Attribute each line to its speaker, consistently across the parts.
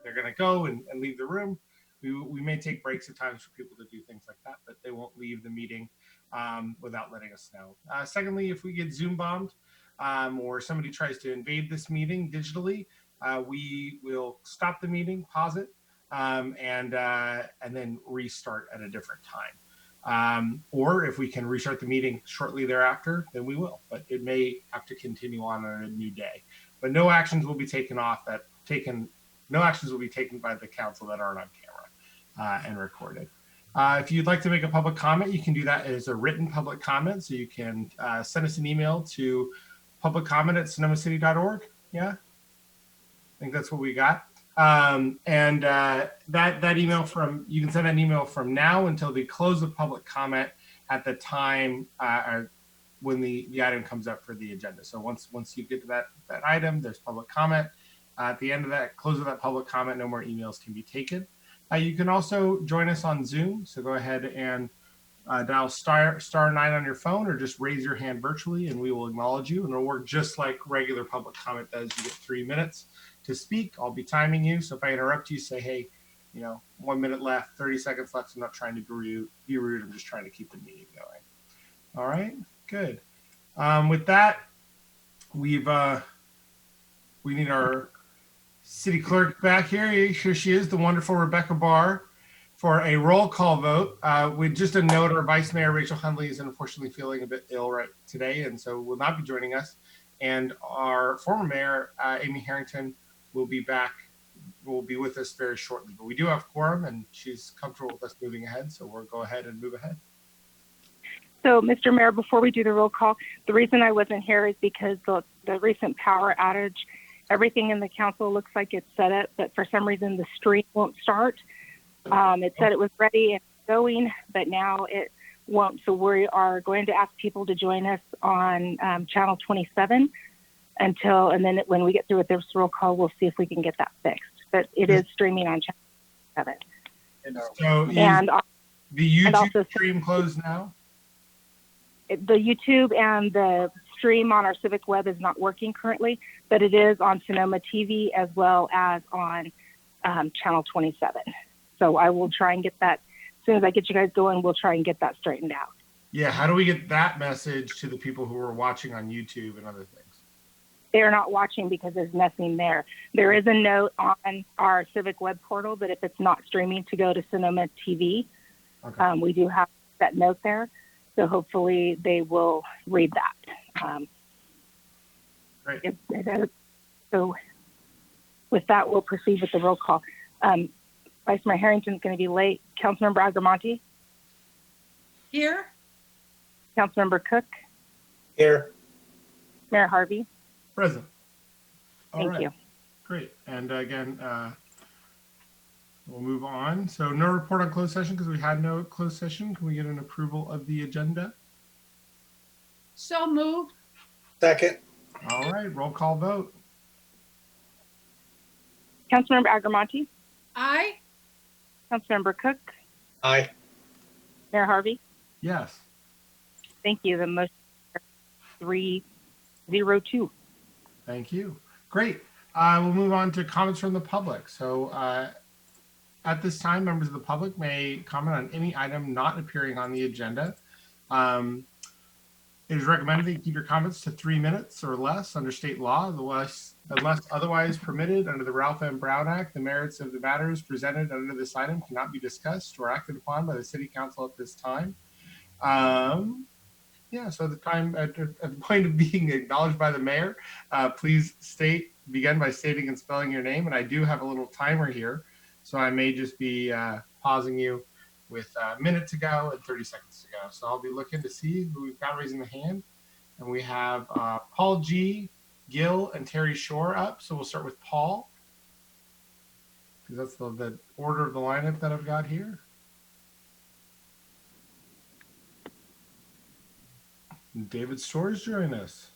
Speaker 1: they're going to go and leave the room. We may take breaks at times for people to do things like that, but they won't leave the meeting without letting us know. Secondly, if we get Zoom bombed or somebody tries to invade this meeting digitally, we will stop the meeting, pause it, and then restart at a different time. Or if we can restart the meeting shortly thereafter, then we will. But it may have to continue on a new day. But no actions will be taken no actions will be taken by the council that aren't on camera and recorded. If you'd like to make a public comment, you can do that as a written public comment. So you can send us an email to publiccomment@sonomacity.org. Yeah, I think that's what we got. That email you can send an email from now until the close of public comment at the time when the item comes up for the agenda. So once you get to that item, there's public comment. At the end of that, close of that public comment, no more emails can be taken. You can also join us on Zoom. So go ahead and dial *9 on your phone, or just raise your hand virtually and we will acknowledge you. And it'll work just like regular public comment does. You get 3 minutes to speak. I'll be timing you. So if I interrupt you, say, hey, 1 minute left, 30 seconds left. I'm not trying to be rude. I'm just trying to keep the meeting going. All right, good. With that, we need our city clerk back here. Here she is, the wonderful Rebecca Barr, for a roll call vote. With just a note, our Vice Mayor Rachel Hundley is unfortunately feeling a bit ill right today, and so will not be joining us. And our former mayor, Amy Harrington, will be with us very shortly. But we do have quorum, and she's comfortable with us moving ahead, so we'll go ahead and move ahead.
Speaker 2: So, Mr. Mayor, before we do the roll call, the reason I wasn't here is because the recent power outage, everything in the council looks like it's set up, but for some reason the stream won't start. It said it was ready and going, but now it won't. So we are going to ask people to join us on channel 27 and then when we get through with this roll call, we'll see if we can get that fixed. But it is streaming on channel 27.
Speaker 1: So the YouTube stream closed now?
Speaker 2: The YouTube and the stream on our Civic Web is not working currently, but it is on Sonoma TV as well as on channel 27. So I will try and get that, as soon as I get you guys going, we'll try and get that straightened out.
Speaker 1: Yeah, how do we get that message to the people who are watching on YouTube and other things?
Speaker 2: They're not watching because there's nothing there. There is a note on our Civic Web portal that if it's not streaming, to go to Sonoma TV. Okay. We do have that note there. So hopefully they will read that.
Speaker 1: Great.
Speaker 2: So with that, we'll proceed with the roll call. Vice Mayor Harrington's going to be late. Councilmember Agramonte?
Speaker 3: Here.
Speaker 2: Councilmember Cook?
Speaker 4: Here.
Speaker 2: Mayor Harvey?
Speaker 1: Present.
Speaker 2: Thank you.
Speaker 1: Great. And again, we'll move on. So no report on closed session because we had no closed session. Can we get an approval of the agenda?
Speaker 3: So moved.
Speaker 4: Second.
Speaker 1: All right, roll call vote.
Speaker 2: Councilmember Agramonte?
Speaker 3: Aye.
Speaker 2: Councilmember Cook?
Speaker 4: Aye.
Speaker 2: Mayor Harvey?
Speaker 1: Yes.
Speaker 2: Thank you. The motion 302.
Speaker 1: Thank you. Great. We'll move on to comments from the public. So at this time, members of the public may comment on any item not appearing on the agenda. It is recommended that you keep your comments to 3 minutes or less under state law, unless otherwise permitted under the Ralph M. Brown Act. The merits of the matters presented under this item cannot be discussed or acted upon by the City Council at this time. So the time at the point of being acknowledged by the mayor, please begin by stating and spelling your name. And I do have a little timer here, so I may just be pausing you with a minute to go and 30 seconds to go. So I'll be looking to see who we've got raising the hand. And we have Paul G., Gil, and Terry Shore up. So we'll start with Paul, because that's the order of the lineup that I've got here. And David Store's joining us.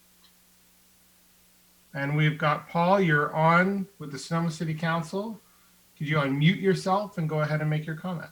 Speaker 1: And we've got Paul, you're on with the Sonoma City Council. Could you unmute yourself and go ahead and make your comment?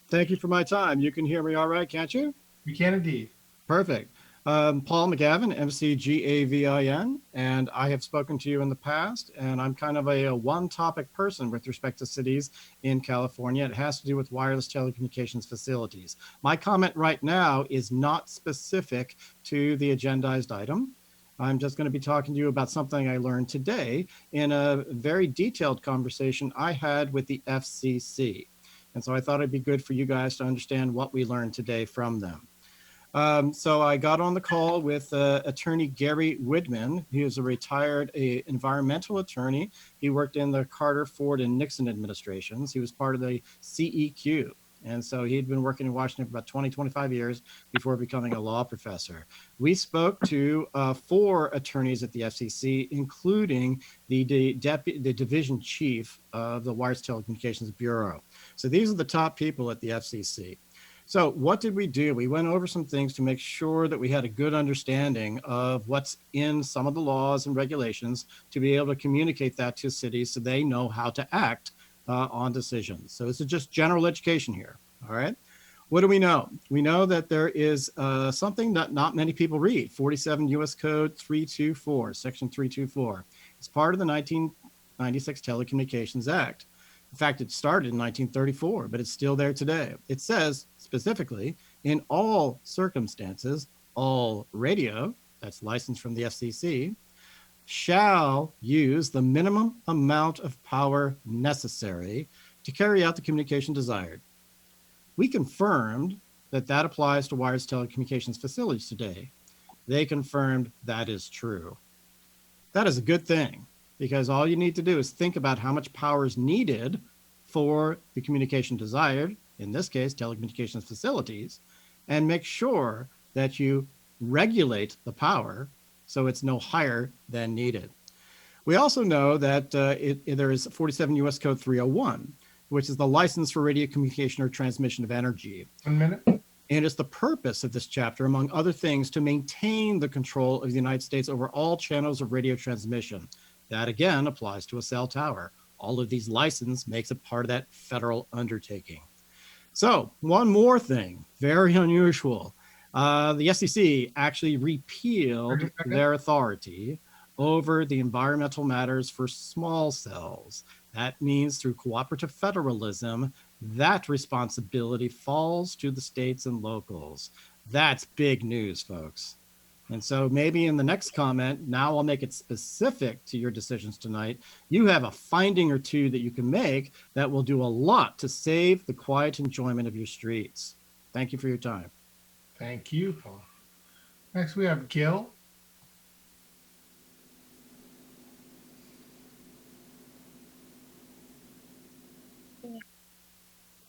Speaker 5: Thank you for my time. You can hear me all right, can't you?
Speaker 1: We can indeed.
Speaker 5: Perfect. Paul McGavin, MCGAVIN, and I have spoken to you in the past, and I'm kind of a one-topic person with respect to cities in California. It has to do with wireless telecommunications facilities. My comment right now is not specific to the agendized item. I'm just going to be talking to you about something I learned today in a very detailed conversation I had with the FCC. And so I thought it'd be good for you guys to understand what we learned today from them. So I got on the call with attorney Gary Widman. He is a retired environmental attorney. He worked in the Carter, Ford, and Nixon administrations. He was part of the CEQ. And so he'd been working in Washington for about 20, 25 years before becoming a law professor. We spoke to 4 attorneys at the FCC, including the division chief of the Wireless Telecommunications Bureau. So these are the top people at the FCC. So what did we do? We went over some things to make sure that we had a good understanding of what's in some of the laws and regulations to be able to communicate that to cities so they know how to act on decisions. So this is just general education here, all right? What do we know? We know that there is something that not many people read, 47 U.S. Code 324, Section 324. It's part of the 1996 Telecommunications Act. In fact, it started in 1934, but it's still there today. It says specifically, in all circumstances, all radio, that's licensed from the FCC, shall use the minimum amount of power necessary to carry out the communication desired. We confirmed that that applies to wireless telecommunications facilities today. They confirmed that is true. That is a good thing, because all you need to do is think about how much power is needed for the communication desired, in this case, telecommunications facilities, and make sure that you regulate the power so it's no higher than needed. We also know that there is 47 U.S. Code 301, which is the license for radio communication or transmission of energy.
Speaker 1: 1 minute.
Speaker 5: And it's the purpose of this chapter, among other things, to maintain the control of the United States over all channels of radio transmission. That, again, applies to a cell tower. All of these licenses makes it part of that federal undertaking. So one more thing, very unusual. The FCC actually repealed their authority over the environmental matters for small cells. That means through cooperative federalism, that responsibility falls to the states and locals. That's big news, folks. And so maybe in the next comment, now I'll make it specific to your decisions tonight. You have a finding or two that you can make that will do a lot to save the quiet enjoyment of your streets. Thank you for your time.
Speaker 1: Thank you, Paul. Next, we have Gil.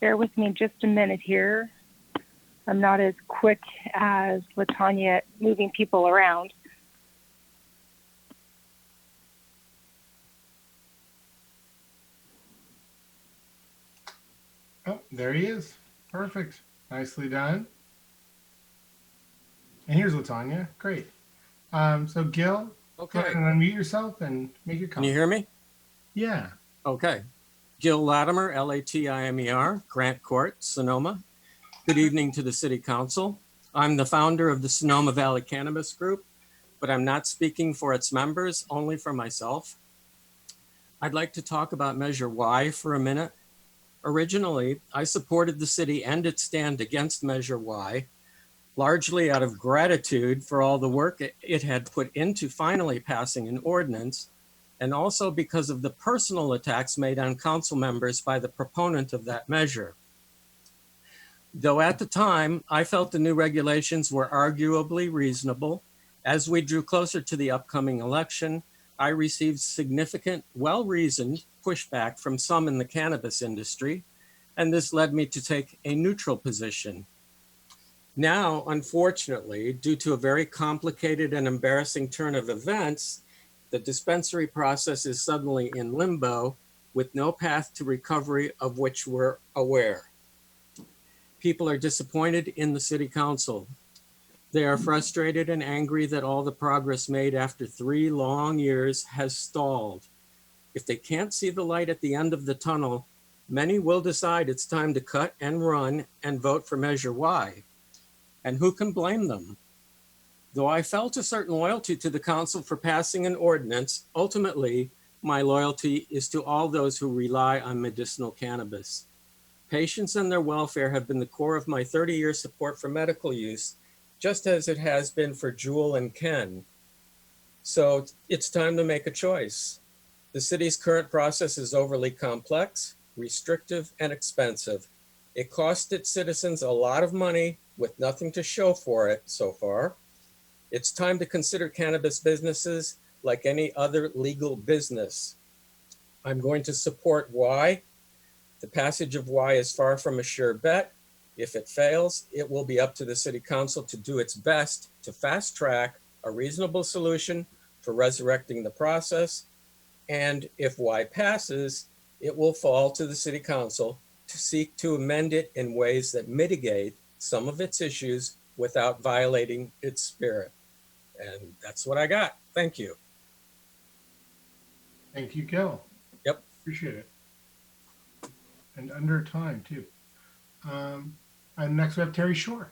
Speaker 2: Bear with me just a minute here. I'm not as quick as LaTanya at moving people around.
Speaker 1: Oh, there he is. Perfect. Nicely done. And here's LaTanya. Great. So Gil,
Speaker 6: Okay.
Speaker 1: go ahead and unmute yourself and make your
Speaker 6: Can you
Speaker 1: comment.
Speaker 6: hear me?
Speaker 1: Yeah.
Speaker 6: Okay. Gil Latimer, Latimer, Grant Court, Sonoma. Good evening to the City Council. I'm the founder of the Sonoma Valley Cannabis Group, but I'm not speaking for its members, only for myself. I'd like to talk about Measure Y for a minute. Originally, I supported the city and its stand against Measure Y, largely out of gratitude for all the work it had put into finally passing an ordinance, and also because of the personal attacks made on council members by the proponent of that measure. Though at the time, I felt the new regulations were arguably reasonable, as we drew closer to the upcoming election, I received significant, well-reasoned pushback from some in the cannabis industry, and this led me to take a neutral position. Now, unfortunately, due to a very complicated and embarrassing turn of events, the dispensary process is suddenly in limbo with no path to recovery of which we're aware. People are disappointed in the City Council. They are frustrated and angry that all the progress made after 3 long years has stalled. If they can't see the light at the end of the tunnel, many will decide it's time to cut and run and vote for Measure Y. And who can blame them? Though I felt a certain loyalty to the council for passing an ordinance, ultimately, my loyalty is to all those who rely on medicinal cannabis. Patients and their welfare have been the core of my 30-year support for medical use, just as it has been for Jewel and Ken. So it's time to make a choice. The city's current process is overly complex, restrictive, and expensive. It cost its citizens a lot of money with nothing to show for it so far. It's time to consider cannabis businesses like any other legal business. I'm going to support Y. The passage of Y is far from a sure bet. If it fails, it will be up to the city council to do its best to fast track a reasonable solution for resurrecting the process. And if Y passes, it will fall to the city council to seek to amend it in ways that mitigate some of its issues without violating its spirit. And that's what I got. Thank you.
Speaker 1: Thank you, Gil.
Speaker 6: Yep.
Speaker 1: Appreciate it. And under time, too. And next we have Terry Shore.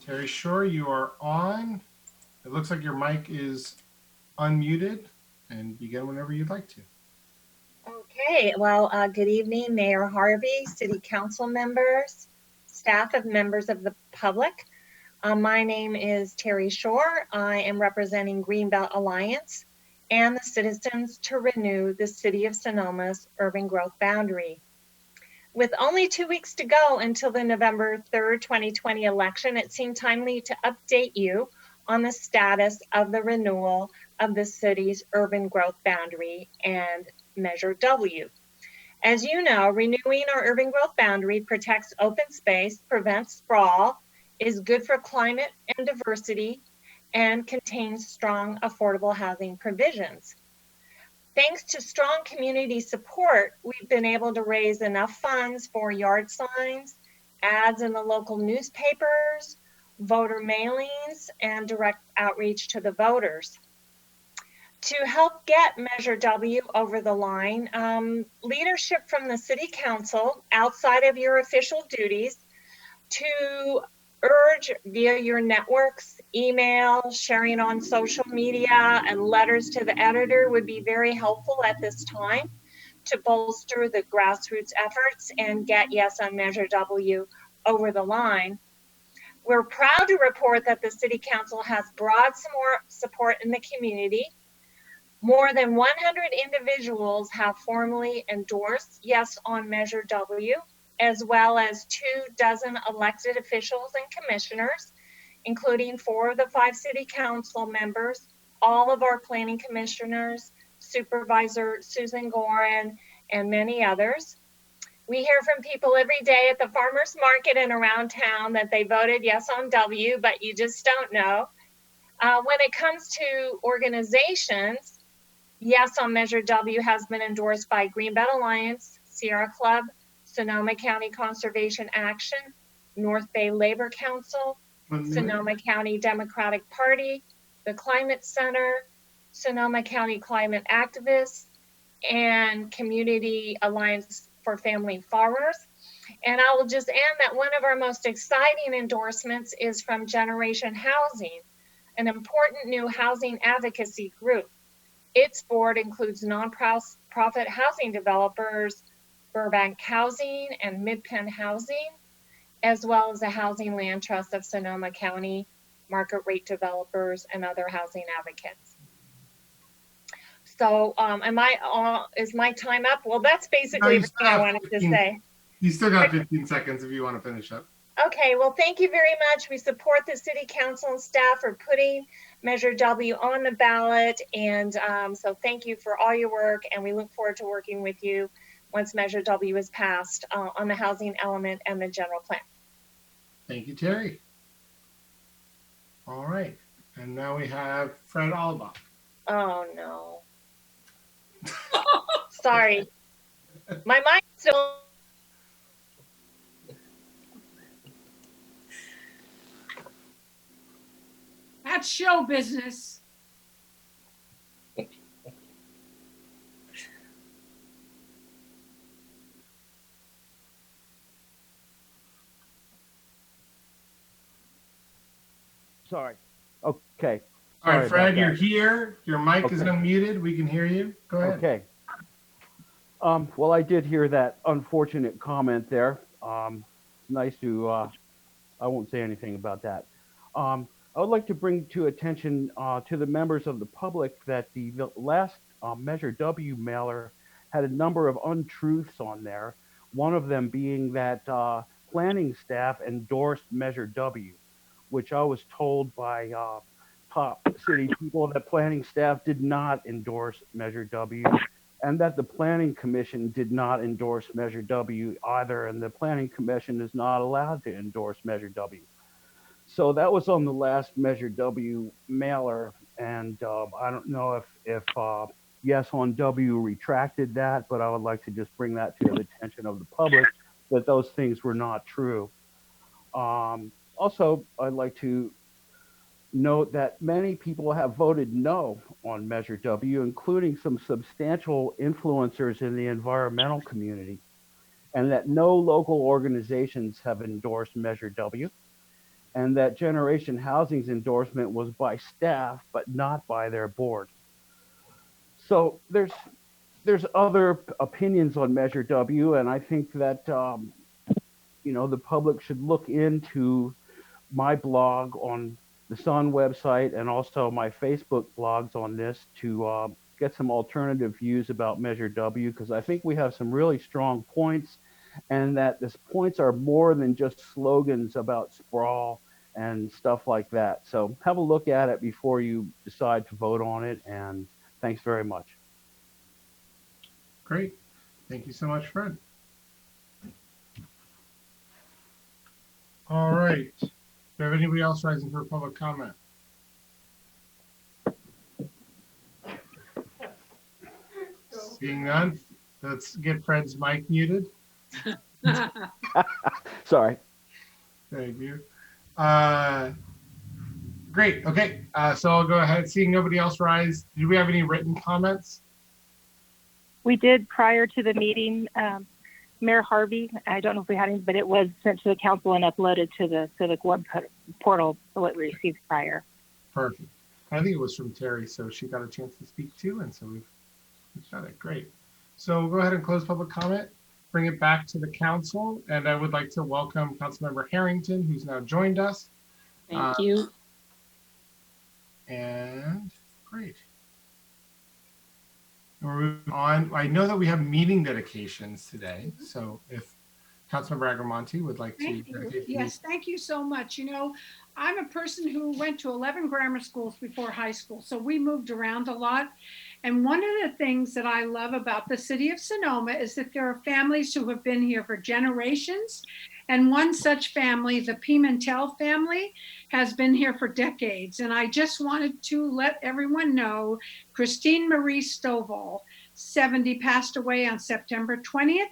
Speaker 1: Terry Shore, you are on. It looks like your mic is unmuted, and begin whenever you'd like to.
Speaker 7: Okay, well, good evening, Mayor Harvey, City Council members, staff of members of the public. My name is Terry Shore. I am representing Greenbelt Alliance and the citizens to renew the City of Sonoma's urban growth boundary. With only 2 weeks to go until the November 3rd, 2020 election, it seemed timely to update you on the status of the renewal of the city's urban growth boundary and Measure W. As you know, renewing our urban growth boundary protects open space, prevents sprawl, is good for climate and diversity, and contains strong affordable housing provisions. Thanks to strong community support, we've been able to raise enough funds for yard signs, ads in the local newspapers, voter mailings, and direct outreach to the voters. To help get Measure W over the line, leadership from the City Council, outside of your official duties, to urge via your networks, email, sharing on social media, and letters to the editor would be very helpful at this time to bolster the grassroots efforts and get Yes on Measure W over the line. We're proud to report that the City Council has broad support in the community. More than 100 individuals have formally endorsed Yes on Measure W, as well as 24 elected officials and commissioners, including 4 of the 5 City Council members, all of our planning commissioners, Supervisor Susan Gorin, and many others. We hear from people every day at the farmers market and around town that they voted yes on W, but you just don't know. When it comes to organizations, Yes on Measure W has been endorsed by Greenbelt Alliance, Sierra Club, Sonoma County Conservation Action, North Bay Labor Council, Sonoma County Democratic Party, the Climate Center, Sonoma County Climate Activists, and Community Alliance for Family Farmers. And I will just add that one of our most exciting endorsements is from Generation Housing, an important new housing advocacy group. Its board includes nonprofit housing developers, Burbank Housing and Midpen Housing, as well as the Housing Land Trust of Sonoma County, market rate developers, and other housing advocates. So is my time up? Well, that's basically everything I wanted to say.
Speaker 1: You still got 15 seconds if you want to finish up.
Speaker 7: Okay, well, thank you very much. We support the City Council and staff for putting Measure W on the ballot. And so thank you for all your work. And we look forward to working with you once Measure W is passed on the housing element and the general plan.
Speaker 1: Thank you, Terry. All right. And now we have Fred Alba.
Speaker 7: Oh, no. Sorry. My mind's still...
Speaker 3: That's show business.
Speaker 8: sorry. Okay.
Speaker 1: All
Speaker 8: Sorry
Speaker 1: right, Fred,
Speaker 8: about
Speaker 1: you're
Speaker 8: that.
Speaker 1: here. Your mic is
Speaker 8: Okay.
Speaker 1: unmuted. We can hear you. Go ahead.
Speaker 8: Okay. Well, I did hear that unfortunate comment there. It's nice to, I won't say anything about that. I would like to bring to attention to the members of the public that the last Measure W mailer had a number of untruths on there. One of them being that planning staff endorsed Measure W, which I was told by top city people that planning staff did not endorse Measure W, and that the Planning Commission did not endorse Measure W either, and the Planning Commission is not allowed to endorse Measure W. So that was on the last Measure W mailer, and I don't know if Yes on W retracted that, but I would like to just bring that to the attention of the public that those things were not true. Also, I'd like to note that many people have voted no on Measure W, including some substantial influencers in the environmental community, and that no local organizations have endorsed Measure W, and that Generation Housing's endorsement was by staff, but not by their board. So there's other opinions on Measure W, and I think that the public should look into my blog on the Sun website and also my Facebook blogs on this to get some alternative views about Measure W, because I think we have some really strong points, and that these points are more than just slogans about sprawl and stuff like that. So have a look at it before you decide to vote on it, and thanks very much.
Speaker 1: Great. Thank you so much, Fred. All right. Do you have anybody else rising for public comment? Seeing none, let's get Fred's mic muted.
Speaker 8: Sorry.
Speaker 1: Thank you. Great. Okay. So I'll go ahead. Seeing nobody else rise, do we have any written comments?
Speaker 2: We did prior to the meeting. Mayor Harvey, I don't know if we had any, but it was sent to the council and uploaded to the Civic web portal, what we received prior.
Speaker 1: Perfect. I think it was from Terry, so she got a chance to speak too, and so we've got it. Great. So we'll go ahead and close public comment, bring it back to the council, and I would like to welcome Councilmember Harrington, who's now joined us.
Speaker 3: Thank you.
Speaker 1: And great. We're moving on. I know that we have meeting dedications today, so if Councilmember Agramonte would like to
Speaker 3: Thank you.
Speaker 1: dedicate the
Speaker 3: Yes, thank you so much. You know, I'm a person who went to 11 grammar schools before high school, so we moved around a lot. And one of the things that I love about the city of Sonoma is that there are families who have been here for generations. And one such family, the Pimentel family, has been here for decades. And I just wanted to let everyone know, Christine Marie Stovall, 70, passed away on September 20th,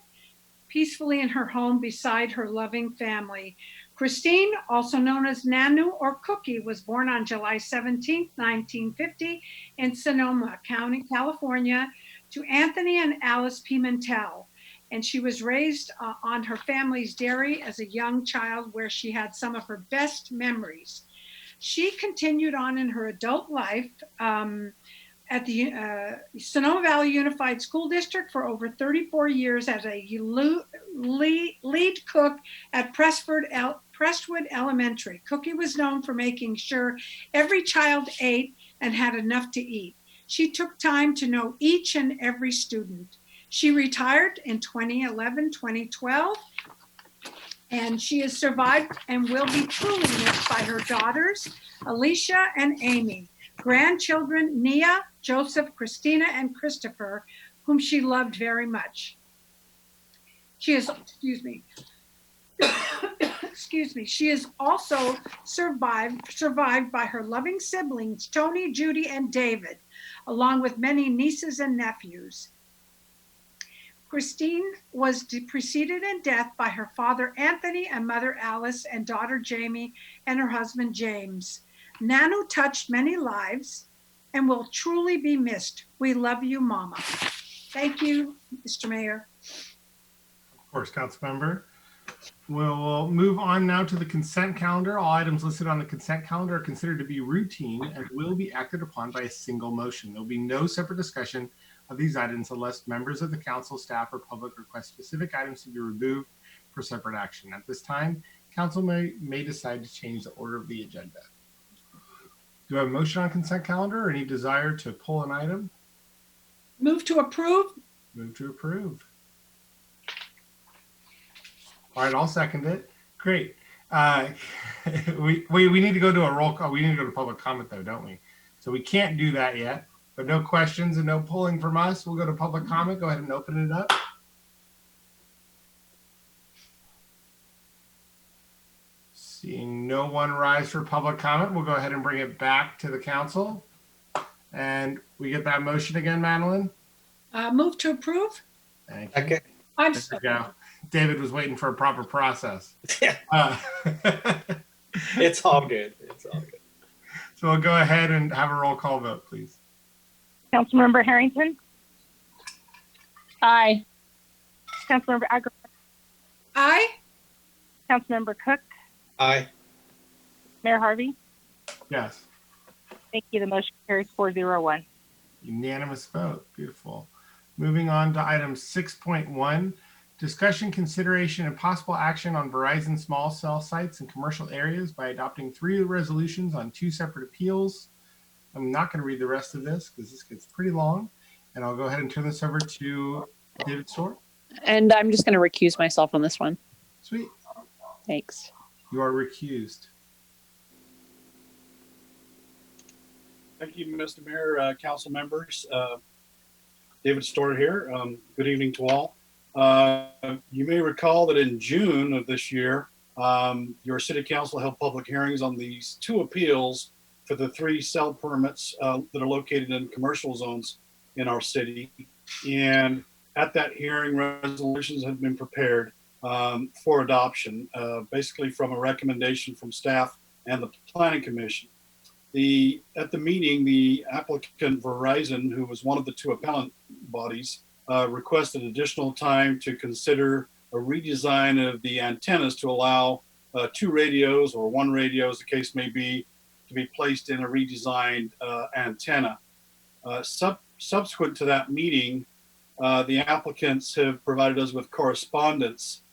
Speaker 3: peacefully in her home beside her loving family. Christine, also known as Nanu or Cookie, was born on July 17, 1950 in Sonoma County, California, to Anthony and Alice Pimentel. And she was raised on her family's dairy as a young child, where she had some of her best memories. She continued on in her adult life at the Sonoma Valley Unified School District for over 34 years as a lead cook at Prestwood Elementary. Cookie was known for making sure every child ate and had enough to eat. She took time to know each and every student. She retired in 2011, 2012, and she has survived and will be truly missed by her daughters, Alicia and Amy, grandchildren, Nia, Joseph, Christina, and Christopher, whom she loved very much. She is, she is also survived by her loving siblings, Tony, Judy, and David, along with many nieces and nephews. Christine was preceded in death by her father, Anthony, and mother, Alice, and daughter, Jamie, and her husband, James. Nanu touched many lives and will truly be missed. We love you, Mama. Thank you, Mr. Mayor.
Speaker 1: Of course, Councilmember. We'll move on now to the consent calendar. All items listed on the consent calendar are considered to be routine and will be acted upon by a single motion. There'll be no separate discussion of these items unless members of the council, staff, or public request specific items to be removed for separate action. At this time, council may decide to change the order of the agenda. Do I have a motion on consent calendar or any desire to pull an item?
Speaker 3: Move to approve.
Speaker 1: Move to approve. All right, I'll second it. Great. We need to go to a roll call. We need to go to public comment though, don't we? So we can't do that yet, but no questions and no pulling from us. We'll go to public comment. Go ahead and open it up. Seeing no one rise for public comment, we'll go ahead and bring it back to the council. And we get that motion again, Madeline?
Speaker 3: Move to approve.
Speaker 1: Thank you.
Speaker 4: Second.
Speaker 3: I'm
Speaker 1: There we go. David was waiting for a proper process.
Speaker 4: Yeah, it's all good. It's all good.
Speaker 1: So we'll go ahead and have a roll call vote, please.
Speaker 2: Councilmember Harrington,
Speaker 9: Aye.
Speaker 2: Councilmember Agrawal,
Speaker 3: aye.
Speaker 2: Councilmember Cook,
Speaker 4: Aye.
Speaker 2: Mayor Harvey.
Speaker 1: Yes,
Speaker 2: Thank you. The motion carries 401.
Speaker 1: unanimous vote. Beautiful. Moving on to item 6.1, discussion, consideration, and possible action on Verizon small cell sites in commercial areas by adopting 3 resolutions on 2 separate appeals. I'm not going to read the rest of this because this gets pretty long, and I'll go ahead and turn this over to David Storr.
Speaker 9: And I'm just going to recuse myself on this one.
Speaker 1: Sweet.
Speaker 9: Thanks.
Speaker 1: You are recused.
Speaker 10: Thank you, Mr. Mayor, council members. David Storr here. Good evening to all. You may recall that in June of this year, your city council held public hearings on these 2 appeals for the 3 cell permits that are located in commercial zones in our city. And at that hearing, resolutions have been prepared for adoption, basically from a recommendation from staff and the planning commission. At the meeting, the applicant Verizon, who was one of the 2 appellant bodies, requested additional time to consider a redesign of the antennas to allow 2 radios or 1 radio, as the case may be, to be placed in a redesigned antenna. Subsequent to that meeting, the applicants have provided us with correspondence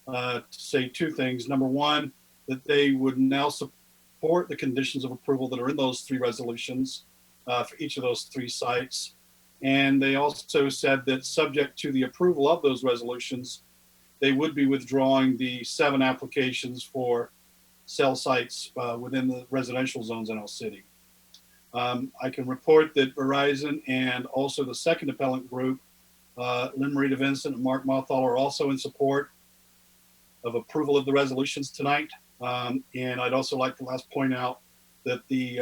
Speaker 10: to say 2 things. Number 1, that they would now support the conditions of approval that are in those 3 resolutions for each of those 3 sites. And they also said that subject to the approval of those resolutions, they would be withdrawing the 7 applications for cell sites within the residential zones in our city. I can report that Verizon and also the second appellant group, Lynn Marita Vincent and Mark Mothall, are also in support of approval of the resolutions tonight. And I'd also like to last point out that the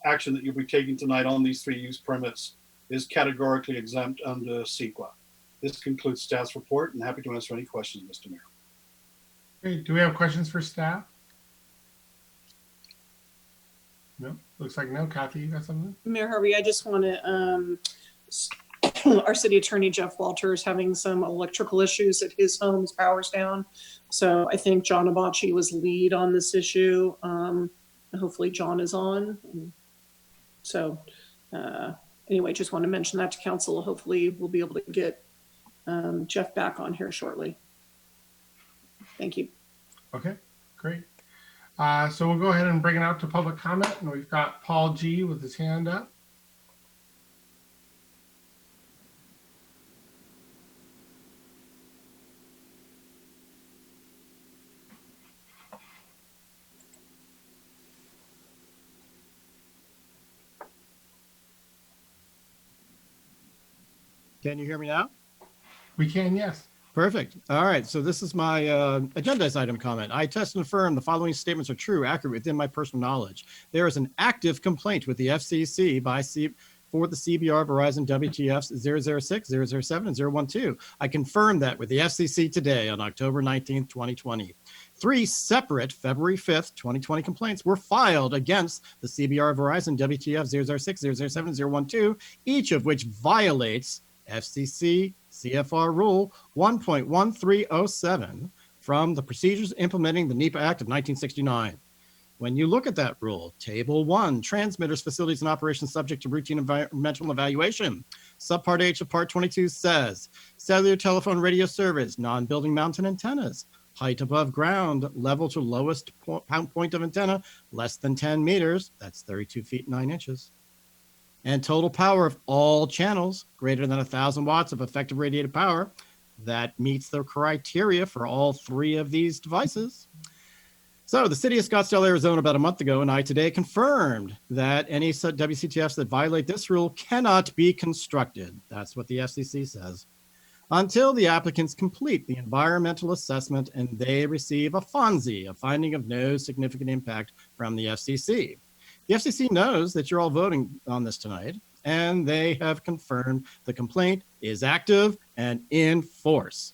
Speaker 10: action that you'll be taking tonight on these 3 use permits is categorically exempt under CEQA. This concludes staff's report, and happy to answer any questions, Mr. Mayor.
Speaker 1: Great. Do we have questions for staff? No, looks like no. Kathy, you got something?
Speaker 11: Mayor Harvey, I just want to, our city attorney, Jeff Walter, is having some electrical issues at his home. His power's down. So I think John Abachi was lead on this issue. Hopefully John is on. So anyway, just want to mention that to council. Hopefully we'll be able to get Jeff back on here shortly. Thank you.
Speaker 1: Okay, great. So we'll go ahead and bring it out to public comment. And we've got Paul G with his hand up.
Speaker 5: Can you hear me now?
Speaker 1: We can, yes.
Speaker 5: Perfect. All right. So this is my agendized item comment. I test and affirm the following statements are true, accurate within my personal knowledge. There is an active complaint with the FCC for the CBR Verizon WTFs 006, 007, and 012. I confirmed that with the FCC today on October 19th, 2020. 3 separate February 5th, 2020 complaints were filed against the CBR Verizon WTF 006, 007, and 012, each of which violates FCC CFR Rule 1.1307 from the procedures implementing the NEPA Act of 1969. When you look at that rule, Table 1, transmitters, facilities, and operations subject to routine environmental evaluation. Subpart H of Part 22 says, cellular telephone radio service, non-building mounted antennas, height above ground, level to lowest point of antenna, less than 10 meters, that's 32 feet 9 inches. And total power of all channels greater than 1,000 watts of effective radiated power, that meets the criteria for all three of these devices. So the city of Scottsdale, Arizona, about a month ago, and I today confirmed that any WCTFs that violate this rule cannot be constructed. That's what the FCC says. Until the applicants complete the environmental assessment and they receive a FONSI, a finding of no significant impact from the FCC. The FCC knows that you're all voting on this tonight, and they have confirmed the complaint is active and in force.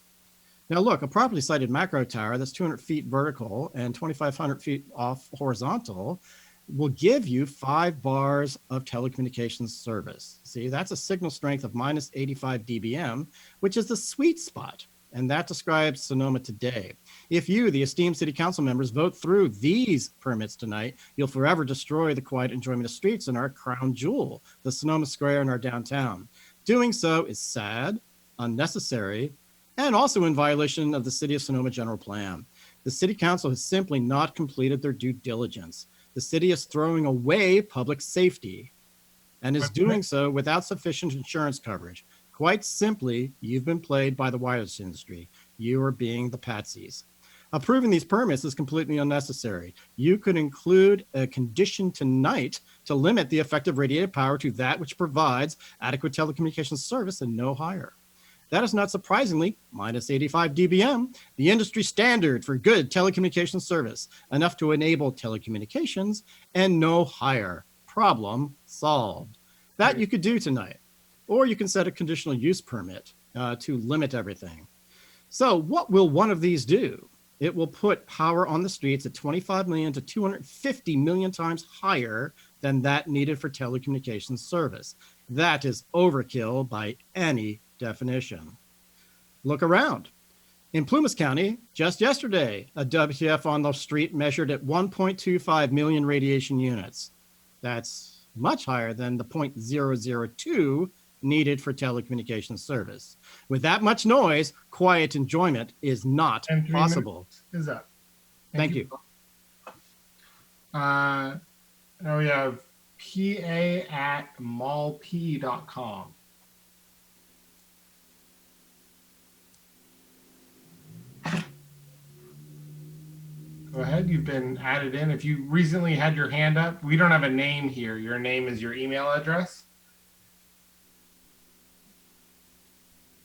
Speaker 5: Now look, a properly sited macro tower that's 200 feet vertical and 2,500 feet off horizontal will give you 5 bars of telecommunications service. See, that's a signal strength of minus 85 dBm, which is the sweet spot. And that describes Sonoma today. If you, the esteemed city council members, vote through these permits tonight, you'll forever destroy the quiet enjoyment of streets in our crown jewel, the Sonoma Square in our downtown. Doing so is sad, unnecessary, and also in violation of the City of Sonoma General Plan. The City Council has simply not completed their due diligence. The city is throwing away public safety and is doing so without sufficient insurance coverage. Quite simply, you've been played by the wireless industry. You are being the patsies. Approving these permits is completely unnecessary. You could include a condition tonight to limit the effective radiated power to that which provides adequate telecommunications service and no higher. That is not surprisingly minus 85 dBm, the industry standard for good telecommunications service, enough to enable telecommunications and no higher. Problem solved. That you could do tonight. Or you can set a conditional use permit to limit everything. So what will one of these do? It will put power on the streets at 25 million to 250 million times higher than that needed for telecommunications service. That is overkill by any definition. Look around. In Plumas County, just yesterday, a WTF on the street measured at 1.25 million radiation units. That's much higher than the 0.002 needed for telecommunications service. With that much noise, quiet enjoyment is not possible.
Speaker 1: Is up.
Speaker 5: Thank you.
Speaker 1: Now we have pa@mallp.com. Go ahead. You've been added in. If you recently had your hand up, we don't have a name here. Your name is your email address.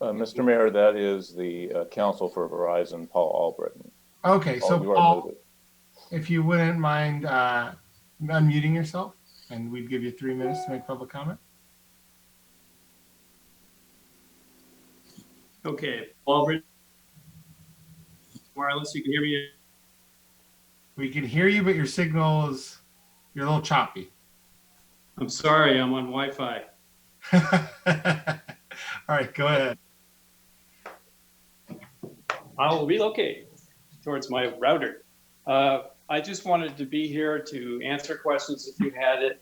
Speaker 12: Mr. Mayor, that is the counsel for Verizon, Paul Albritton.
Speaker 1: Okay, so Paul, if you wouldn't mind unmuting yourself, and we'd give you 3 minutes to make public comment.
Speaker 13: Okay, Albritton, wireless, you can hear me?
Speaker 1: We can hear you, but your signal is, you're a little choppy.
Speaker 13: I'm sorry, I'm on Wi-Fi.
Speaker 1: All right, go ahead.
Speaker 13: I'll relocate towards my router. I just wanted to be here to answer questions if you had it,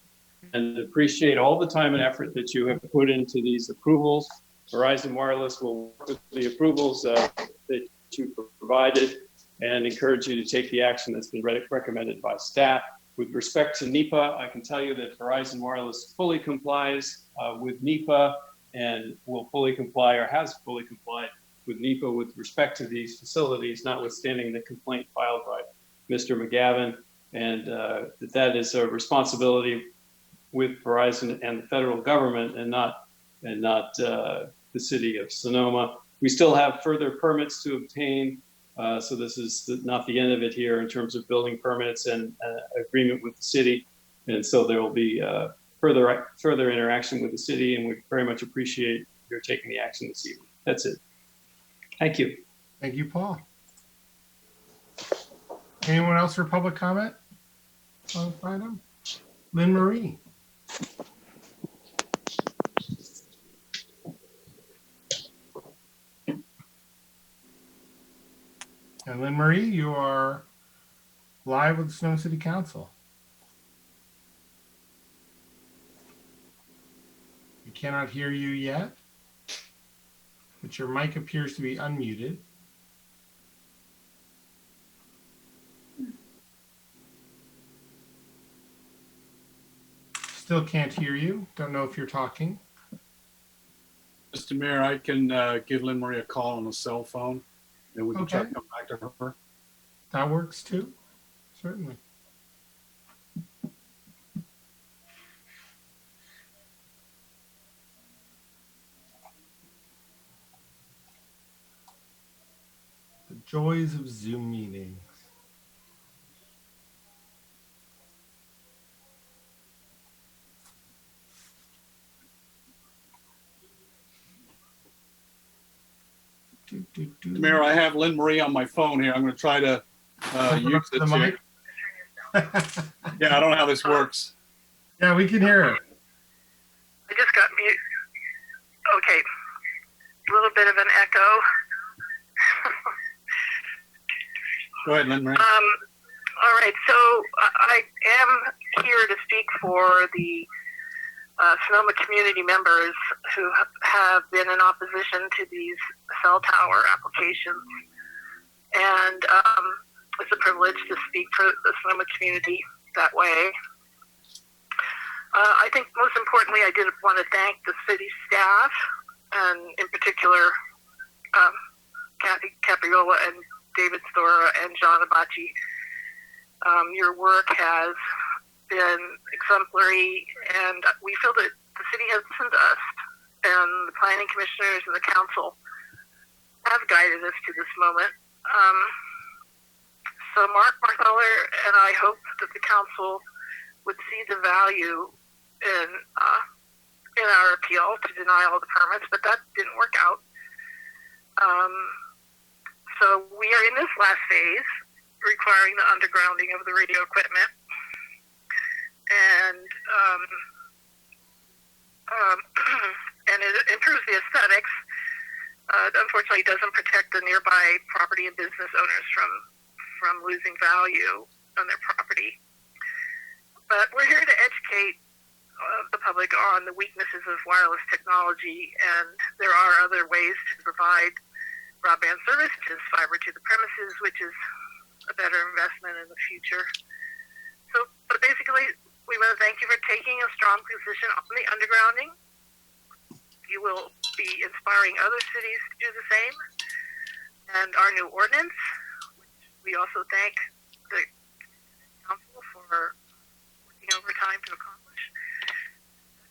Speaker 13: and appreciate all the time and effort that you have put into these approvals. Verizon Wireless will work with the approvals that you provided and encourage you to take the action that's been recommended by staff. With respect to NEPA, I can tell you that Verizon Wireless fully complies with NEPA and will fully comply or has fully complied with NEPA with respect to these facilities, notwithstanding the complaint filed by Mr. McGavin, and that is a responsibility with Verizon and the federal government and not the city of Sonoma. We still have further permits to obtain. So this is not the end of it here in terms of building permits and agreement with the city. And so there will be further interaction with the city, and we very much appreciate your taking the action this evening. That's it. Thank you.
Speaker 1: Thank you, Paul. Anyone else for public comment on this item? Lynn Marie. And Lynn Marie, you are live with the Sonoma City Council. We cannot hear you yet, but your mic appears to be unmuted. Still can't hear you. Don't know if you're talking.
Speaker 10: Mr. Mayor, I can give Lynn Marie a call on the cell phone, and we can try to come back to her.
Speaker 1: That works too, certainly. The joys of Zoom meetings.
Speaker 10: Mayor, I have Lynn Marie on my phone here. I'm going to try to use it here. Yeah, I don't know how this works.
Speaker 1: Yeah, we can hear her.
Speaker 14: I just got mute. Okay, a little bit of an echo.
Speaker 10: Go ahead, Lynn Marie.
Speaker 14: All right, so I am here to speak for the Sonoma community members who have been in opposition to these cell tower applications. And it's a privilege to speak for the Sonoma community that way. I think most importantly, I did want to thank the city staff, and in particular, Kathy Capriola and David Stora and John Abachi. Your work has been exemplary, and we feel that the city has listened to us, and the planning commissioners and the council have guided us to this moment. So Mark Marthaler and I hope that the council would see the value in our appeal to deny all the permits, but that didn't work out. So we are in this last phase, requiring the undergrounding of the radio equipment, and it improves the aesthetics. Unfortunately, it doesn't protect the nearby property and business owners from losing value on their property. But we're here to educate the public on the weaknesses of wireless technology, and there are other ways to provide broadband service, which is fiber to the premises, which is a better investment in the future. So, but basically, we want to thank you for taking a strong position on the undergrounding. You will be inspiring other cities to do the same. And our new ordinance, which we also thank the council for working overtime to accomplish.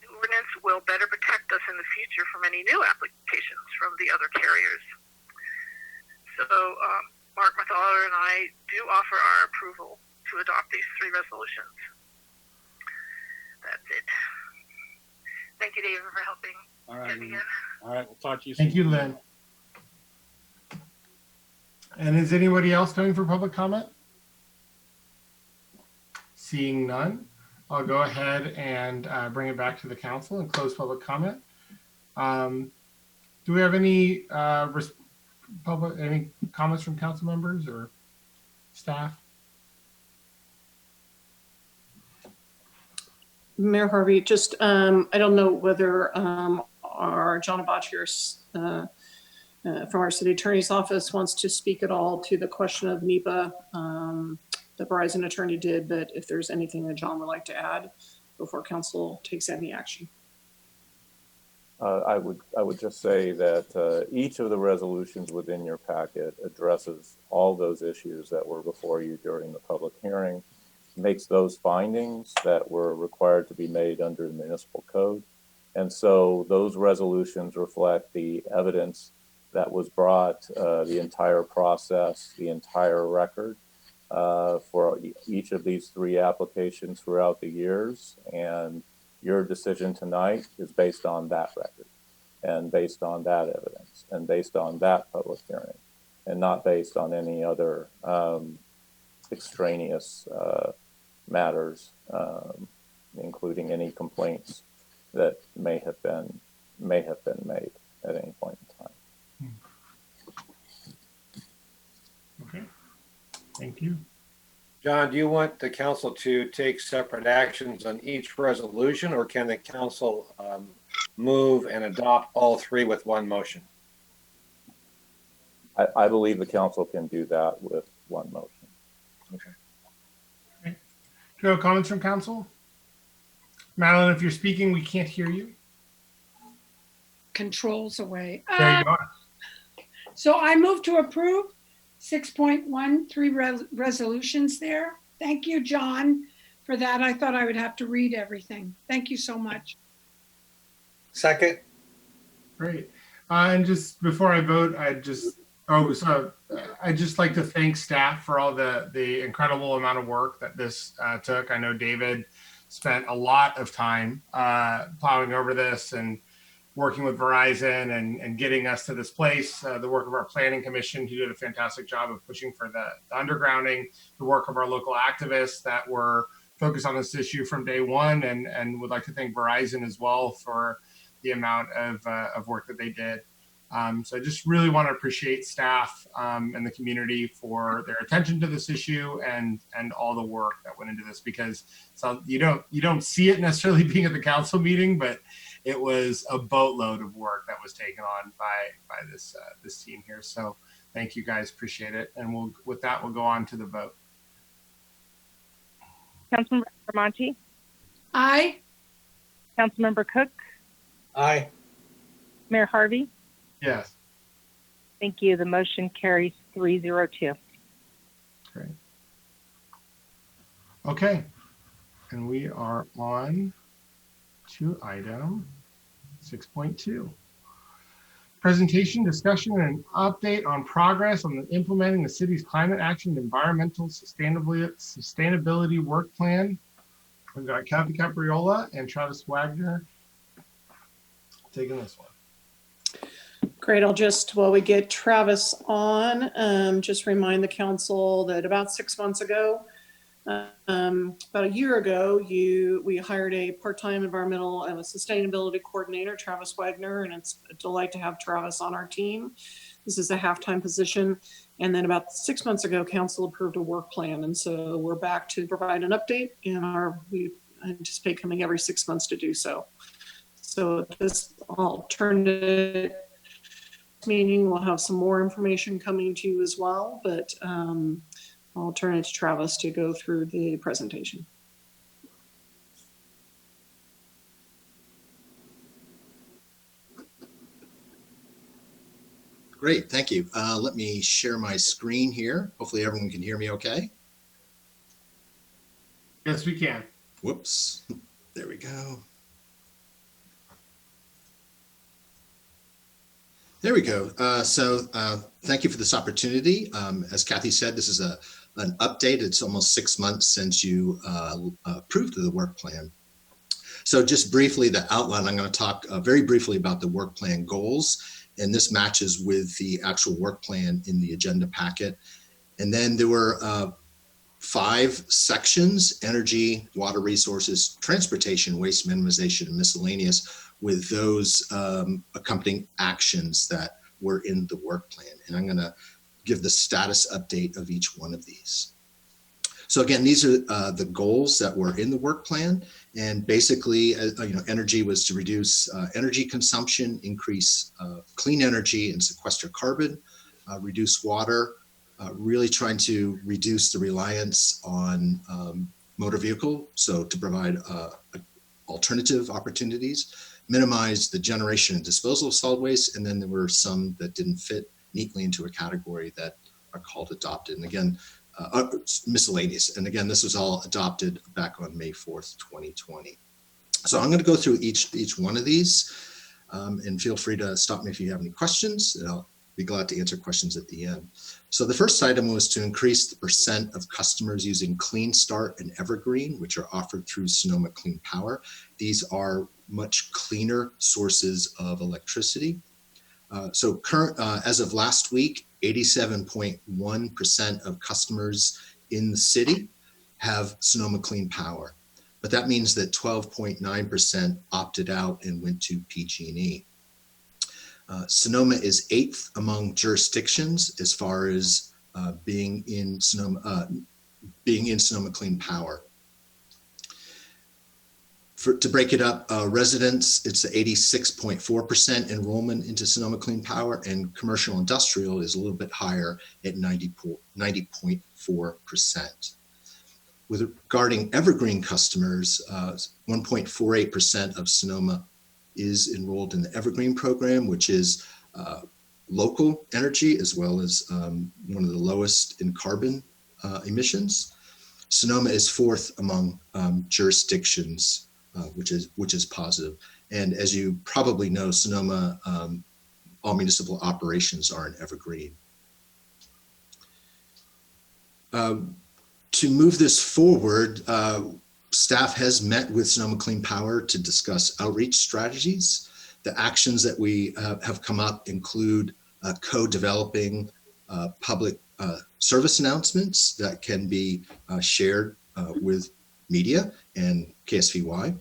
Speaker 14: The new ordinance will better protect us in the future from any new applications from the other carriers. So Mark Mathaler and I do offer our approval to adopt these 3 resolutions. That's it. Thank you, David, for helping.
Speaker 10: All right. All right. We'll talk to you soon.
Speaker 1: Thank you, Lynn. And is anybody else coming for public comment? Seeing none, I'll go ahead and bring it back to the council and close public comment. Do we have any any comments from council members or staff?
Speaker 11: Mayor Harvey, just I don't know whether our John Abachi from our city attorney's office wants to speak at all to the question of NEPA. The Verizon attorney did, but if there's anything that John would like to add before council takes any action.
Speaker 12: I would just say that each of the resolutions within your packet addresses all those issues that were before you during the public hearing, makes those findings that were required to be made under the municipal code. And so those resolutions reflect the evidence that was brought, the entire process, the entire record for each of these 3 applications throughout the years. And your decision tonight is based on that record and based on that evidence and based on that public hearing and not based on any other extraneous matters, including any complaints that may have been made at any point in time.
Speaker 1: Okay. Thank you.
Speaker 15: John, do you want the council to take separate actions on each resolution, or can the council move and adopt all three with one motion?
Speaker 12: I believe the council can do that with one motion.
Speaker 1: Okay. Do you have comments from council? Madeline, if you're speaking, we can't hear you.
Speaker 3: Controls away.
Speaker 1: There you are.
Speaker 3: So I move to approve 6.13 resolutions there. Thank you, John, for that. I thought I would have to read everything. Thank you so much.
Speaker 15: Second.
Speaker 1: Great. And just before I vote, I'd just like to thank staff for all the incredible amount of work that this took. I know David spent a lot of time plowing over this and working with Verizon and getting us to this place. The work of our planning commission, who did a fantastic job of pushing for the undergrounding, the work of our local activists that were focused on this issue from day one, and would like to thank Verizon as well for the amount of work that they did. So I just really want to appreciate staff and the community for their attention to this issue and all the work that went into this, because so you don't see it necessarily being at the council meeting, but it was a boatload of work that was taken on by this team here. So thank you guys, appreciate it. And with that, we'll go on to the vote.
Speaker 2: Councilmember Monty?
Speaker 3: Aye.
Speaker 2: Councilmember Cook?
Speaker 15: Aye.
Speaker 2: Mayor Harvey?
Speaker 1: Yes.
Speaker 2: Thank you. The motion carries 302.
Speaker 1: Great. Okay. And we are on to item 6.2. Presentation, discussion, and update on progress on implementing the city's climate action and environmental sustainability work plan. We've got Kathy Capriola and Travis Wagner taking this one.
Speaker 11: Great. I'll just, while we get Travis on, just remind the council that about 6 months ago, about a year ago, we hired a part-time environmental and a sustainability coordinator, Travis Wagner, and it's a delight to have Travis on our team. This is a half-time position. And then about 6 months ago, council approved a work plan. And so we're back to provide an update, and we anticipate coming every 6 months to do so. So this alternative meeting, we'll have some more information coming to you as well, but I'll turn it to Travis to go through the presentation.
Speaker 16: Great, thank you. Let me share my screen here. Hopefully everyone can hear me okay.
Speaker 1: Yes, we can.
Speaker 16: Whoops, there we go. There we go. Thank you for this opportunity. As Kathy said, this is an update. It's almost 6 months since you approved the work plan. So just briefly, the outline, I'm going to talk very briefly about the work plan goals, and this matches with the actual work plan in the agenda packet. And then there were 5 sections: energy, water resources, transportation, waste minimization, and miscellaneous, with those accompanying actions that were in the work plan. And I'm going to give the status update of each one of these. So again, these are the goals that were in the work plan. And basically, energy was to reduce energy consumption, increase clean energy and sequester carbon, reduce water, really trying to reduce the reliance on motor vehicle, so to provide alternative opportunities, minimize the generation and disposal of solid waste, and then there were some that didn't fit neatly into a category that are called adopted. And again, miscellaneous. And again, this was all adopted back on May 4th, 2020. So I'm going to go through each one of these, and feel free to stop me if you have any questions, and I'll be glad to answer questions at the end. So the first item was to increase the percent of customers using Clean Start and Evergreen, which are offered through Sonoma Clean Power. These are much cleaner sources of electricity. So as of last week, 87.1% of customers in the city have Sonoma Clean Power. But that means that 12.9% opted out and went to PG&E. Sonoma is 8th among jurisdictions as far as being in Sonoma Clean Power. To break it up, residents, it's 86.4% enrollment into Sonoma Clean Power, and commercial industrial is a little bit higher at 90.4%. With regarding evergreen customers, 1.48% of Sonoma is enrolled in the Evergreen program, which is local energy as well as one of the lowest in carbon emissions. Sonoma is fourth among jurisdictions, which is positive. And as you probably know, Sonoma, all municipal operations are in Evergreen. To move this forward, staff has met with Sonoma Clean Power to discuss outreach strategies. The actions that we have come up include co-developing public service announcements that can be shared with media and KSVY.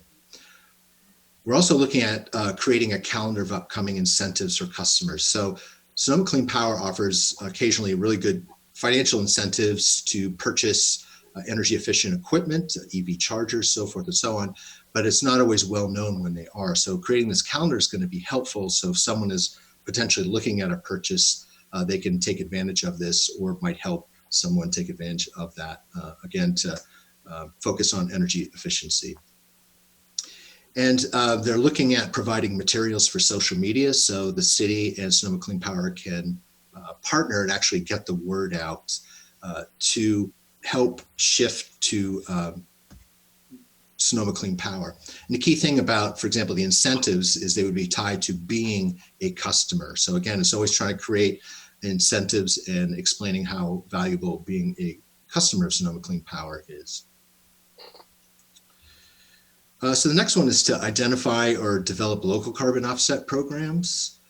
Speaker 16: We're also looking at creating a calendar of upcoming incentives for customers. So Sonoma Clean Power offers occasionally really good financial incentives to purchase energy efficient equipment, EV chargers, so forth and so on, but it's not always well known when they are. So creating this calendar is going to be helpful. So if someone is potentially looking at a purchase, they can take advantage of this, or it might help someone take advantage of that, again, to focus on energy efficiency. And they're looking at providing materials for social media, so the city and Sonoma Clean Power can partner and actually get the word out to help shift to Sonoma Clean Power. And the key thing about, for example, the incentives is they would be tied to being a customer. So again, it's always trying to create incentives and explaining how valuable being a customer of Sonoma Clean Power is. So the next one is to identify or develop local carbon offset programs.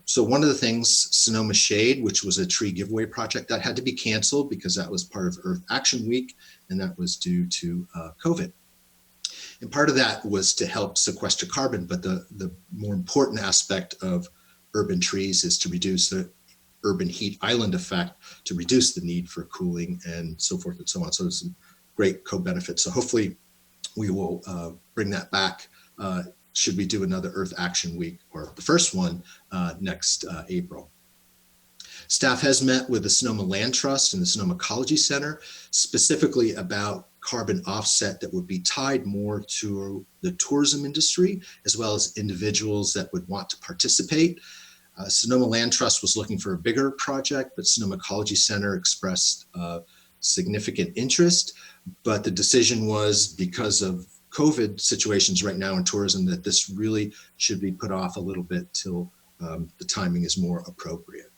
Speaker 16: So one of the things, Sonoma Shade, which was a tree giveaway project, that had to be canceled because that was part of Earth Action Week, and that was due to COVID. And part of that was to help sequester carbon, but the more important aspect of urban trees is to reduce the urban heat island effect, to reduce the need for cooling and so forth and so on. So there's some great co-benefits. So hopefully we will bring that back should we do another Earth Action Week, or the first one next April. Staff has met with the Sonoma Land Trust and the Sonoma Ecology Center, specifically about carbon offset that would be tied more to the tourism industry, as well as individuals that would want to participate. Sonoma Land Trust was looking for a bigger project, but Sonoma Ecology Center expressed significant interest, but the decision was, because of COVID situations right now in tourism, that this really should be put off a little bit till the timing is more appropriate.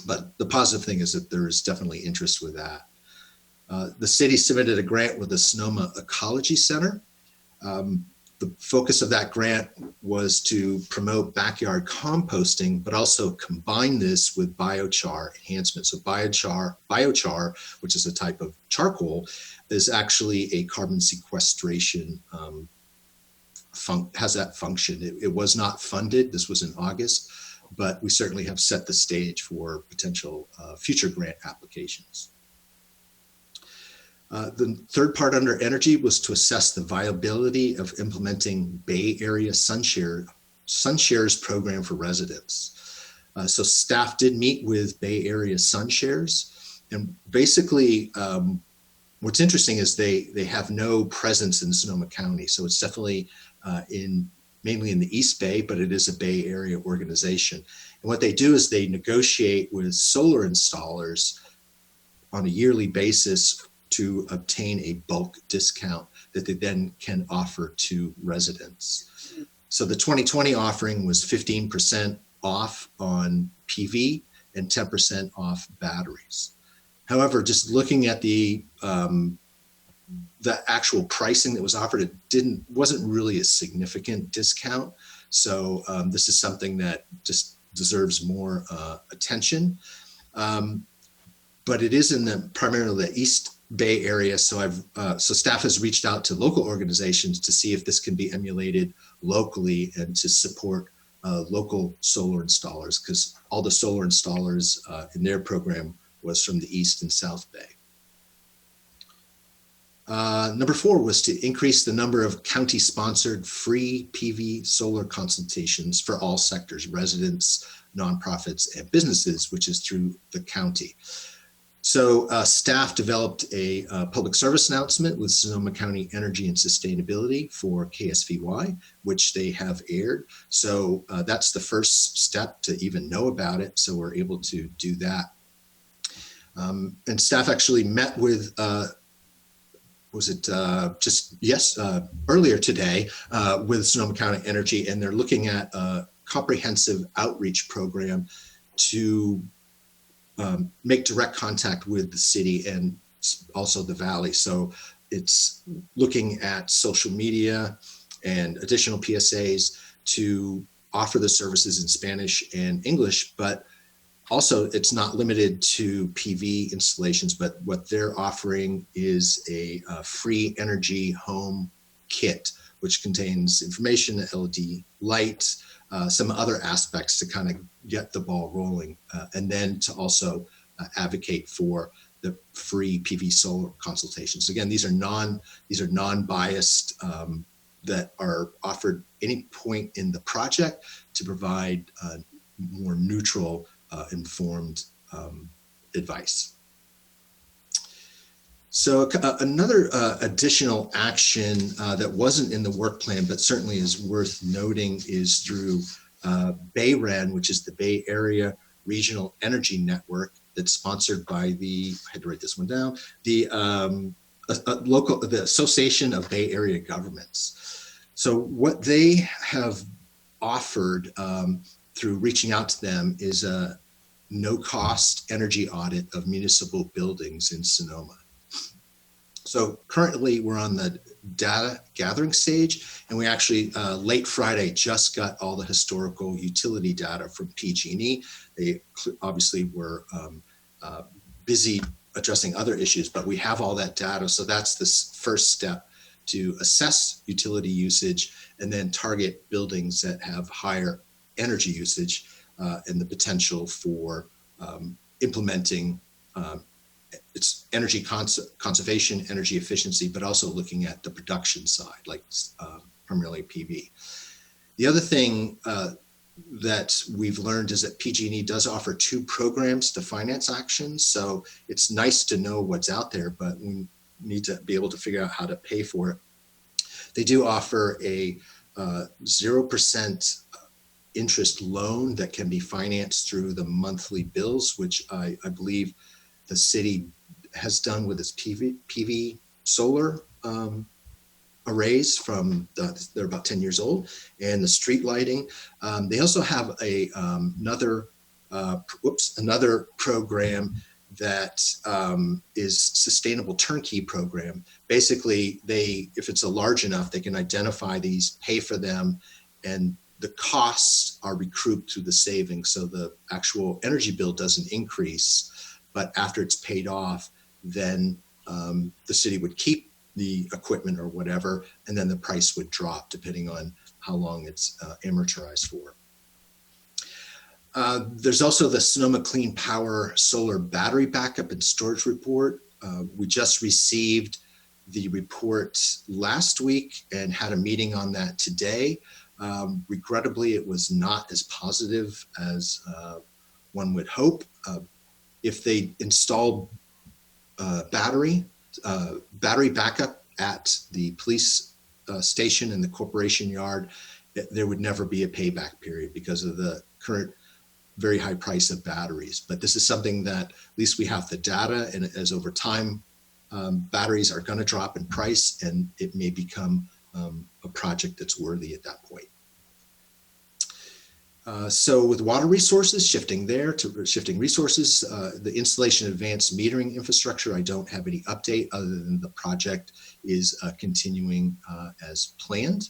Speaker 16: But the positive thing is that there is definitely interest with that. The city submitted a grant with the Sonoma Ecology Center. The focus of that grant was to promote backyard composting, but also combine this with biochar enhancement. So biochar, which is a type of charcoal, is actually a carbon sequestration, has that function. It was not funded. This was in August, but we certainly have set the stage for potential future grant applications. The third part under energy was to assess the viability of implementing Bay Area SunShares program for residents. So staff did meet with Bay Area SunShares, and basically what's interesting is they have no presence in Sonoma County. So it's definitely mainly in the East Bay, but it is a Bay Area organization. And what they do is they negotiate with solar installers on a yearly basis to obtain a bulk discount that they then can offer to residents. So the 2020 offering was 15% off on PV and 10% off batteries. However, just looking at the actual pricing that was offered, it wasn't really a significant discount. So this is something that just deserves more attention. But it is in primarily the East Bay Area. So so staff has reached out to local organizations to see if this can be emulated locally and to support local solar installers, because all the solar installers in their program was from the East and South Bay. Number 4 was to increase the number of county-sponsored free PV solar consultations for all sectors, residents, nonprofits, and businesses, which is through the county. So staff developed a public service announcement with Sonoma County Energy and Sustainability for KSVY, which they have aired. So that's the first step to even know about it. So we're able to do that. And staff actually met with, earlier today with Sonoma County Energy, and they're looking at a comprehensive outreach program to make direct contact with the city and also the valley. So it's looking at social media and additional PSAs to offer the services in Spanish and English, but also it's not limited to PV installations, but what they're offering is a free energy home kit, which contains information, LED lights, some other aspects to kind of get the ball rolling, and then to also advocate for the free PV solar consultations. Again, these are non-biased that are offered any point in the project to provide more neutral, informed advice. So another additional action that wasn't in the work plan, but certainly is worth noting, is through BayREN, which is the Bay Area Regional Energy Network, that's sponsored by the, I had to write this one down, the Association of Bay Area Governments. So what they have offered through reaching out to them is a no-cost energy audit of municipal buildings in Sonoma. So currently we're on the data gathering stage, and we actually late Friday just got all the historical utility data from PG&E. They obviously were busy addressing other issues, but we have all that data. So that's the first step to assess utility usage and then target buildings that have higher energy usage and the potential for implementing it's energy conservation, energy efficiency, but also looking at the production side, like primarily PV. The other thing that we've learned is that PG&E does offer 2 programs to finance actions. So it's nice to know what's out there, but we need to be able to figure out how to pay for it. They do offer a 0% interest loan that can be financed through the monthly bills, which I believe the city has done with its PV solar arrays from they're about 10 years old, and the street lighting. They also have another program that is sustainable turnkey program. Basically, if it's a large enough, they can identify these, pay for them, and the costs are recouped through the savings. So the actual energy bill doesn't increase, but after it's paid off, then the city would keep the equipment or whatever, and then the price would drop depending on how long it's amortized for. There's also the Sonoma Clean Power Solar Battery Backup and Storage Report. We just received the report last week and had a meeting on that today. Regrettably, it was not as positive as one would hope. If they installed battery backup at the police station and the corporation yard, there would never be a payback period because of the current very high price of batteries. But this is something that at least we have the data, and as over time, batteries are going to drop in price, and it may become a project that's worthy at that point. So with water resources, shifting resources, the installation of advanced metering infrastructure, I don't have any update other than the project is continuing as planned.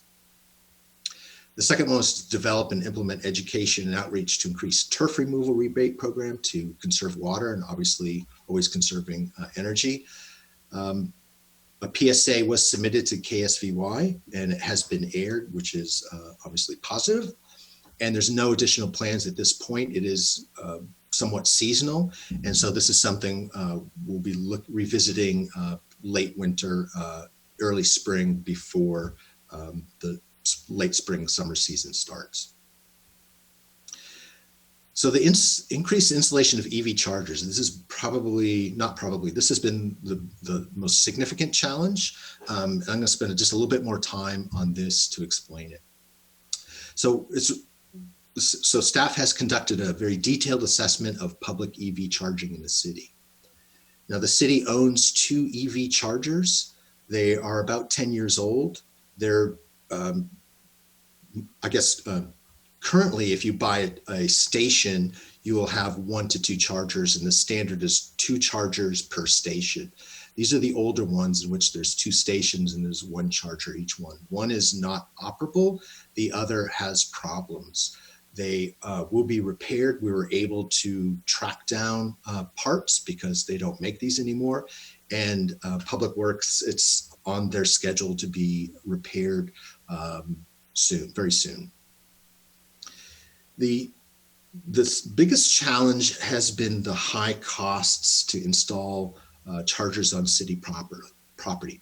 Speaker 16: The second one was to develop and implement education and outreach to increase turf removal rebate program to conserve water and obviously always conserving energy. A PSA was submitted to KSVY and it has been aired, which is obviously positive. And there's no additional plans at this point. It is somewhat seasonal. And so this is something we'll be revisiting late winter, early spring before the late spring summer season starts. So the increased installation of EV chargers, and this is this has been the most significant challenge. I'm going to spend just a little bit more time on this to explain it. So staff has conducted a very detailed assessment of public EV charging in the city. Now the city owns 2 EV chargers. They are about 10 years old. They're, currently, if you buy a station, you will have 1 to 2 chargers, and the standard is 2 chargers per station. These are the older ones in which there's 2 stations and there's 1 charger each one. One is not operable, the other has problems. They will be repaired. We were able to track down parts because they don't make these anymore. And Public Works, it's on their schedule to be repaired soon, very soon. The biggest challenge has been the high costs to install chargers on city property.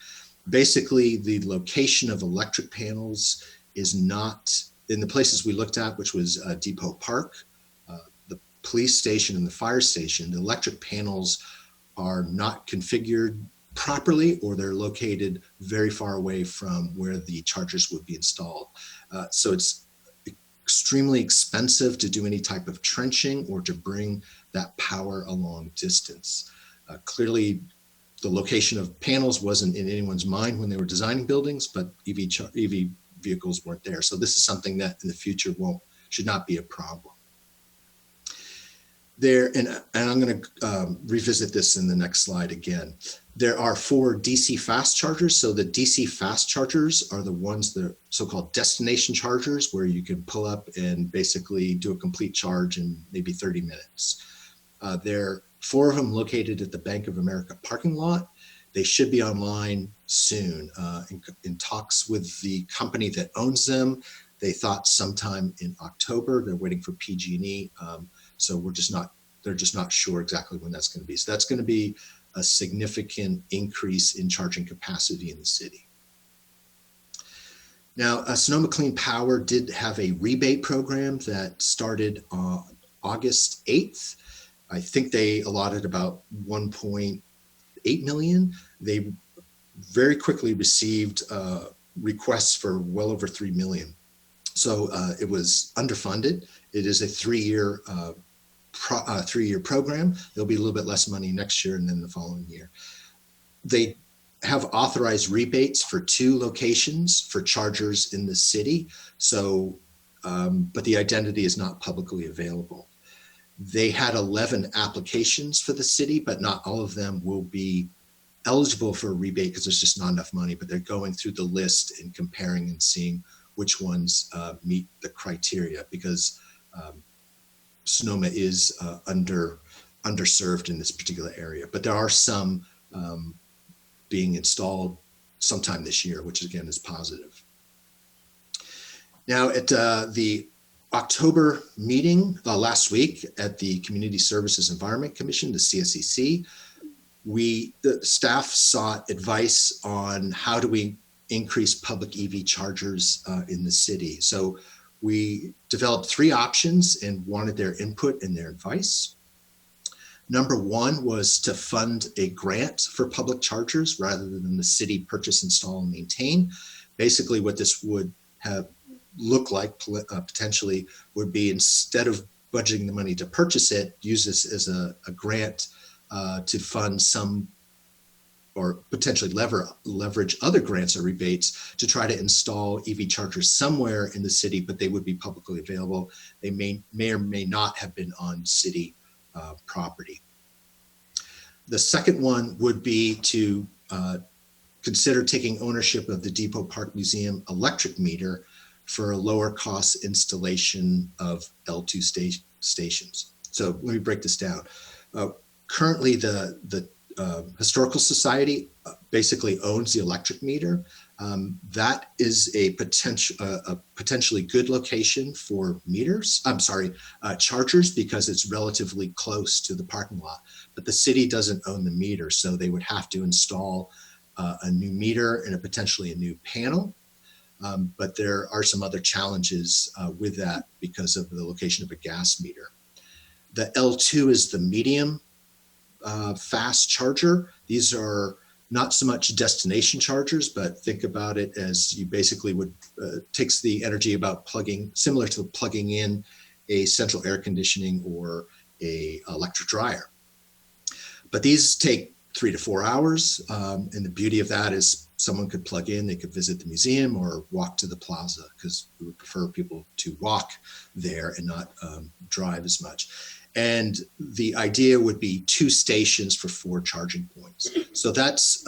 Speaker 16: Basically, the location of electric panels is not in the places we looked at, which was Depot Park, the police station and the fire station. The electric panels are not configured properly, or they're located very far away from where the chargers would be installed. So it's extremely expensive to do any type of trenching or to bring that power a long distance. Clearly, the location of panels wasn't in anyone's mind when they were designing buildings, but EV vehicles weren't there. So this is something that in the future should not be a problem. And I'm going to revisit this in the next slide again. There are 4 DC fast chargers. So the DC fast chargers are the ones that are so-called destination chargers, where you can pull up and basically do a complete charge in maybe 30 minutes. There are 4 of them located at the Bank of America parking lot. They should be online soon. In talks with the company that owns them, they thought sometime in October. They're waiting for PG&E. So they're just not sure exactly when that's going to be. So that's going to be a significant increase in charging capacity in the city. Now, Sonoma Clean Power did have a rebate program that started on August 8th. I think they allotted about 1.8 million. They very quickly received requests for well over 3 million. So it was underfunded. It is a 3-year program. There'll be a little bit less money next year and then the following year. They have authorized rebates for 2 locations for chargers in the city. So, but the identity is not publicly available. They had 11 applications for the city, but not all of them will be eligible for a rebate because there's just not enough money, but they're going through the list and comparing and seeing which ones meet the criteria, because Sonoma is underserved in this particular area. But there are some being installed sometime this year, which again is positive. Now at the October meeting last week at the Community Services Environment Commission, the CSEC, the staff sought advice on how do we increase public EV chargers in the city. So we developed 3 options and wanted their input and their advice. Number 1 was to fund a grant for public chargers rather than the city purchase, install, and maintain. Basically what this would have look like potentially would be, instead of budgeting the money to purchase it, use this as a grant to fund some, or potentially leverage other grants or rebates to try to install EV chargers somewhere in the city, but they would be publicly available. They may or may not have been on city property. The second one would be to consider taking ownership of the Depot Park Museum electric meter for a lower cost installation of L2 stations. So let me break this down. Currently, the Historical Society basically owns the electric meter. That is a potentially good location for chargers, because it's relatively close to the parking lot. But the city doesn't own the meter, so they would have to install a new meter and potentially a new panel. But there are some other challenges with that because of the location of a gas meter. The L2 is the medium fast charger. These are not so much destination chargers, but think about it as you basically would takes the energy about similar to plugging in a central air conditioning or a electric dryer. But these take 3 to 4 hours. And the beauty of that is someone could plug in, they could visit the museum or walk to the plaza, because we would prefer people to walk there and not drive as much. And the idea would be 2 stations for 4 charging points. So that's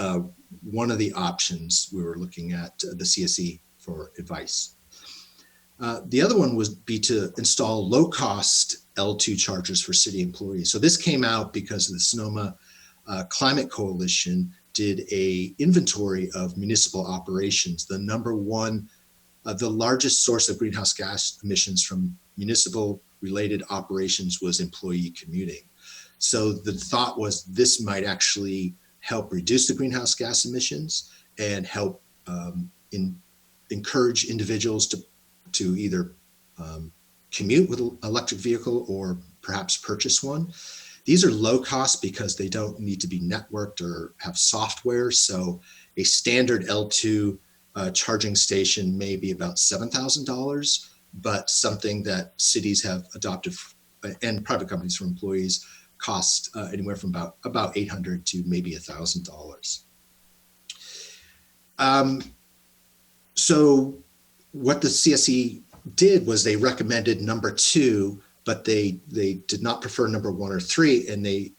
Speaker 16: one of the options we were looking at the CSE for advice. The other one would be to install low-cost L2 chargers for city employees. So this came out because the Sonoma Climate Coalition did a inventory of municipal operations. The number one, the largest source of greenhouse gas emissions from municipal related operations was employee commuting. So the thought was this might actually help reduce the greenhouse gas emissions and help encourage individuals to either commute with an electric vehicle or perhaps purchase one. These are low cost because they don't need to be networked or have software. So a standard L2 charging station may be about $7,000, but something that cities have adopted and private companies for employees cost anywhere from about $800 to maybe $1,000. So what the CSE did was they recommended number 2, but they did not prefer number 1 or 3, and they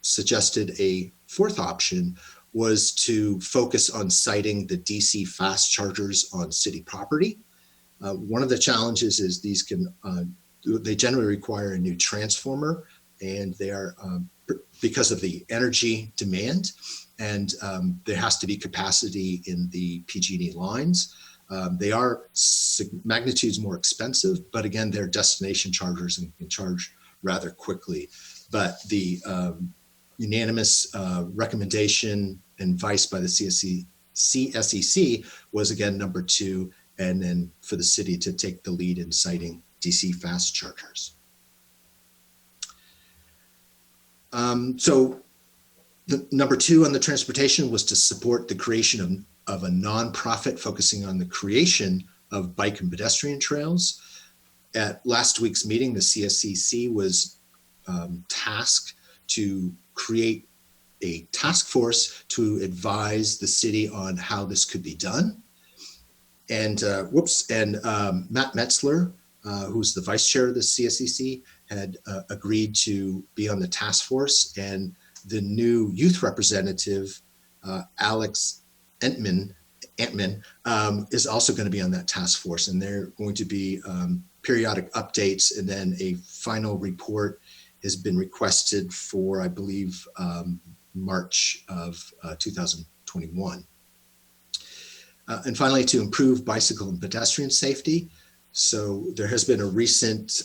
Speaker 16: suggested a 4th option was to focus on siting the DC fast chargers on city property. One of the challenges is these they generally require a new transformer, and they are because of the energy demand, and there has to be capacity in the PG&E lines. They are magnitudes more expensive, but again, they're destination chargers and can charge rather quickly. But the unanimous recommendation and advice by the CSEC was again number 2, and then for the city to take the lead in siting DC fast chargers. So the number 2 on the transportation was to support the creation of a nonprofit focusing on the creation of bike and pedestrian trails. At last week's meeting, the CSEC was tasked to create a task force to advise the city on how this could be done. And Matt Metzler, who's the vice chair of the CSEC, had agreed to be on the task force, and the new youth representative, Alex Entman, is also going to be on that task force, and they're going to be periodic updates, and then a final report has been requested for, I believe, March of 2021. And finally, to improve bicycle and pedestrian safety. So there has been a recent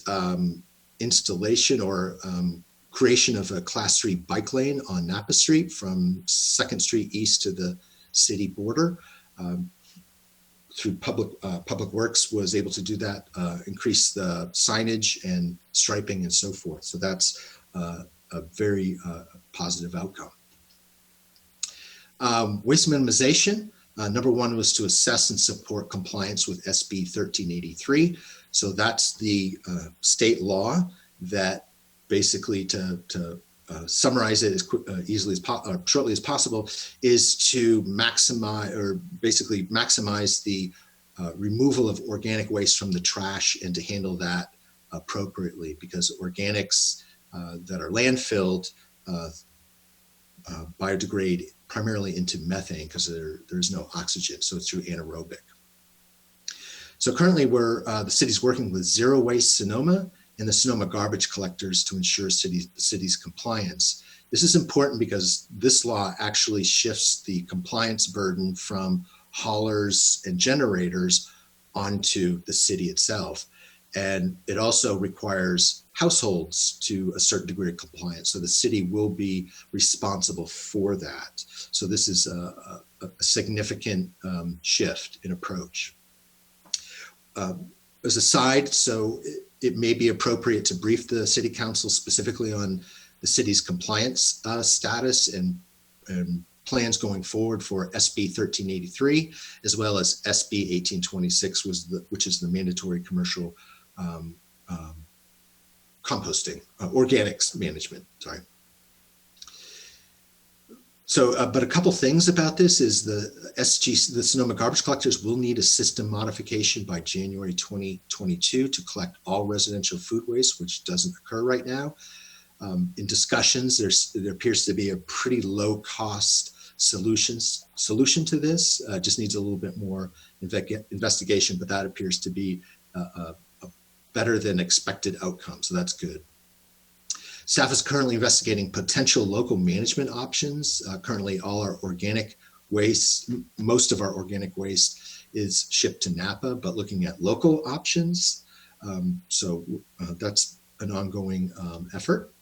Speaker 16: installation or creation of a Class 3 bike lane on Napa Street from 2nd Street east to the city border. Through Public Works was able to do that, increase the signage and striping and so forth. So that's a very positive outcome. Waste minimization. Number 1 was to assess and support compliance with SB 1383. So that's the state law that basically, to summarize it as shortly as possible, is to maximize the removal of organic waste from the trash and to handle that appropriately, because organics that are landfilled biodegrade primarily into methane because there's no oxygen, so it's through anaerobic. So currently the city's working with Zero Waste Sonoma and the Sonoma garbage collectors to ensure the city's compliance. This is important because this law actually shifts the compliance burden from haulers, and generators onto the city itself. And it also requires households to a certain degree of compliance. So the city will be responsible for that. So this is a significant shift in approach. As a side, so it may be appropriate to brief the city council specifically on the city's compliance status and plans going forward for SB 1383, as well as SB 1826, which is the mandatory commercial composting, organics management, sorry. So, but a couple things about this is the Sonoma garbage collectors will need a system modification by January 2022 to collect all residential food waste, which doesn't occur right now. In discussions, there appears to be a pretty low cost solution to this. Just needs a little bit more investigation, but that appears to be a better than expected outcome. So that's good. Staff is currently investigating potential local management options. Currently, all our organic waste, most of our organic waste is shipped to Napa, but looking at local options. So that's an ongoing effort.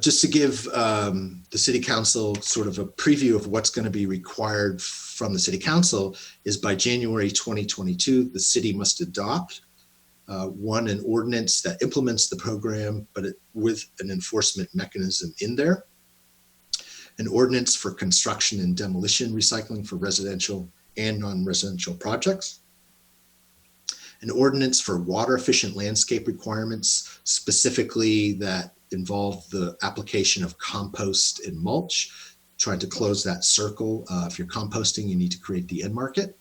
Speaker 16: Just to give the City Council sort of a preview of what's going to be required from the City Council is by January 2022, the city must adopt an ordinance that implements the program, but with an enforcement mechanism in there. An ordinance for construction and demolition recycling for residential and non-residential projects. An ordinance for water efficient landscape requirements, specifically that involve the application of compost and mulch, trying to close that circle. If you're composting, you need to create the end market.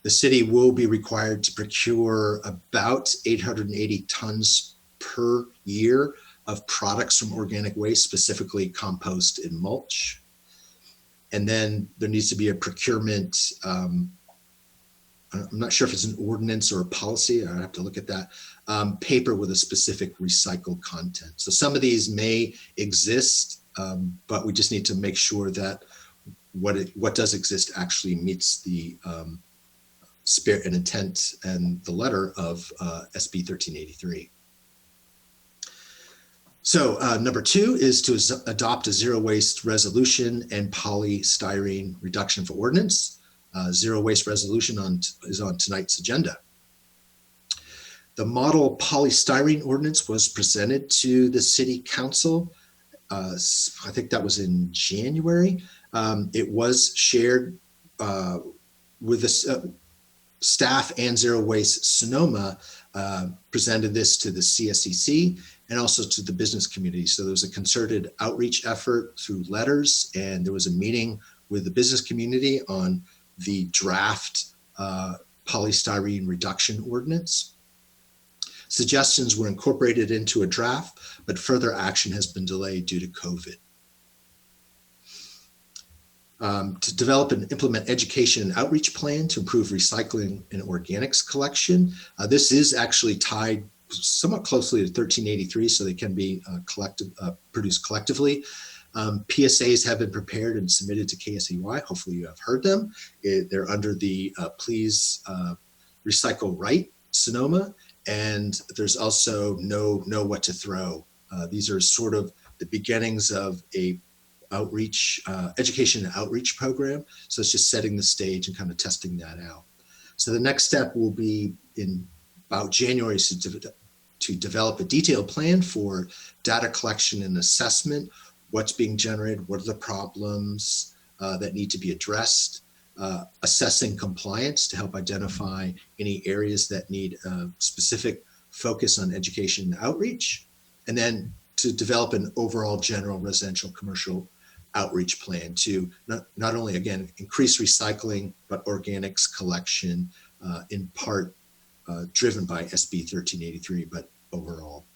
Speaker 16: The city will be required to procure about 880 tons per year of products from organic waste, specifically compost and mulch. And then there needs to be a procurement, I'm not sure if it's an ordinance or a policy, I have to look at that, paper with a specific recycled content. So some of these may exist, but we just need to make sure that what does exist actually meets the spirit and intent and the letter of SB 1383. So number 2 is to adopt a zero waste resolution and polystyrene reduction for ordinance. Zero waste resolution is on tonight's agenda. The model polystyrene ordinance was presented to the City Council. I think that was in January. It was shared with the staff and Zero Waste Sonoma presented this to the CSCC and also to the business community. So there was a concerted outreach effort through letters, and there was a meeting with the business community on the draft polystyrene reduction ordinance. Suggestions were incorporated into a draft, but further action has been delayed due to COVID. To develop and implement education and outreach plan to improve recycling and organics collection. This is actually tied somewhat closely to 1383, so they can be produced collectively. PSAs have been prepared and submitted to KSEY. Hopefully you have heard them. They're under the Please Recycle Right Sonoma, and there's also Know What to Throw. These are sort of the beginnings of a education and outreach program. So it's just setting the stage and kind of testing that out. So the next step will be in about January to develop a detailed plan for data collection and assessment. What's being generated, what are the problems that need to be addressed, assessing compliance to help identify any areas that need a specific focus on education and outreach, and then to develop an overall general residential commercial outreach plan to not only, again, increase recycling, but organics collection, in part driven by SB 1383, but overall.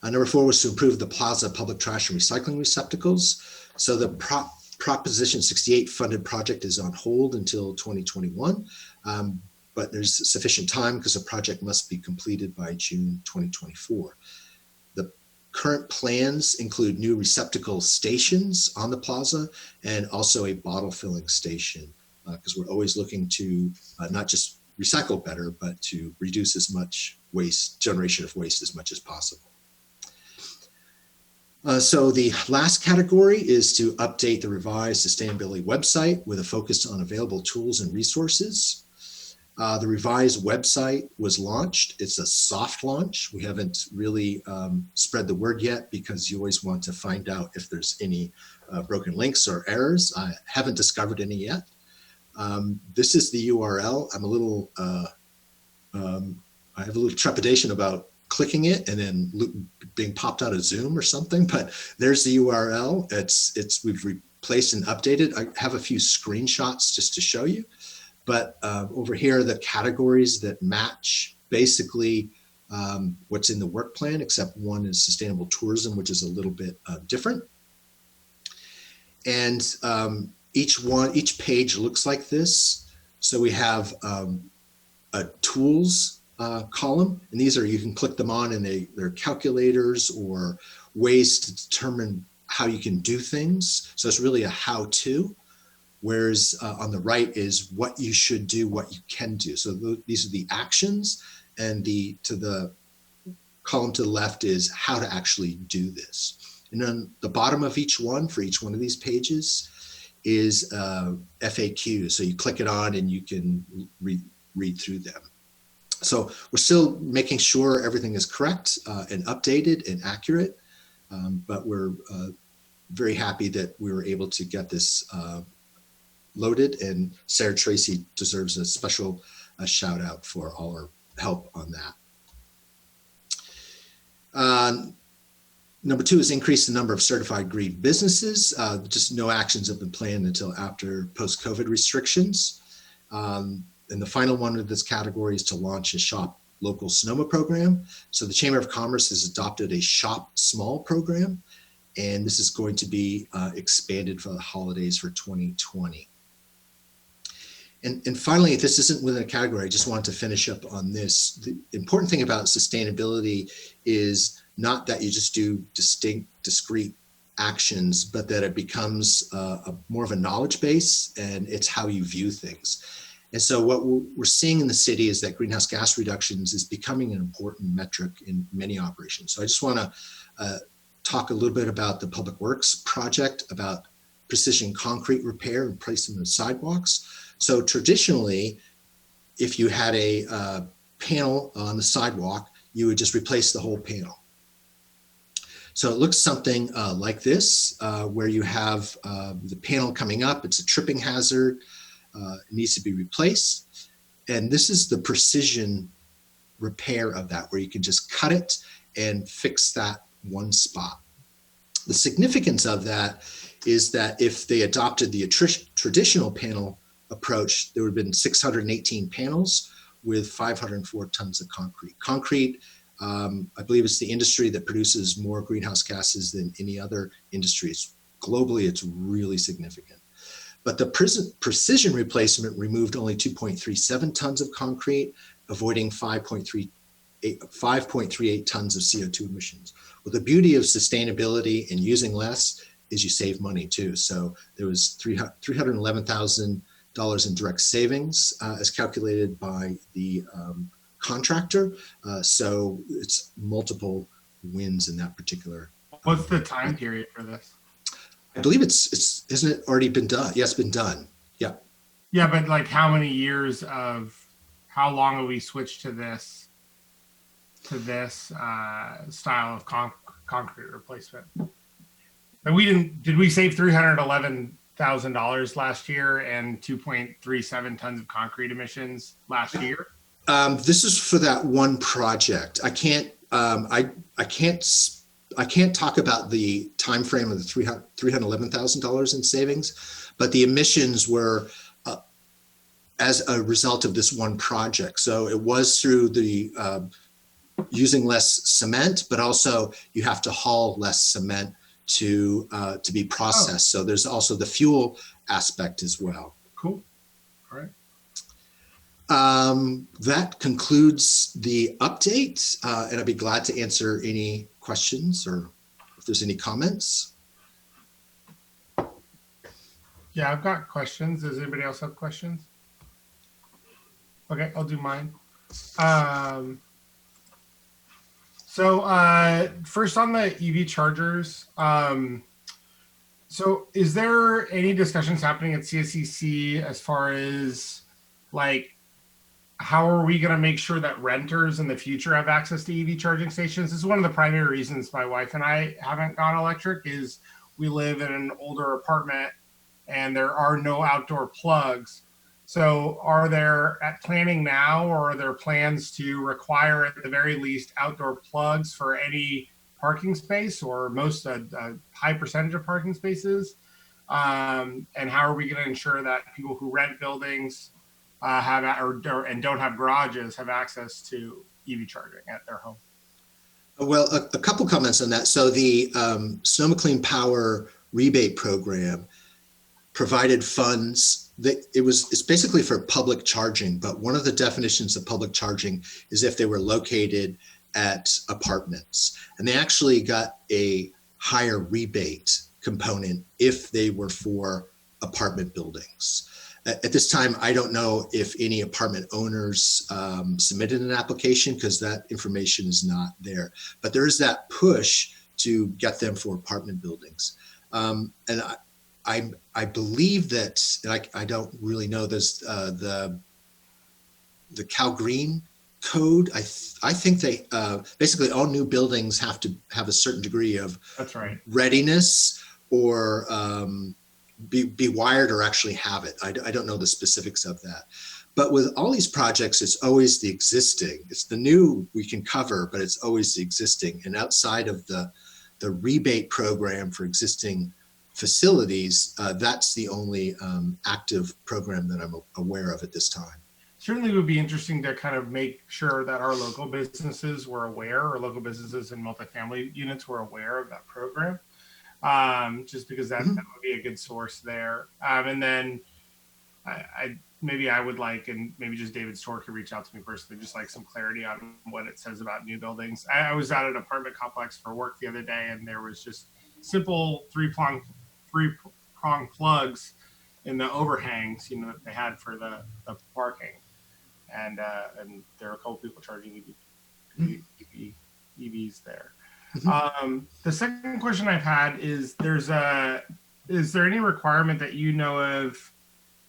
Speaker 16: Number 4 was to improve the plaza public trash and recycling receptacles. So the Proposition 68 funded project is on hold until 2021, but there's sufficient time because the project must be completed by June 2024. The Current plans include new receptacle stations on the plaza and also a bottle filling station, because we're always looking to not just recycle better, but to reduce as much waste, generation of waste as much as possible. So the last category is to update the revised sustainability website with a focus on available tools and resources. The revised website was launched. It's a soft launch. We haven't really spread the word yet because you always want to find out if there's any broken links or errors. I haven't discovered any yet. This is the URL. I'm a little, I have a little trepidation about clicking it and then being popped out of Zoom or something, but there's the URL. We've replaced and updated. I have a few screenshots just to show you, but over here, the categories that match basically what's in the work plan, except one is sustainable tourism, which is a little bit different. And each page looks like this. So we have a tools column, and these are, you can click them on and they're calculators or ways to determine how you can do things. So it's really a how-to, whereas on the right is what you should do, what you can do. So these are the actions, and to the column to the left is how to actually do this. And then the bottom of each one, for each one of these pages, is FAQ. So you click it on and you can read through them. So we're still making sure everything is correct and updated and accurate, but we're very happy that we were able to get this loaded, and Sarah Tracy deserves a special shout out for all her help on that. Number 2 is increase the number of certified green businesses. Just no actions have been planned until after post-COVID restrictions. And the final one of this category is to launch a Shop Local Sonoma program. So the Chamber of Commerce has adopted a Shop Small program, and this is going to be expanded for the holidays for 2020. And finally, this isn't within a category, I just want to finish up on this. The important thing about sustainability is not that you just do discrete actions, but that it becomes more of a knowledge base, and it's how you view things. And so what we're seeing in the city is that greenhouse gas reductions is becoming an important metric in many operations. So I just want to talk a little bit about the Public Works project, about precision concrete repair and placement of sidewalks. So traditionally, if you had a panel on the sidewalk, you would just replace the whole panel. So it looks something like this, where you have the panel coming up, it's a tripping hazard, it needs to be replaced. And this is the precision repair of that, where you can just cut it and fix that one spot. The significance of that is that if they adopted the traditional panel approach, there would have been 618 panels with 504 tons of concrete. Concrete, I believe it's the industry that produces more greenhouse gases than any other industries. Globally, it's really significant. But the precision replacement removed only 2.37 tons of concrete, avoiding 5.38 tons of CO2 emissions. Well, the beauty of sustainability and using less is you save money too. So there was $311,000 in direct savings as calculated by the contractor. So it's multiple wins in that particular.
Speaker 1: What's the time period for this?
Speaker 16: I believe isn't it already been done? Yes, been done. Yeah.
Speaker 1: Yeah, but like how many years of, how long have we switched to this style of concrete replacement? And did we save $311,000 last year and 2.37 tons of concrete emissions last year?
Speaker 16: This is for that one project. I can't talk about the time frame of the $311,000 in savings, but the emissions were as a result of this one project. So it was through the using less cement, but also you have to haul less cement to be processed. Oh. So there's also the fuel aspect as well.
Speaker 1: Cool. All right.
Speaker 16: That concludes the update, and I'd be glad to answer any questions or if there's any comments.
Speaker 1: Yeah, I've got questions. Does anybody else have questions? Okay, I'll do mine. First on the EV chargers. So is there any discussions happening at CSCC as far as like, how are we going to make sure that renters in the future have access to EV charging stations? This is one of the primary reasons my wife and I haven't gone electric is we live in an older apartment and there are no outdoor plugs. So are there at planning now, or are there plans to require at the very least outdoor plugs for any parking space or most a high percentage of parking spaces? And how are we going to ensure that people who rent buildings and don't have garages have access to EV charging at their home?
Speaker 16: Well, a couple comments on that. So the Sonoma Clean Power rebate program provided funds that it's basically for public charging, but one of the definitions of public charging is if they were located at apartments, and they actually got a higher rebate component if they were for apartment buildings. At this time, I don't know if any apartment owners submitted an application because that information is not there, but there is that push to get them for apartment buildings. And I believe that, and I don't really know this, the Cal Green code, I think they basically all new buildings have to have a certain degree of
Speaker 1: That's right.
Speaker 16: readiness or be wired or actually have it. I don't know the specifics of that. But with all these projects, it's always the existing. It's the new we can cover, but it's always the existing. And outside of the rebate program for existing facilities, that's the only active program that I'm aware of at this time.
Speaker 1: Certainly would be interesting to kind of make sure that our local businesses were aware, or local businesses and multifamily units were aware of that program, just because that would be a good source there. And then maybe I would like, and maybe just David Storr could reach out to me personally, just like some clarity on what it says about new buildings. I was at an apartment complex for work the other day, and there was just simple three-prong plugs in the overhangs, that they had for the parking, and there were a couple people charging EVs there. The second question I've had is is there any requirement that you know of,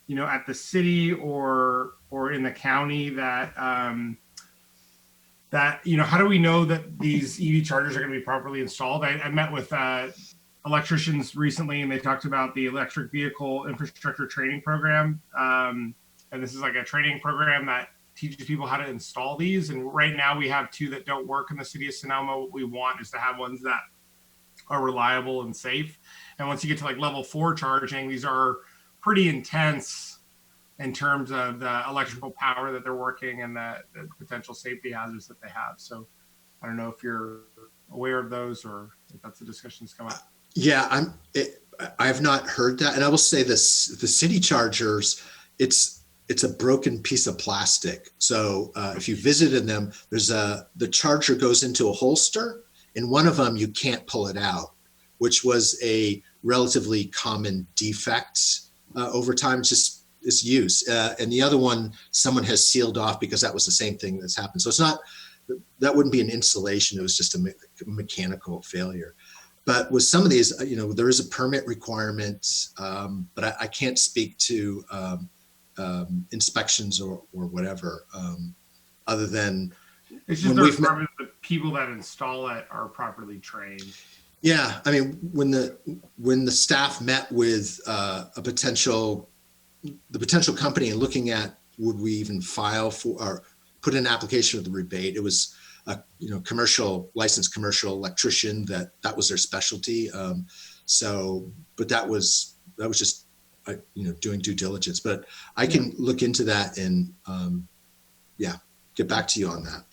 Speaker 1: at the city or in the county that how do we know that these EV chargers are going to be properly installed? I met with electricians recently, and they talked about the electric vehicle infrastructure training program. And this is like a training program that teaches people how to install these. And right now we have two that don't work in the city of Sonoma. What we want is to have ones that are reliable and safe. And once you get to like level 4 charging, these are pretty intense in terms of the electrical power that they're working and the potential safety hazards that they have. So I don't know if you're aware of those or if that's a discussion that's come up.
Speaker 16: Yeah, I have not heard that. And I will say this, the city chargers, it's a broken piece of plastic. So if you visited them, the charger goes into a holster, and one of them you can't pull it out, which was a relatively common defect over time, just its use. And the other one, someone has sealed off because that was the same thing that's happened. So it's not, that wouldn't be an installation. It was just a mechanical failure. But with some of these, there is a permit requirement, but I can't speak to inspections or whatever, other than
Speaker 1: it's just the people that install it are properly trained.
Speaker 16: Yeah, I mean, when the staff met with the potential company and looking at would we even file for or put an application for the rebate, it was a licensed commercial electrician that was their specialty. But that was just doing due diligence. But I can look into that and get back to you on that.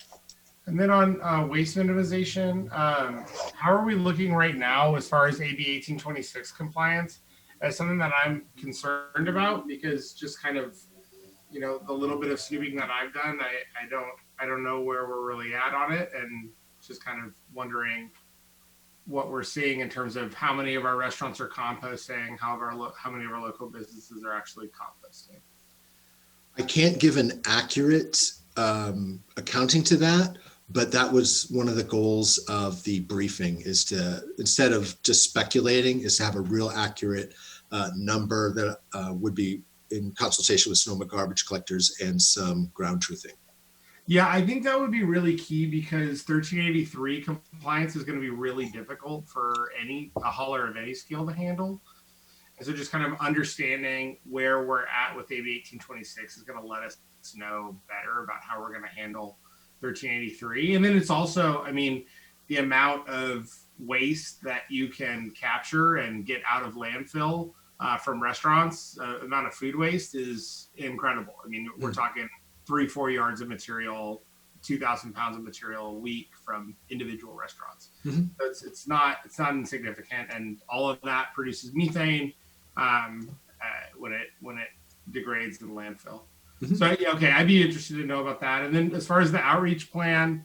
Speaker 1: And then on waste minimization, how are we looking right now as far as AB 1826 compliance? As something that I'm concerned about, because just kind of, the little bit of snooping that I've done, I don't know where we're really at on it, and just kind of wondering what we're seeing in terms of how many of our restaurants are composting, how many of our local businesses are actually composting.
Speaker 16: I can't give an accurate accounting to that, but that was one of the goals of the briefing, is to, instead of just speculating, is to have a real accurate number that would be in consultation with Sonoma garbage collectors and some ground truthing.
Speaker 1: Yeah, I think that would be really key, because 1383 compliance is going to be really difficult for a hauler of any scale to handle. And so just kind of understanding where we're at with AB 1826 is going to let us know better about how we're going to handle 1383. And then it's also, I mean, the amount of waste that you can capture and get out of landfill from restaurants, amount of food waste is incredible. I mean, we're talking 3-4 yards of material, 2,000 pounds of material a week from individual restaurants.
Speaker 16: Mm-hmm.
Speaker 1: So it's not insignificant, and all of that produces methane when it degrades in landfill. Mm-hmm. So yeah, okay, I'd be interested to know about that. And then as far as the outreach plan,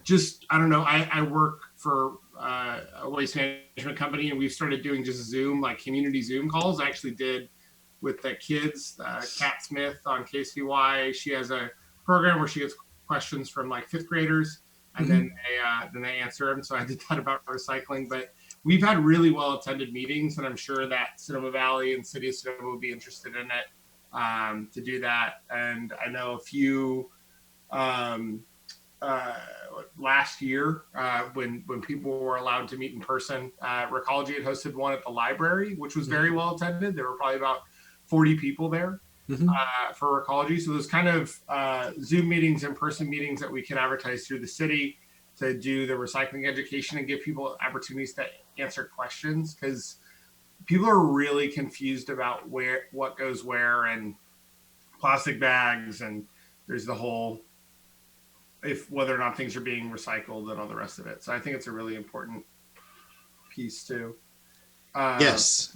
Speaker 1: just, I don't know, I work for a waste management company, and we've started doing just Zoom, like community Zoom calls. I actually did with the kids, Kat Smith on KCY. She has a program where she gets questions from like 5th graders, and then they answer them. So I did that about recycling, but we've had really well attended meetings, and I'm sure that Sonoma Valley and City of Sonoma will be interested in it to do that. And I know a few last year when people were allowed to meet in person, Recology had hosted one at the library, which was very well attended. There were probably about 40 people there for Recology. So those kind of Zoom meetings, in-person meetings that we can advertise through the city to do the recycling education and give people opportunities to answer questions, because people are really confused about what goes where, and plastic bags, and there's the whole whether or not things are being recycled and all the rest of it. So I think it's a really important piece too.
Speaker 16: Yes,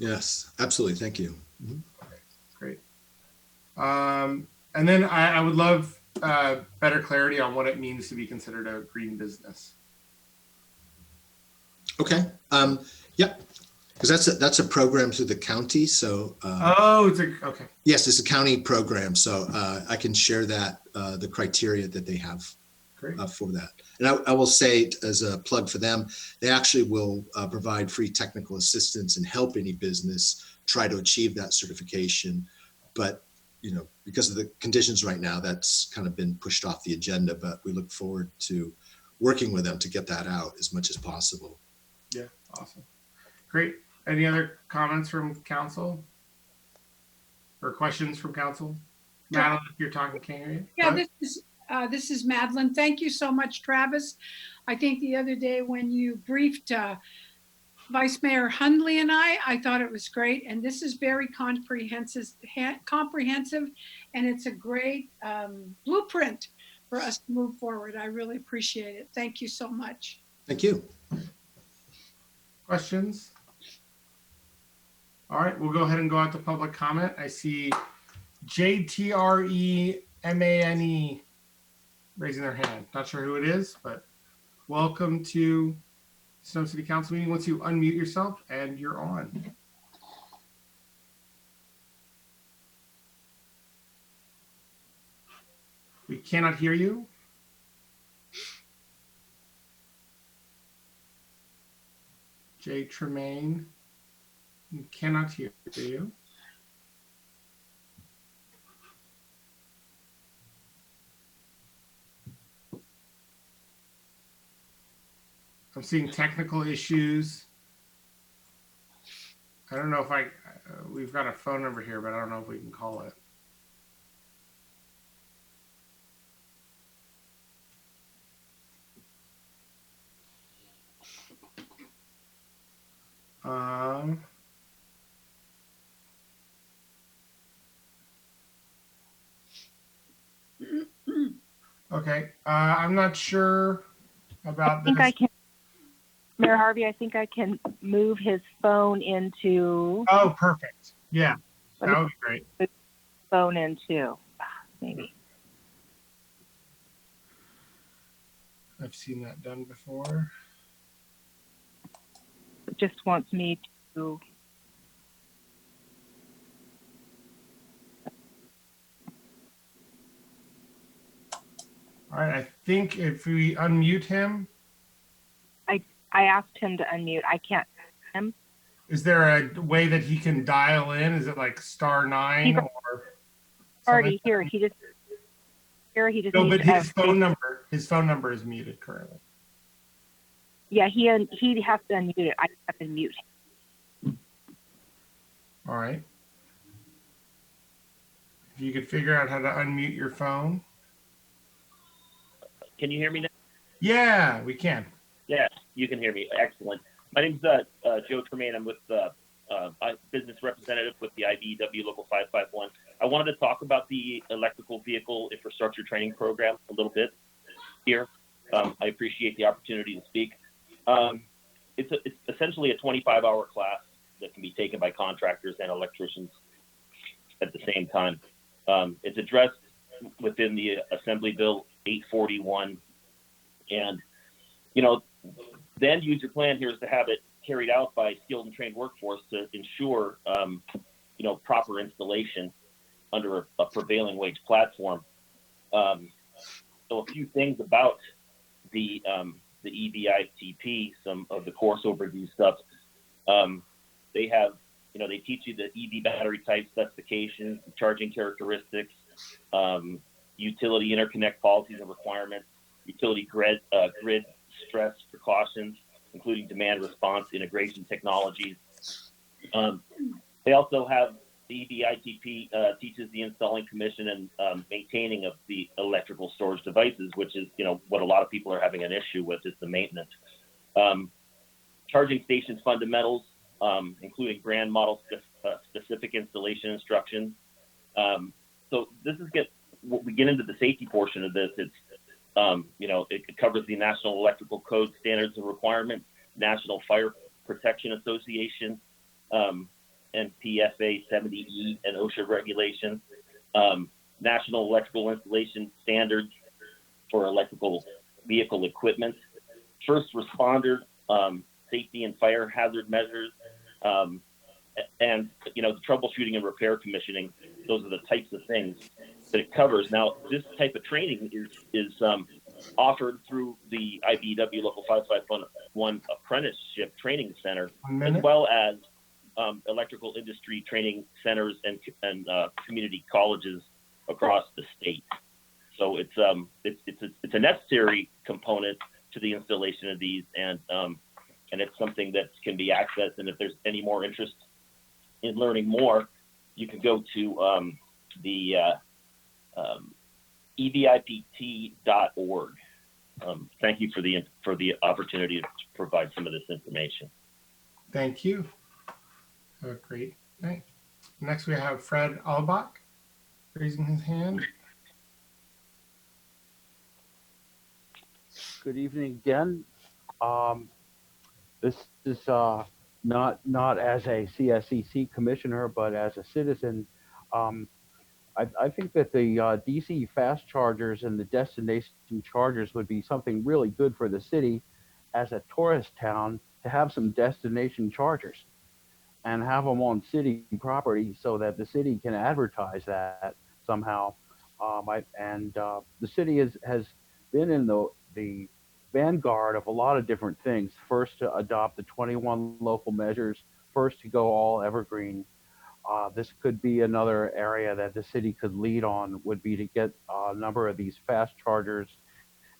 Speaker 16: absolutely. Thank you. Mm-hmm.
Speaker 1: Okay, great. And then I would love better clarity on what it means to be considered a green business.
Speaker 16: Okay. Yep. Because that's a program through the county. So
Speaker 1: okay.
Speaker 16: Yes, it's a county program. So I can share that the criteria that they have for that. And I will say, as a plug for them, they actually will provide free technical assistance and help any business try to achieve that certification. But because of the conditions right now, that's kind of been pushed off the agenda. But we look forward to working with them to get that out as much as possible.
Speaker 1: Yeah, awesome. Great. Any other comments from council or questions from council? Madeline, if you're talking, can you hear you?
Speaker 3: Yeah, this is Madeline. Thank you so much, Travis. I think the other day when you briefed Vice Mayor Hundley and I thought it was great. And this is very comprehensive, and it's a great blueprint for us to move forward. I really appreciate it. Thank you so much.
Speaker 16: Thank you.
Speaker 1: Questions? All right, we'll go ahead and go out to public comment. I see JTREMANE raising their hand. Not sure who it is, but welcome to Sonoma City Council meeting. Once you unmute yourself and you're on. We cannot hear you. Jay Tremaine, cannot hear you. I'm seeing technical issues. I don't know if we've got a phone number here, but I don't know if we can call it. Okay, I'm not sure about this.
Speaker 2: I can, Mayor Harvey, I think I can move his phone into.
Speaker 1: Oh, perfect. Yeah, that would be great.
Speaker 2: Phone into, maybe.
Speaker 1: I've seen that done before.
Speaker 2: just wants me to.
Speaker 1: All right, I think if we unmute him,
Speaker 2: I asked him to unmute. I can't. Him.
Speaker 1: is there a way that he can dial in? Is it like *9
Speaker 2: He's
Speaker 1: or something?
Speaker 2: already here. He just
Speaker 1: No,
Speaker 2: needs
Speaker 1: but
Speaker 2: to.
Speaker 1: his phone number is muted currently.
Speaker 2: Yeah, he has to unmute it. I have to mute him.
Speaker 1: All right. If you could figure out how to unmute your phone.
Speaker 17: Can you hear me now?
Speaker 1: Yeah, we can.
Speaker 17: Yes, you can hear me. Excellent. My name's Joe Tremaine. I'm with business representative with the IBEW Local 551. I wanted to talk about the electrical vehicle infrastructure training program a little bit here. I appreciate the opportunity to speak. It's essentially a 25-hour class that can be taken by contractors and electricians at the same time. It's addressed within the Assembly Bill 841, and the end user plan here is to have it carried out by skilled and trained workforce to ensure, proper installation under a prevailing wage platform. So a few things about the EVITP, some of the course overview stuff. They have, they teach you the EV battery type specifications, charging characteristics, utility interconnect policies and requirements, utility grid stress precautions, including demand response integration technologies. They also have the EVITP teaches the installing, commission, and maintaining of the electrical storage devices, which is what a lot of people are having an issue with, is the maintenance. Charging stations fundamentals, including brand model specific installation instructions. So this is when we get into the safety portion of this. It's it covers the National Electrical Code standards and requirements, National Fire Protection Association, NPFA 70E and OSHA regulations, National Electrical Installation Standards for electrical vehicle equipment, first responder safety and fire hazard measures, and the troubleshooting and repair commissioning. Those are the types of things that it covers. Now, this type of training is offered through the IBEW Local 551 Apprenticeship Training Center, as well as electrical industry training centers and community colleges across the state. So it's a necessary component to the installation of these, and it's something that can be accessed. And if there's any more interest in learning more, you can go to the evipt.org. Thank you for the opportunity to provide some of this information.
Speaker 1: Thank you. Have a great night. Next, we have Fred Albach raising his hand.
Speaker 8: Good evening again. This is not as a CSEC commissioner, but as a citizen. I think that the DC fast chargers and the destination chargers would be something really good for the city as a tourist town, to have some destination chargers and have them on city property so that the city can advertise that somehow. The city has been in the vanguard of a lot of different things. First to adopt the 21 local measures, first to go all evergreen. This could be another area that the city could lead on, would be to get a number of these fast chargers,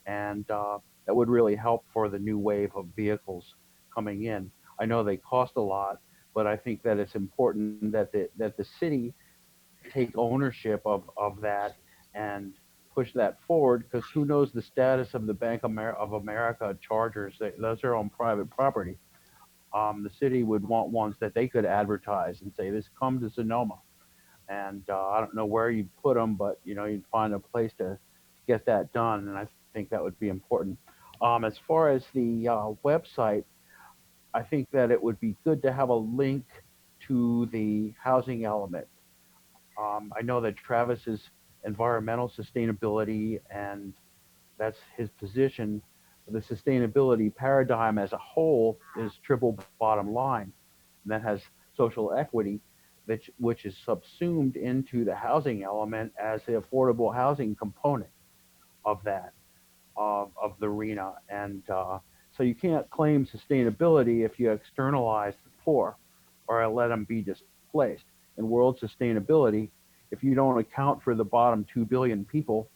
Speaker 8: and that would really help for the new wave of vehicles coming in. I know they cost a lot, but I think that it's important that the city take ownership of that and push that forward, because who knows the status of the Bank of America chargers. Those are on private property. The city would want ones that they could advertise and say, this come to Sonoma. And I don't know where you'd put them, but you'd find a place to get that done. And I think that would be important. As far as the website, I think that it would be good to have a link to the housing element. I know that Travis is environmental sustainability, and that's his position. the sustainability paradigm as a whole is triple bottom line. And that has social equity, which is subsumed into the housing element as the affordable housing component of that, of the arena. And so you can't claim sustainability if you externalize the poor or let them be displaced. In world sustainability, if you don't account for the bottom 2 billion people,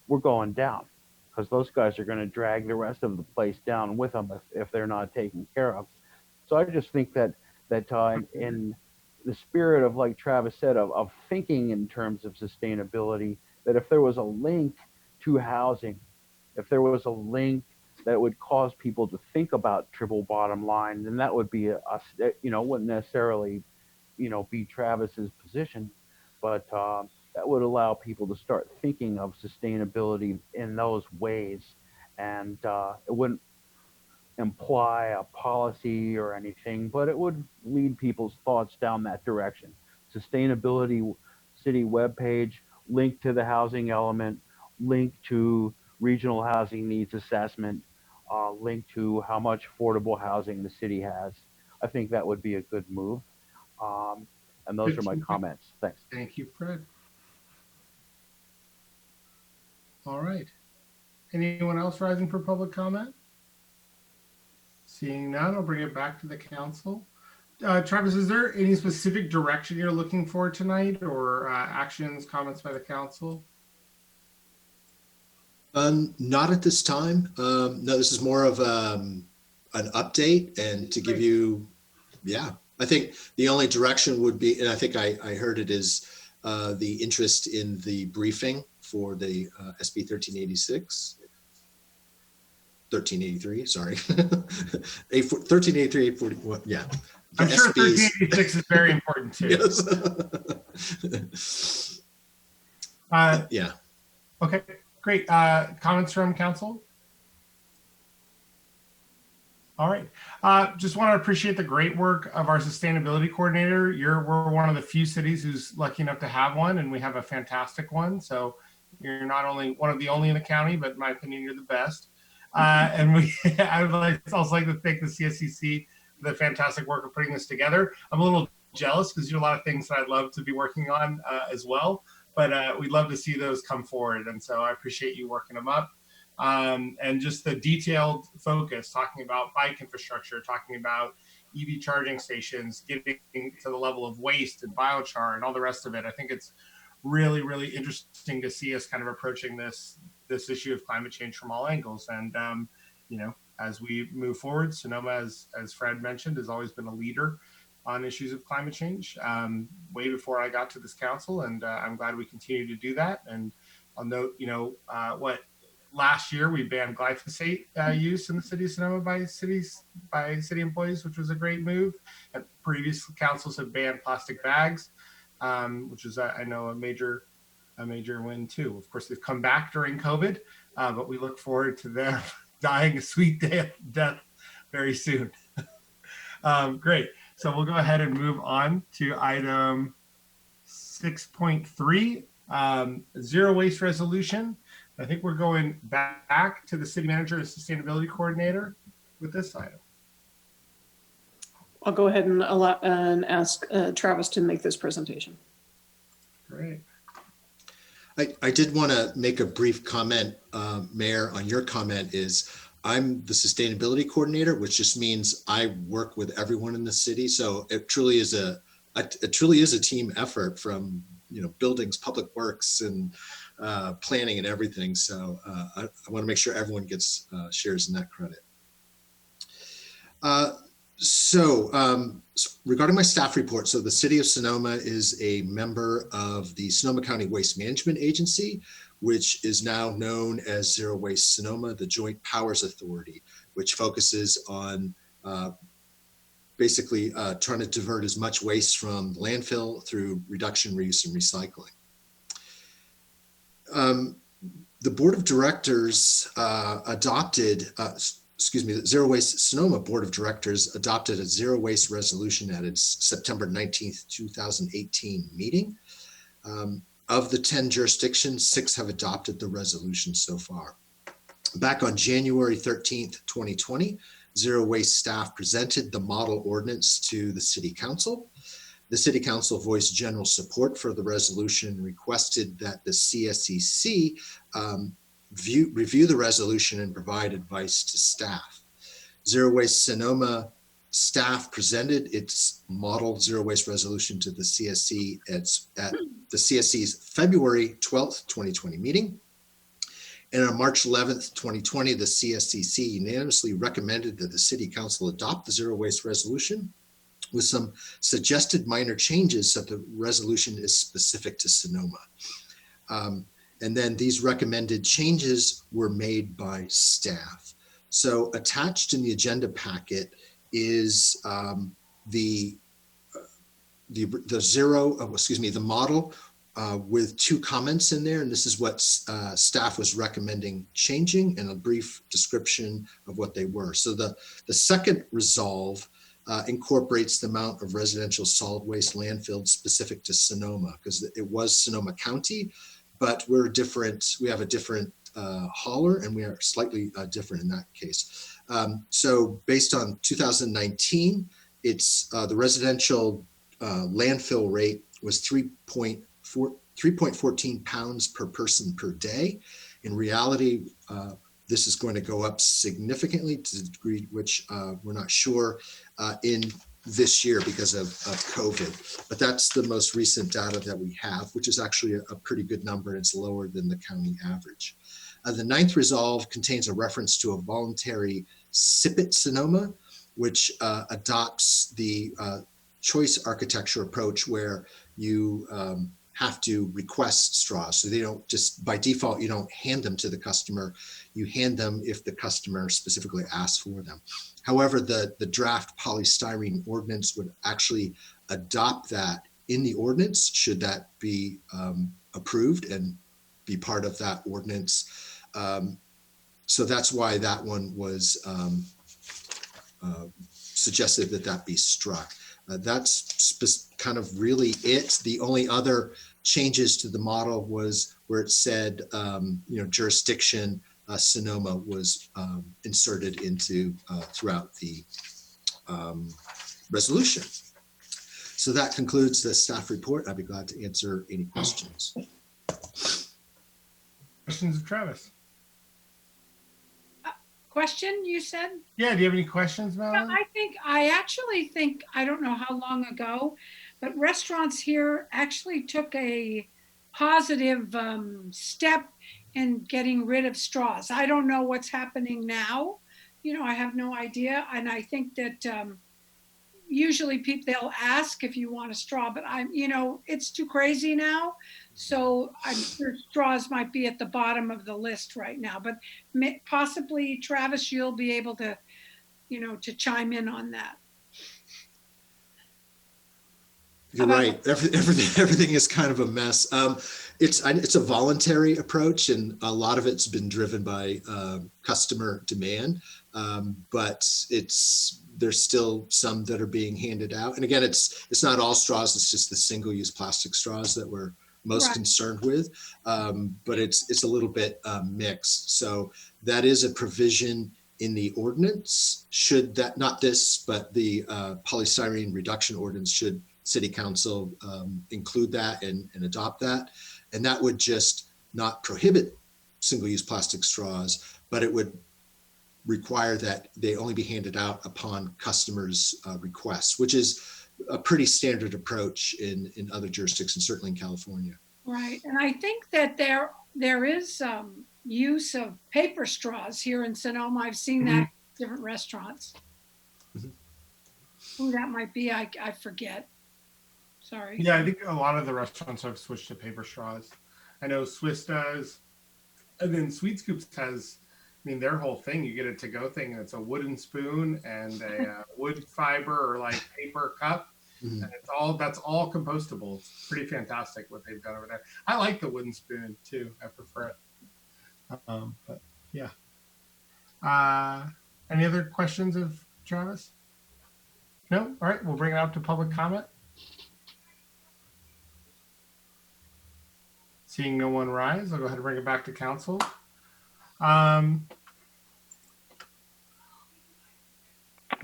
Speaker 8: we're going down, because those guys are going to drag the rest of the place down with them if they're not taken care of. So I just think that in the spirit of, like Travis said, of thinking in terms of sustainability, that if there was a link to housing, if there was a link that would cause people to think about triple bottom line, then that would be wouldn't necessarily, be Travis's position, but that would allow people to start thinking of sustainability in those ways, and it wouldn't imply a policy or anything, but it would lead people's thoughts down that direction. Sustainability city webpage, link to the housing element, link to regional housing needs assessment, link to how much affordable housing the city has. I think that would be a good move. And those are my comments. Thanks.
Speaker 1: Thank you, Fred. All right. Anyone else rising for public comment? Seeing none, I'll bring it back to the council. Travis, is there any specific direction you're looking for tonight, or actions, comments by the council?
Speaker 16: Not at this time. No, this is more of an update and to give you, I think the only direction would be, and I think I heard it, is the interest in the briefing for the SB 1386. 1383, sorry. 1383, 841, yeah.
Speaker 1: I'm sure 1386 is very important too.
Speaker 16: Yes. Yeah.
Speaker 1: Okay, great. Comments from council? All right. Just want to appreciate the great work of our sustainability coordinator. We're one of the few cities who's lucky enough to have one, and we have a fantastic one. So you're not only one of the only in the county, but in my opinion, you're the best. And I would also like to thank the CSCC for the fantastic work of putting this together. I'm a little jealous because you do a lot of things that I'd love to be working on as well, but we'd love to see those come forward. And so I appreciate you working them up. And just the detailed focus, talking about bike infrastructure, talking about EV charging stations, getting to the level of waste and biochar and all the rest of it. I think it's really, really interesting to see us kind of approaching this issue of climate change from all angles. And, as we move forward, Sonoma, as Fred mentioned, has always been a leader on issues of climate change way before I got to this council. And I'm glad we continue to do that. And I'll note, last year we banned glyphosate use in the city of Sonoma by city employees, which was a great move. And previous councils have banned plastic bags, which is, I know, a major win too. Of course, they've come back during COVID, but we look forward to them dying a sweet death very soon. Great. So we'll go ahead and move on to item 6.3, zero waste resolution. I think we're going back to the city manager and sustainability coordinator with this item.
Speaker 11: I'll go ahead and ask Travis to make this presentation.
Speaker 1: Great.
Speaker 16: I did want to make a brief comment, Mayor, on your comment. Is I'm the sustainability coordinator, which just means I work with everyone in the city. So it truly is a team effort, from buildings, public works, and planning and everything. So I want to make sure everyone gets shares in that credit. Regarding my staff report, so the City of Sonoma is a member of the Sonoma County Waste Management Agency, which is now known as Zero Waste Sonoma, the Joint Powers Authority, which focuses on basically trying to divert as much waste from landfill through reduction, reuse, and recycling. The Board of Directors the Zero Waste Sonoma Board of Directors adopted a zero waste resolution at its September 19th, 2018 meeting. Of the 10 jurisdictions, 6 have adopted the resolution so far. Back on January 13th, 2020, Zero Waste staff presented the model ordinance to the City Council. The City Council voiced general support for the resolution and requested that the CSEC review the resolution and provide advice to staff. Zero Waste Sonoma staff presented its model zero waste resolution to the CSC at the CSC's February 12th, 2020 meeting. And on March 11th, 2020, the CSCC unanimously recommended that the City Council adopt the zero waste resolution with some suggested minor changes so that the resolution is specific to Sonoma. And then these recommended changes were made by staff. So attached in the agenda packet is the model with two comments in there, and this is what staff was recommending changing and a brief description of what they were. So the second resolve incorporates the amount of residential solid waste landfill specific to Sonoma, because it was Sonoma County, but we have a different hauler, and we are slightly different in that case. So based on 2019, it's the residential landfill rate was 3.14 pounds per person per day. In reality, this is going to go up significantly to the degree which we're not sure in this year because of COVID. But that's the most recent data that we have, which is actually a pretty good number, and it's lower than the county average. The ninth resolve contains a reference to a voluntary SIPIT Sonoma, which adopts the choice architecture approach where you have to request straws. So they don't just, by default, you don't hand them to the customer. You hand them if the customer specifically asks for them. However, the draft polystyrene ordinance would actually adopt that in the ordinance, should that be approved and be part of that ordinance. So that's why that one was suggested that be struck. That's kind of really it. The only other changes to the model was where it said, jurisdiction, Sonoma was inserted into throughout the resolution. So that concludes the staff report. I'd be glad to answer any questions.
Speaker 1: Questions of Travis?
Speaker 3: Question, you said?
Speaker 1: Yeah, do you have any questions, Madeline?
Speaker 3: I actually think, I don't know how long ago, but restaurants here actually took a positive step in getting rid of straws. I don't know what's happening now. I have no idea. And I think that usually they'll ask if you want a straw, but it's too crazy now. So I'm sure straws might be at the bottom of the list right now, but possibly Travis, you'll be able to, to chime in on that.
Speaker 16: You're right. Everything is kind of a mess. It's a voluntary approach, and a lot of it's been driven by customer demand. But there's still some that are being handed out. And again, it's not all straws. It's just the single-use plastic straws that we're most concerned with. But it's a little bit mixed. So that is a provision in the ordinance. Should that, not this, but the polystyrene reduction ordinance, should City Council include that and adopt that. And that would just not prohibit single-use plastic straws, but it would require that they only be handed out upon customers' requests, which is a pretty standard approach in other jurisdictions, certainly in California.
Speaker 3: Right, and I think that there is use of paper straws here in Sonoma. I've seen that in different restaurants. Who that might be, I forget. Sorry.
Speaker 1: Yeah, I think a lot of the restaurants have switched to paper straws. I know Swiss does, and then Sweet Scoops has. Their whole thing, you get a to-go thing, and it's a wooden spoon and a wood fiber or like paper cup, and that's all compostable. It's pretty fantastic what they've done over there. I like the wooden spoon too. I prefer it. But yeah. Any other questions of Travis? No? All right, we'll bring it up to public comment. Seeing no one rise, I'll go ahead and bring it back to council.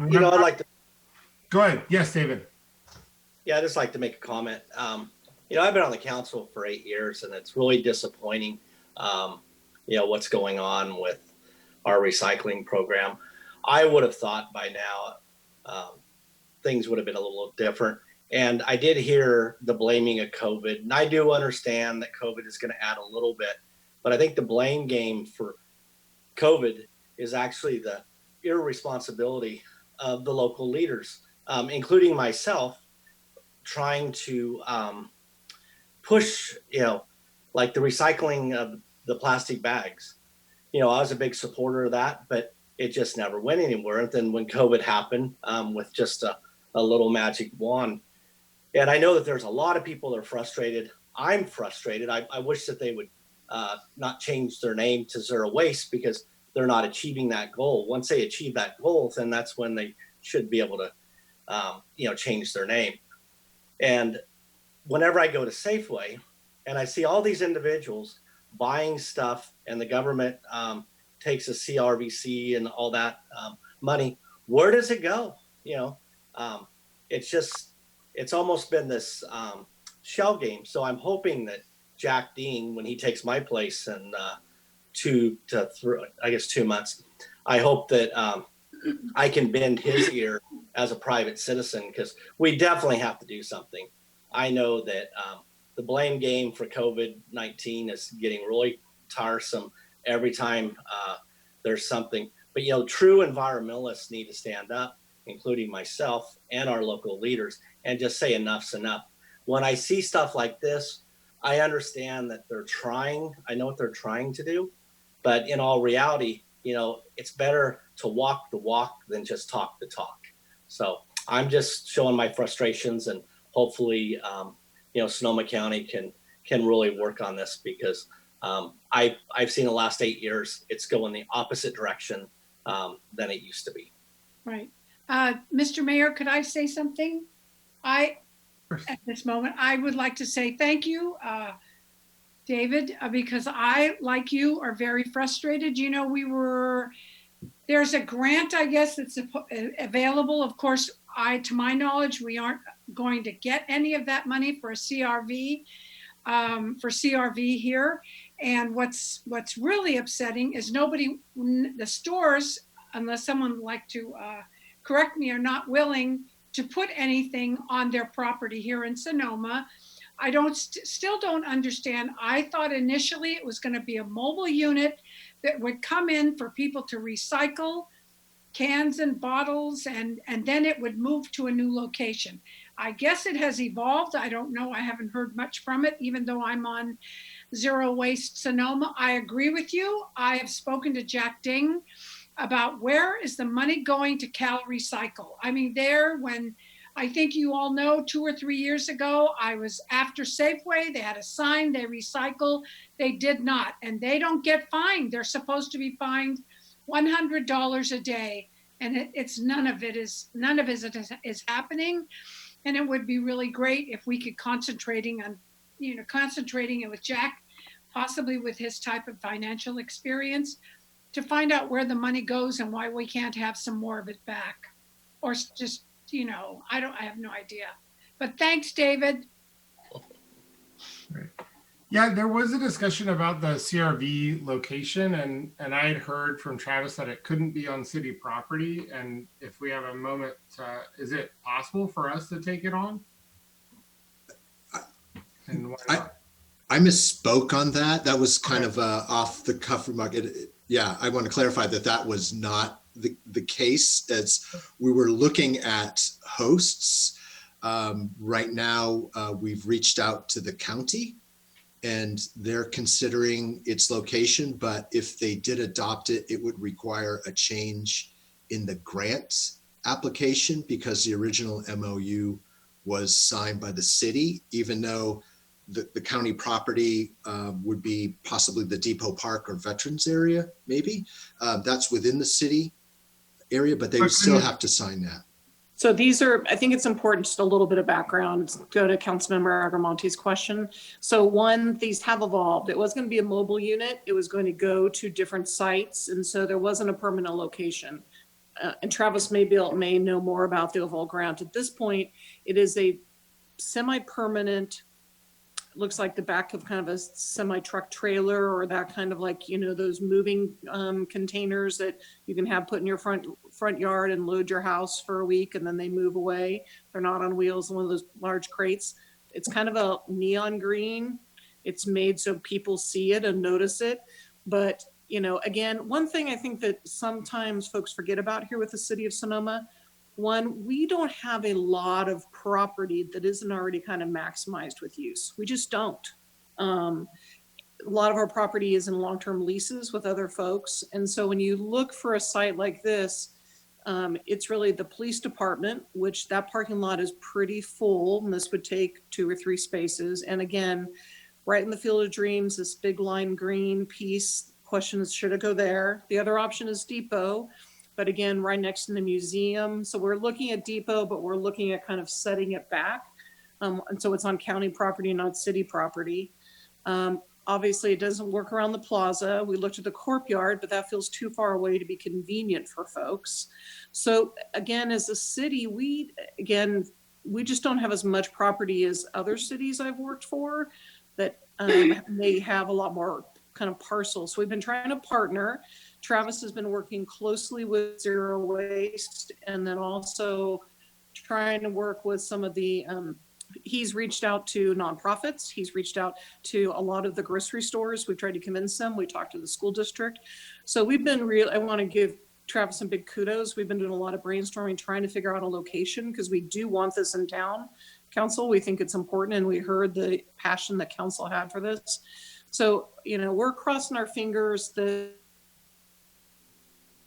Speaker 18: I'd like to.
Speaker 1: Go ahead. Yes, David.
Speaker 18: Yeah, I'd just like to make a comment. I've been on the council for 8 years, and it's really disappointing, what's going on with our recycling program. I would have thought by now things would have been a little different. And I did hear the blaming of COVID, and I do understand that COVID is going to add a little bit, but I think the blame game for COVID is actually the irresponsibility of the local leaders, including myself, trying to push, like the recycling of the plastic bags. I was a big supporter of that, but it just never went anywhere. And then when COVID happened, with just a little magic wand, and I know that there's a lot of people that are frustrated. I'm frustrated. I wish that they would not change their name to Zero Waste, because they're not achieving that goal. Once they achieve that goal, then that's when they should be able to, change their name. And whenever I go to Safeway and I see all these individuals buying stuff, and the government takes a CRVC and all that money, where does it go? It's almost been this shell game. So I'm hoping that Jack Dean, when he takes my place in 2 months, I hope that I can bend his ear as a private citizen, because we definitely have to do something. I know that the blame game for COVID-19 is getting really tiresome every time there's something. But, true environmentalists need to stand up, including myself and our local leaders, and just say enough's enough. When I see stuff like this, I understand that they're trying. I know what they're trying to do. But in all reality, it's better to walk the walk than just talk the talk. So I'm just showing my frustrations, and hopefully, Sonoma County can really work on this, because I've seen the last 8 years, it's going the opposite direction than it used to be.
Speaker 3: Right. Mr. Mayor, could I say something? At this moment, I would like to say thank you, David, because I, like you, are very frustrated. There's a grant, I guess, that's available. Of course, to my knowledge, we aren't going to get any of that money for a CRV, here. And what's really upsetting is the stores, unless someone would like to correct me, are not willing to put anything on their property here in Sonoma. I still don't understand. I thought initially it was going to be a mobile unit that would come in for people to recycle cans and bottles, and then it would move to a new location. I guess it has evolved. I don't know. I haven't heard much from it, even though I'm on Zero Waste Sonoma. I agree with you. I have spoken to Jack Ding about where is the money going to Cal Recycle. I mean, when I think you all know 2 or 3 years ago, I was after Safeway. They had a sign, they recycle. They did not, and they don't get fined. They're supposed to be fined $100 a day, and it's none of it is happening. And it would be really great if we could concentrating it with Jack, possibly with his type of financial experience, to find out where the money goes and why we can't have some more of it back, or just I have no idea. But thanks, David.
Speaker 1: Right. Yeah, there was a discussion about the CRV location, and I had heard from Travis that it couldn't be on city property. And if we have a moment, is it possible for us to take it on? And why not?
Speaker 16: I misspoke on that. That was kind of off the cuff remark. Yeah, I want to clarify that was not the case, as we were looking at hosts. Right now, we've reached out to the county, and they're considering its location, but if they did adopt it, it would require a change in the grant application, because the original MOU was signed by the city, even though the county property would be possibly the Depot Park or Veterans area, maybe. That's within the city area, but they would still have to sign that.
Speaker 11: So I think it's important, just a little bit of background, go to Councilmember Agramonte's question. So one, these have evolved. It was going to be a mobile unit. It was going to go to different sites. And so there wasn't a permanent location. and Travis may know more about the overall grant. At this point, it is a semi-permanent, looks like the back of kind of a semi-truck trailer, or that kind of like, you know, those moving containers that you can have put in your front yard and load your house for a week and then they move away. They're not on wheels, one of those large crates. It's kind of a neon green. It's made so people see it and notice it. But, you know, again, one thing I think that sometimes folks forget about here with the city of Sonoma, one, we don't have a lot of property that isn't already kind of maximized with use. We just don't. A lot of our property is in long-term leases with other folks. And so when you look for a site like this, it's really the police department, which that parking lot is pretty full, and this would take 2 or 3 spaces. And again, right in the Field of Dreams, this big lime green piece, question is, should it go there? The other option is Depot, but again, right next to the museum. So we're looking at Depot, but we're looking at kind of setting it back. And so it's on county property, not city property. Obviously, it doesn't work around the plaza. We looked at the courtyard, but that feels too far away to be convenient for folks. So again, as a city, we just don't have as much property as other cities I've worked for that may have a lot more kind of parcels. So we've been trying to partner. Travis has been working closely with Zero Waste, and then also trying to work with some of the, he's reached out to nonprofits. He's reached out to a lot of the grocery stores. We've tried to convince them. We talked to the school district. So we've been I want to give Travis some big kudos. We've been doing a lot of brainstorming, trying to figure out a location, because we do want this in town. Council, we think it's important, and we heard the passion that council had for this. So, you know, we're crossing our fingers that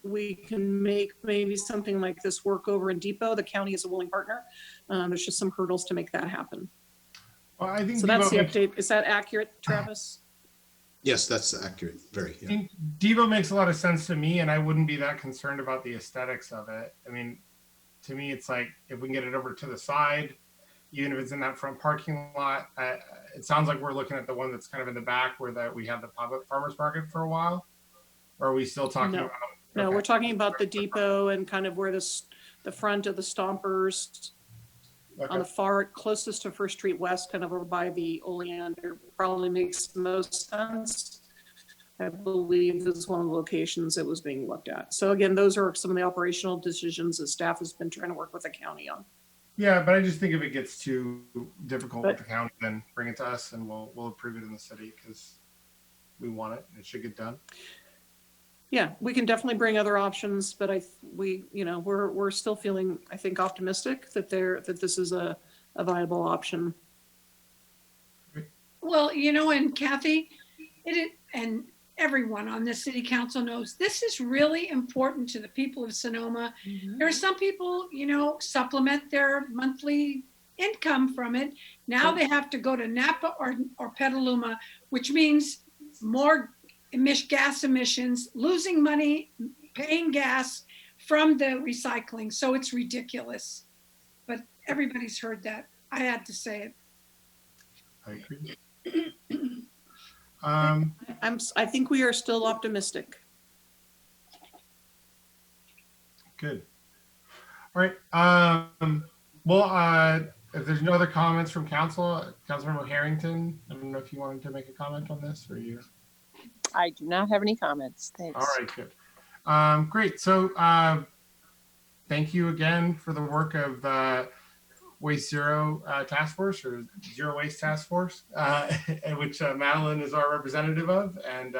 Speaker 11: we can make maybe something like this work over in Depot. The county is a willing partner. There's just some hurdles to make that happen.
Speaker 1: Well, I think
Speaker 11: so. That's the update. Is that accurate, Travis?
Speaker 16: Yes, that's accurate. Very. Yeah.
Speaker 1: I think Depot makes a lot of sense to me, and I wouldn't be that concerned about the aesthetics of it. I mean, to me, it's like if we can get it over to the side, even if it's in that front parking lot, it sounds like we're looking at the one that's kind of in the back where we have the pop-up farmers market for a while. Or are we still talking about?
Speaker 11: No, we're talking about the Depot and kind of where the front of the Stompers on the far closest to First Street West, kind of over by the Oleander, probably makes the most sense. I believe this is one of the locations that was being looked at. So again, those are some of the operational decisions that staff has been trying to work with the county on.
Speaker 1: Yeah, but I just think if it gets too difficult with the county, then bring it to us and we'll approve it in the city because we want it and it should get done.
Speaker 11: Yeah, we can definitely bring other options, but we're still feeling, I think, optimistic that this is a viable option.
Speaker 3: Well, you know, and Kathy, and everyone on the city council knows this is really important to the people of Sonoma. Mm-hmm. There are some people, you know, supplement their monthly income from it. Now they have to go to Napa or Petaluma, which means more gas emissions, losing money, paying gas from the recycling. So it's ridiculous. But everybody's heard that. I had to say it.
Speaker 1: I agree.
Speaker 11: I think we are still optimistic.
Speaker 1: Good. All right. If there's no other comments from Councilmember Harrington, I don't know if you wanted to make a comment on this or you.
Speaker 9: I do not have any comments. Thanks.
Speaker 1: All right, good. Great. So thank you again for the work of the Waste Zero Task Force or Zero Waste Task Force, which Madeline is our representative of, and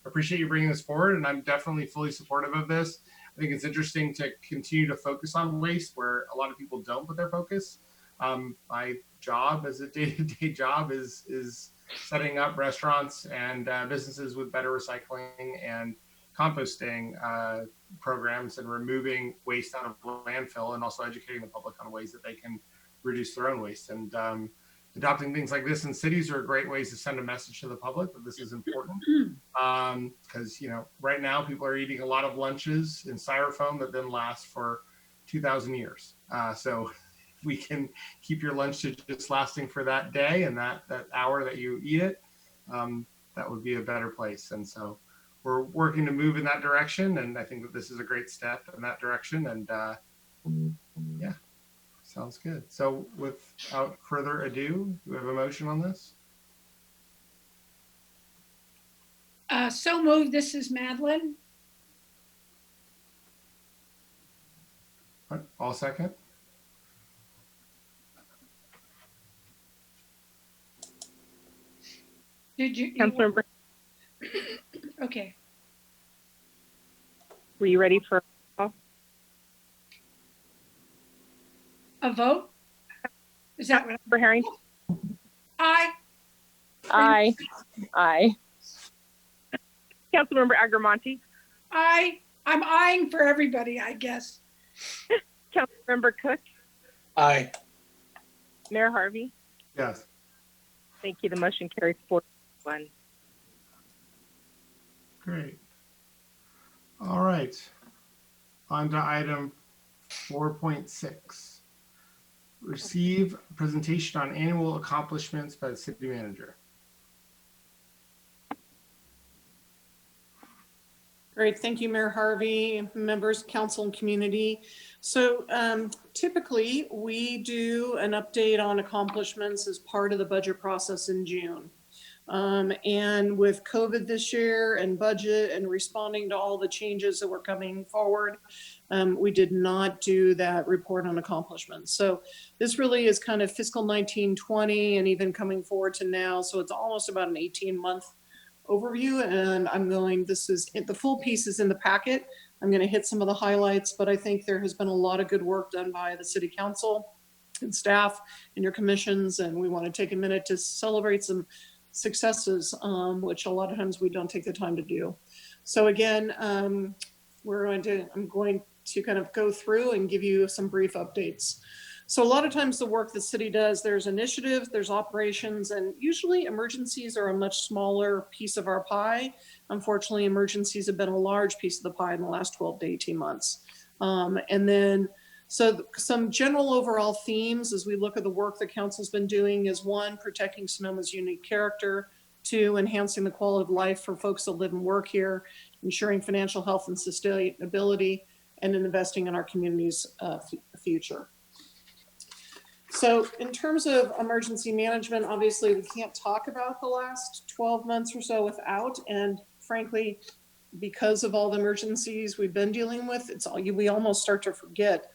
Speaker 1: appreciate you bringing this forward. And I'm definitely fully supportive of this. I think it's interesting to continue to focus on waste where a lot of people don't put their focus. My job as a day-to-day job is setting up restaurants and businesses with better recycling and composting programs and removing waste out of landfill and also educating the public on ways that they can reduce their own waste. And adopting things like this in cities are great ways to send a message to the public that this is important. Because, you know, right now people are eating a lot of lunches in styrofoam that then last for 2,000 years. So if we can keep your lunch to just lasting for that day and that hour that you eat it, that would be a better place. And so we're working to move in that direction, and I think that this is a great step in that direction. And yeah, sounds good. So without further ado, do we have a motion on this?
Speaker 3: So moved. This is Madeline.
Speaker 1: All second.
Speaker 3: Did you?
Speaker 2: Councilmember,
Speaker 3: Okay.
Speaker 2: were you ready for
Speaker 3: A vote? Is that what?
Speaker 2: for Harrington?
Speaker 3: Aye.
Speaker 9: Aye. Aye.
Speaker 2: Councilmember Agramonte,
Speaker 3: Aye. I'm eyeing for everybody, I guess.
Speaker 2: Councilmember Cook,
Speaker 4: Aye.
Speaker 2: Mayor Harvey.
Speaker 1: Yes.
Speaker 2: Thank you. The motion carries 4-1.
Speaker 1: Great. All right. On to item 4.6. Receive presentation on annual accomplishments by the city manager.
Speaker 11: Great, thank you, Mayor Harvey, members, council, and community. So typically, we do an update on accomplishments as part of the budget process in June. And with COVID this year and budget and responding to all the changes that were coming forward, we did not do that report on accomplishments. So this really is kind of fiscal 19-20 and even coming forward to now. So it's almost about an 18-month overview, and the full piece is in the packet. I'm going to hit some of the highlights, but I think there has been a lot of good work done by the city council and staff and your commissions, and we want to take a minute to celebrate some successes, which a lot of times we don't take the time to do. So again, I'm going to kind of go through and give you some brief updates. So a lot of times the work the city does, there's initiatives, there's operations, and usually emergencies are a much smaller piece of our pie. Unfortunately, emergencies have been a large piece of the pie in the last 12 to 18 months. So some general overall themes as we look at the work the council's been doing is 1, protecting Sonoma's unique character, 2, enhancing the quality of life for folks that live and work here, ensuring financial health and sustainability, and investing in our community's future. So in terms of emergency management, obviously we can't talk about the last 12 months or so without, and frankly, because of all the emergencies we've been dealing with, we almost start to forget.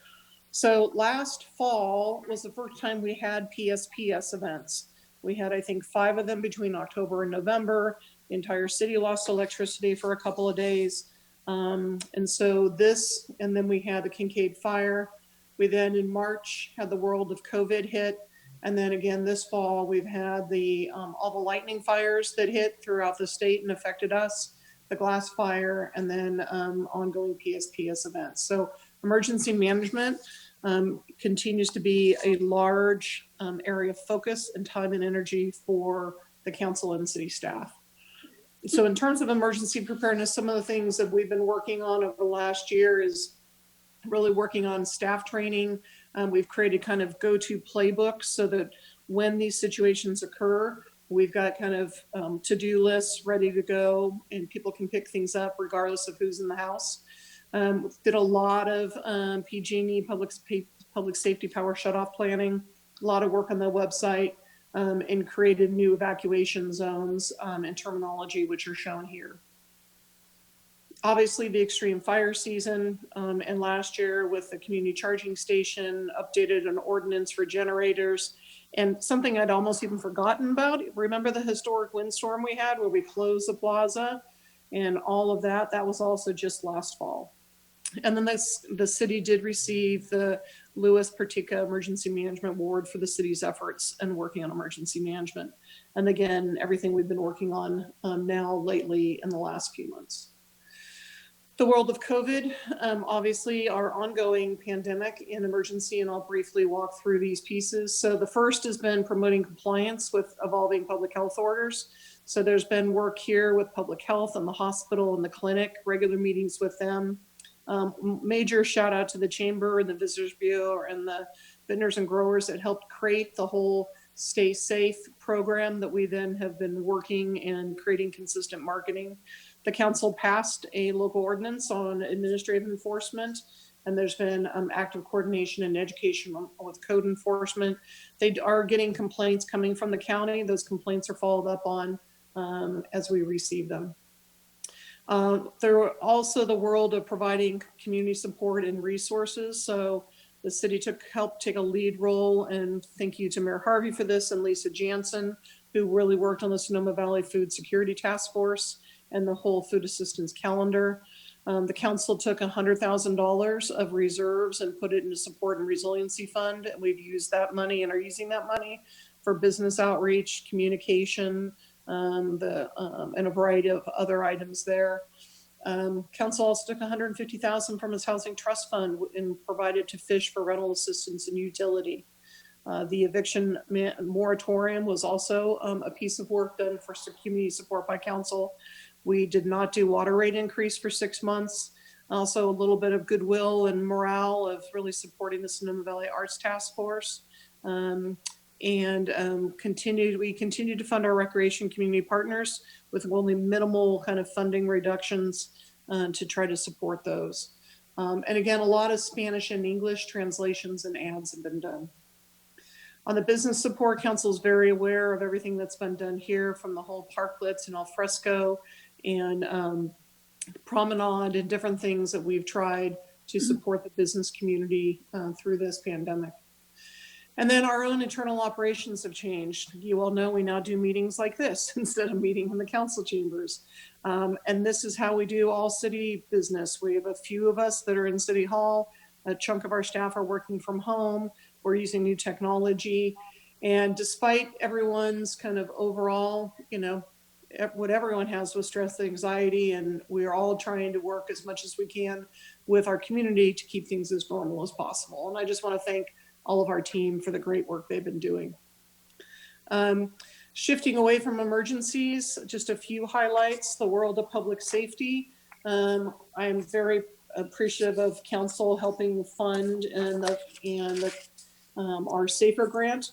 Speaker 11: So last fall was the first time we had PSPS events. We had, I think, 5 of them between October and November. The entire city lost electricity for a couple of days. And then we had the Kincaid fire. We then in March had the world of COVID hit. And then again, this fall, we've had all the lightning fires that hit throughout the state and affected us, the glass fire, and then ongoing PSPS events. So emergency management continues to be a large area of focus and time and energy for the council and city staff. So in terms of emergency preparedness, some of the things that we've been working on over the last year is really working on staff training. We've created kind of go-to playbooks so that when these situations occur, we've got kind of to-do lists ready to go and people can pick things up regardless of who's in the house. Did a lot of PG&E, public safety power shutoff planning, a lot of work on the website, and created new evacuation zones and terminology, which are shown here. Obviously the extreme fire season, and last year with the community charging station, updated an ordinance for generators, and something I'd almost even forgotten about. Remember the historic windstorm we had where we closed the plaza and all of that? That was also just last fall. And then the city did receive the Louis Pertica Emergency Management Award for the city's efforts and working on emergency management. And again, everything we've been working on now lately in the last few months. The world of COVID, obviously our ongoing pandemic and emergency, and I'll briefly walk through these pieces. So the first has been promoting compliance with evolving public health orders. So there's been work here with public health and the hospital and the clinic, regular meetings with them. Major shout out to the Chamber and the Visitors Bureau and the vendors and growers that helped create the whole stay safe program that we then have been working and creating consistent marketing. The council passed a local ordinance on administrative enforcement, and there's been active coordination and education with code enforcement. They are getting complaints coming from the county. Those complaints are followed up on as we receive them. There are also the world of providing community support and resources. So the city helped take a lead role, and thank you to Mayor Harvey for this, and Lisa Jansen, who really worked on the Sonoma Valley Food Security Task Force and the whole food assistance calendar. The council took $100,000 of reserves and put it into support and resiliency fund. And we've used that money and are using that money for business outreach, communication, and a variety of other items there. Council also took $150,000 from its housing trust fund and provided to fish for rental assistance and utility. The eviction moratorium was also a piece of work done for community support by council. We did not do water rate increase for 6 months. Also a little bit of goodwill and morale of really supporting the Sonoma Valley Arts Task Force. We continue to fund our recreation community partners with only minimal kind of funding reductions to try to support those. And again, a lot of Spanish and English translations and ads have been done. On the business support, council is very aware of everything that's been done here, from the whole parklets and al fresco and promenade and different things that we've tried to support the business community through this pandemic. And then our own internal operations have changed. You all know we now do meetings like this instead of meeting in the council chambers. And this is how we do all city business. We have a few of us that are in City Hall. A chunk of our staff are working from home. We're using new technology. And despite everyone's kind of overall, what everyone has with stress, anxiety, and we're all trying to work as much as we can with our community to keep things as normal as possible. And I just want to thank all of our team for the great work they've been doing. Shifting away from emergencies, just a few highlights. The world of public safety. I'm very appreciative of council helping fund our SAFER grant,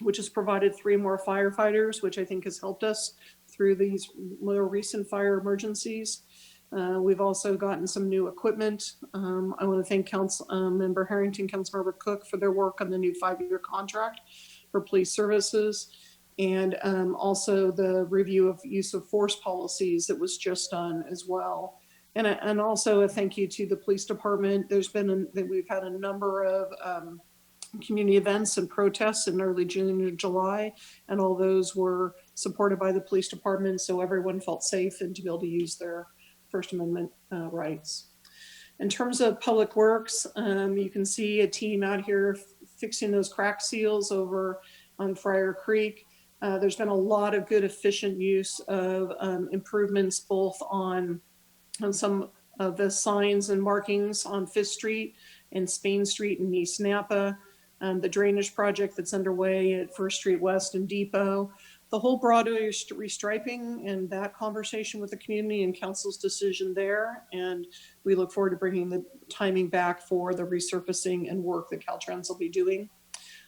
Speaker 11: which has provided 3 more firefighters, which I think has helped us through these more recent fire emergencies. We've also gotten some new equipment. I want to thank Councilmember Harrington, Councilmember Cook for their work on the new 5-year contract for police services, and also the review of use of force policies that was just done as well. And also a thank you to the police department. We've had a number of community events and protests in early June and July, and all those were supported by the police department, so everyone felt safe and to be able to use their First Amendment rights. In terms of public works, you can see a team out here fixing those crack seals over on Friar Creek. There's been a lot of good efficient use of improvements both on some of the signs and markings on 5th Street and Spain Street in East Napa. The drainage project that's underway at 1st Street West and Depot. The whole Broadway restriping and that conversation with the community and council's decision there. And we look forward to bringing the timing back for the resurfacing and work that Caltrans will be doing.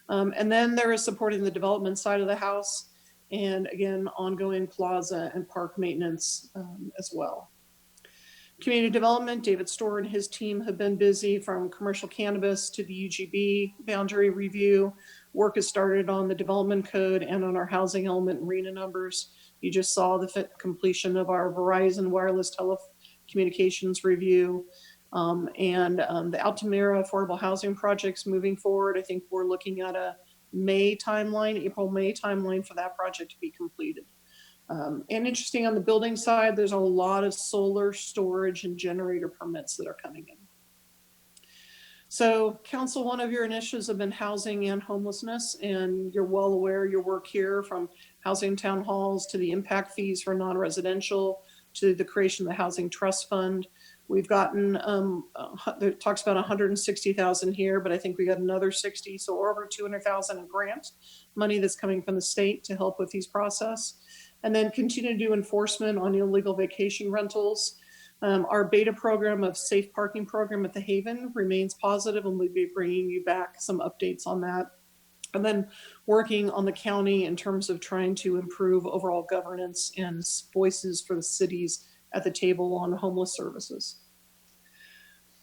Speaker 11: And then there is supporting the development side of the house. And again, ongoing plaza and park maintenance as well. Community development, David Storr and his team have been busy from commercial cannabis to the UGB boundary review. Work has started on the development code and on our housing element and RENA numbers. You just saw the completion of our Verizon wireless telecommunications review. The Altamira affordable housing projects moving forward. I think we're looking at a April-May timeline for that project to be completed. And interesting on the building side, there's a lot of solar storage and generator permits that are coming in. So council, one of your initiatives have been housing and homelessness, and you're well aware your work here from housing town halls to the impact fees for non-residential to the creation of the housing trust fund. We've gotten, it talks about 160,000 here, but I think we got another 60, so over 200,000 in grant money that's coming from the state to help with these process. And then continue to do enforcement on illegal vacation rentals. Our beta program of safe parking program at the Haven remains positive, and we'll be bringing you back some updates on that And then working on the county in terms of trying to improve overall governance and voices for the cities at the table on homeless services.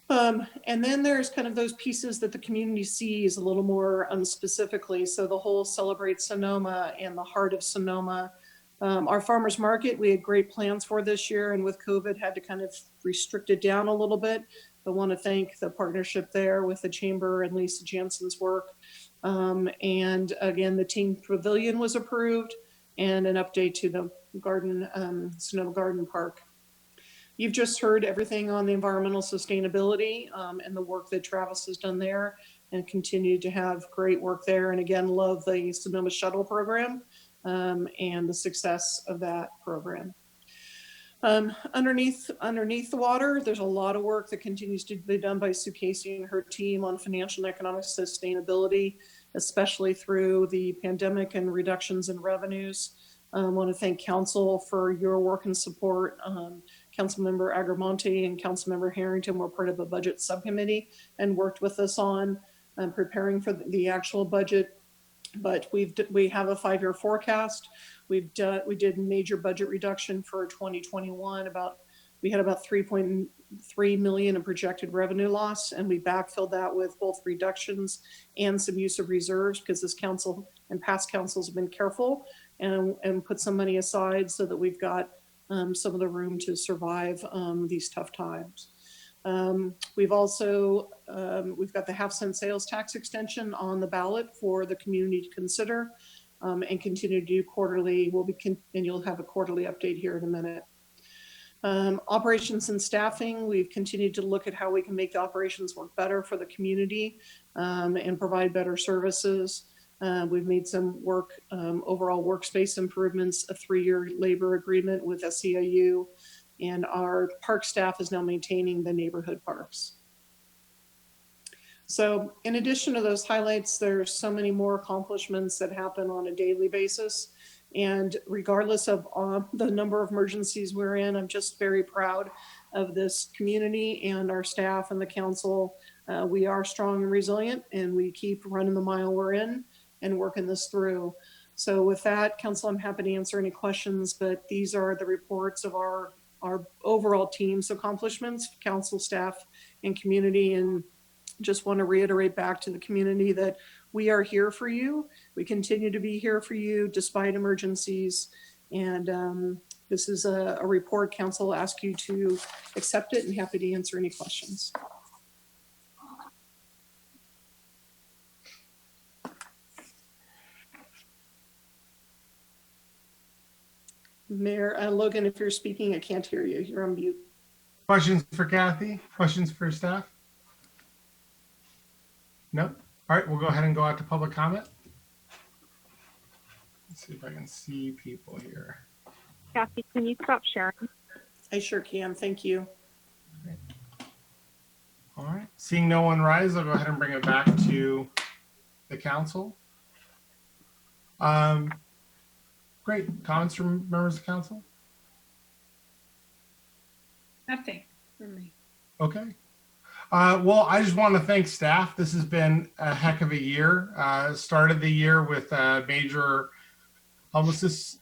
Speaker 11: And then there's kind of those pieces that the community sees a little more unspecifically. So the whole Celebrate Sonoma and the Heart of Sonoma. Our farmers market, we had great plans for this year, and with COVID had to kind of restrict it down a little bit. I want to thank the partnership there with the Chamber and Lisa Jansen's work. And again, the team pavilion was approved and an update to the garden, Sonoma Garden Park. You've just heard everything on the environmental sustainability and the work that Travis has done there and continue to have great work there. And again, love the Sonoma Shuttle program and the success of that program. Underneath the water, there's a lot of work that continues to be done by Sue Casey and her team on financial and economic sustainability, especially through the pandemic and reductions in revenues. I want to thank council for your work and support. Councilmember Agramonte and Councilmember Harrington were part of a budget subcommittee and worked with us on preparing for the actual budget. But we have a 5-year forecast. We did major budget reduction for 2021. We had about 3.3 million in projected revenue loss, and we backfilled that with both reductions and some use of reserves because this council and past councils have been careful and put some money aside so that we've got some of the room to survive these tough times. We've also, we've got the half-cent sales tax extension on the ballot for the community to consider and continue to do quarterly. And you'll have a quarterly update here in a minute. Operations and staffing, we've continued to look at how we can make the operations work better for the community and provide better services. We've made some work, overall workspace improvements, a 3-year labor agreement with SEIU, and our park staff is now maintaining the neighborhood parks. So in addition to those highlights, there's so many more accomplishments that happen on a daily basis. And regardless of the number of emergencies we're in, I'm just very proud of this community and our staff and the council. We are strong and resilient, and we keep running the mile we're in and working this through. So with that, council, I'm happy to answer any questions, but these are the reports of our overall team's accomplishments, council, staff, and community. And just want to reiterate back to the community that we are here for you. We continue to be here for you despite emergencies. And this is a report council asks you to accept it, and happy to answer any questions. Mayor Logan, if you're speaking, I can't hear you. You're on mute.
Speaker 1: Questions for Kathy? Questions for staff? No? All right, we'll go ahead and go out to public comment. Let's see if I can see people here.
Speaker 2: Kathy, can you stop sharing?
Speaker 11: I sure can. Thank you.
Speaker 1: All right. Seeing no one rise, I'll go ahead and bring it back to the council. Great. Comments from members of council?
Speaker 3: Nothing for me.
Speaker 1: Okay. Well, I just want to thank staff. This has been a heck of a year. Started the year with a major homelessness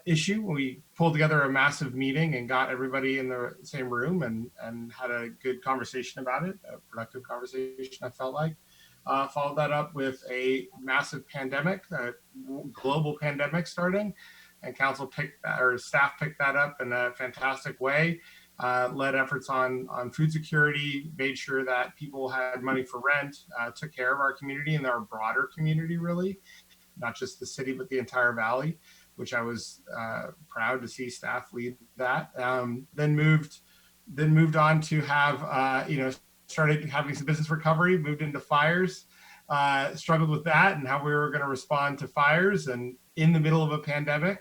Speaker 1: issue. We pulled together a massive meeting and got everybody in the same room and had a good conversation about it, a productive conversation, I felt like. Followed that up with a massive pandemic, a global pandemic starting, and council picked that, or staff picked that up in a fantastic way. Led efforts on food security, made sure that people had money for rent, took care of our community and our broader community, really, not just the city, but the entire valley, which I was proud to see staff lead that. Then moved on to have, started having some business recovery, moved into fires, struggled with that and how we were going to respond to fires and in the middle of a pandemic,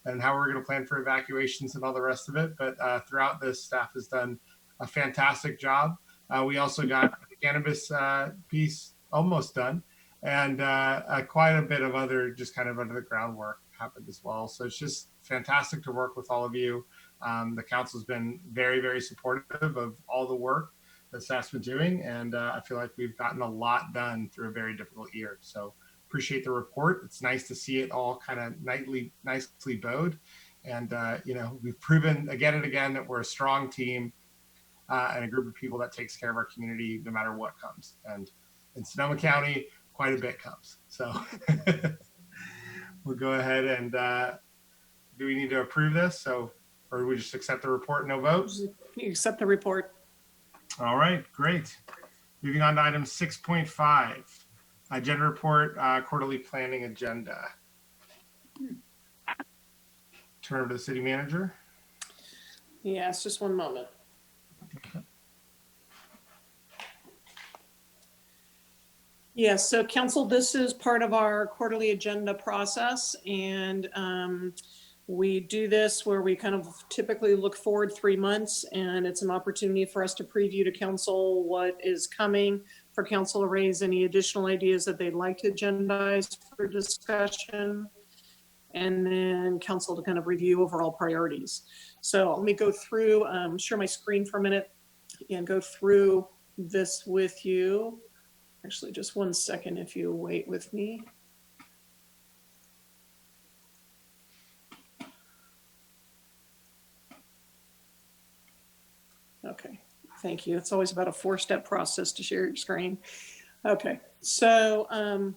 Speaker 1: and how we're going to plan for evacuations and all the rest of it. But throughout this, staff has done a fantastic job. We also got the cannabis piece almost done, and quite a bit of other just kind of under the groundwork happened as well. So it's just fantastic to work with all of you. The council's been very, very supportive of all the work that staff's been doing, and I feel like we've gotten a lot done through a very difficult year. So appreciate the report. It's nice to see it all kind of nicely bowed. And, we've proven again and again that we're a strong team and a group of people that takes care of our community no matter what comes. And in Sonoma County, quite a bit comes. So we'll go ahead and do we need to approve this? So, or do we just accept the report, no votes?
Speaker 11: You accept the report.
Speaker 1: All right, great. Moving on to item 6.5, agenda report, quarterly planning agenda. Turn over to the city manager.
Speaker 11: Yes, just one moment. Yes, so council, this is part of our quarterly agenda process, and we do this where we kind of typically look forward 3 months, and it's an opportunity for us to preview to council what is coming, for council to raise any additional ideas that they'd like to agendize for discussion, and then council to kind of review overall priorities. So let me go through, share my screen for a minute and go through this with you. Actually, just 1 second if you wait with me. Okay, thank you. It's always about a 4-step process to share your screen. Okay, so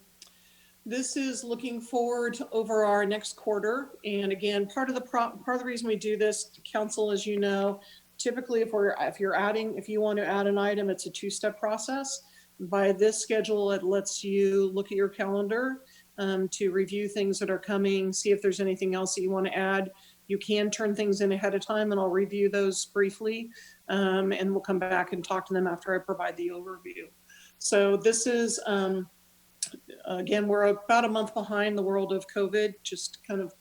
Speaker 11: this is looking forward over our next quarter. And again, part of the reason we do this, council, as you know, typically if you want to add an item, it's a 2-step process. By this schedule, it lets you look at your calendar to review things that are coming, see if there's anything else that you want to add. You can turn things in ahead of time, and I'll review those briefly, and we'll come back and talk to them after I provide the overview. So this is, again, we're about a month behind the world of COVID, just kind of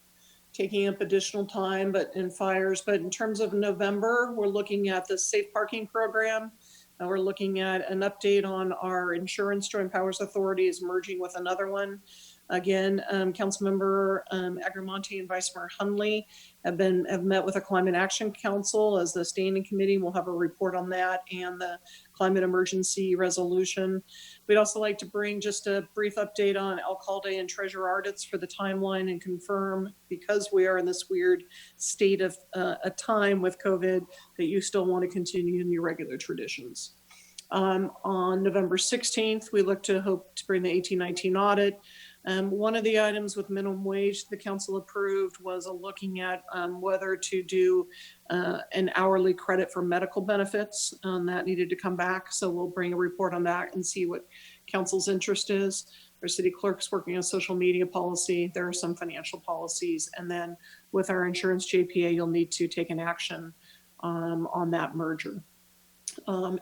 Speaker 11: taking up additional time, but in fires. But in terms of November, we're looking at the safe parking program. We're looking at an update on our insurance. Joint Powers Authority is merging with another one. Again, Councilmember Agramonte and Vice Mayor Hunley have met with the Climate Action Council as the standing committee. We'll have a report on that and the climate emergency resolution. We'd also like to bring just a brief update on Alcalde and Treasurer Arditz for the timeline and confirm, because we are in this weird state of a time with COVID, that you still want to continue in your regular traditions. On November 16th, we hope to bring the 1819 audit. One of the items with minimum wage the council approved was looking at whether to do an hourly credit for medical benefits. That needed to come back, so we'll bring a report on that and see what council's interest is. Our city clerk's working on social media policy. There are some financial policies, and then with our insurance JPA, you'll need to take an action on that merger.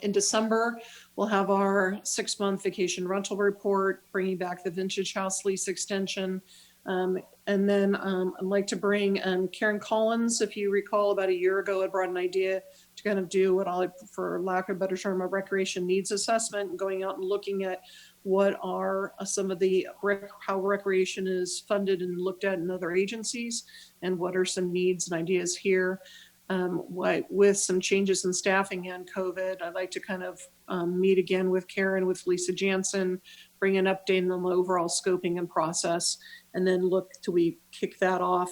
Speaker 11: In December, we'll have our 6-month vacation rental report, bringing back the Vintage House lease extension. And then I'd like to bring Karen Collins. If you recall, about a year ago, I brought an idea to kind of do what I'll, for lack of a better term, a recreation needs assessment, and going out and looking at what are some of the, how recreation is funded and looked at in other agencies, and what are some needs and ideas here. With some changes in staffing and COVID, I'd like to kind of meet again with Karen, with Lisa Jansen, bring an update on the overall scoping and process, and then look till we kick that off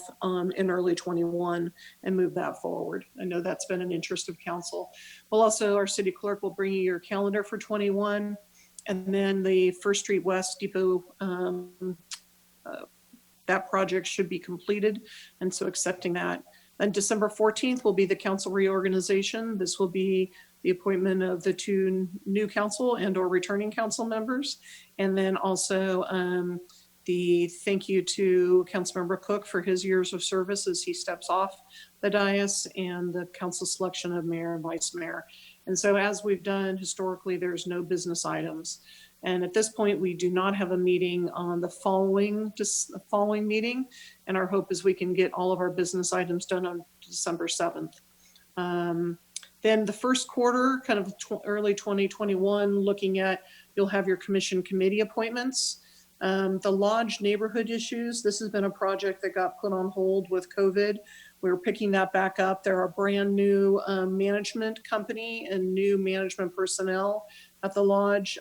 Speaker 11: in early 21 and move that forward. I know that's been an interest of council. Well, also our city clerk will bring you your calendar for 21, and then the First Street West Depot, that project should be completed, and so accepting that. And December 14th will be the council reorganization. This will be the appointment of the 2 new council and or returning council members. And then also the thank you to Councilmember Cook for his years of service as he steps off the dais, and the council selection of mayor and vice mayor. And so as we've done historically, there's no business items. And at this point, we do not have a meeting on the following meeting. And our hope is we can get all of our business items done on December 7th. Then the first quarter, kind of early 2021, looking at, you'll have your commission committee appointments. The lodge neighborhood issues, this has been a project that got put on hold with COVID. We're picking that back up. There are brand new management company and new management personnel at the lodge.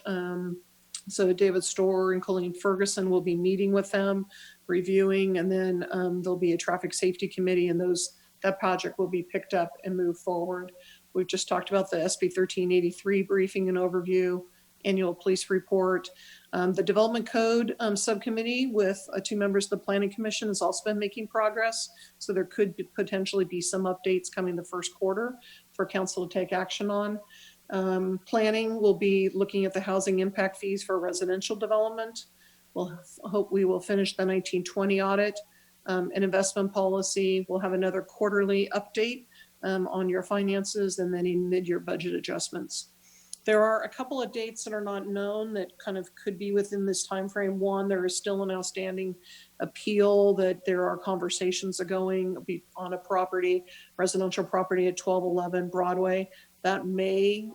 Speaker 11: So David Storr and Colleen Ferguson will be meeting with them, reviewing, and then there'll be a traffic safety committee, and that project will be picked up and moved forward. We've just talked about the SB 1383 briefing and overview, annual police report. The development code subcommittee with 2 members of the planning commission has also been making progress. So there could potentially be some updates coming the first quarter for council to take action on. Planning will be looking at the housing impact fees for residential development. We'll hope we will finish the 1920 audit. And investment policy, we'll have another quarterly update on your finances, and then in mid-year budget adjustments. There are a couple of dates that are not known that kind of could be within this time frame. One, there is still an outstanding appeal that there are conversations going on a property, residential property at 1211 Broadway. That may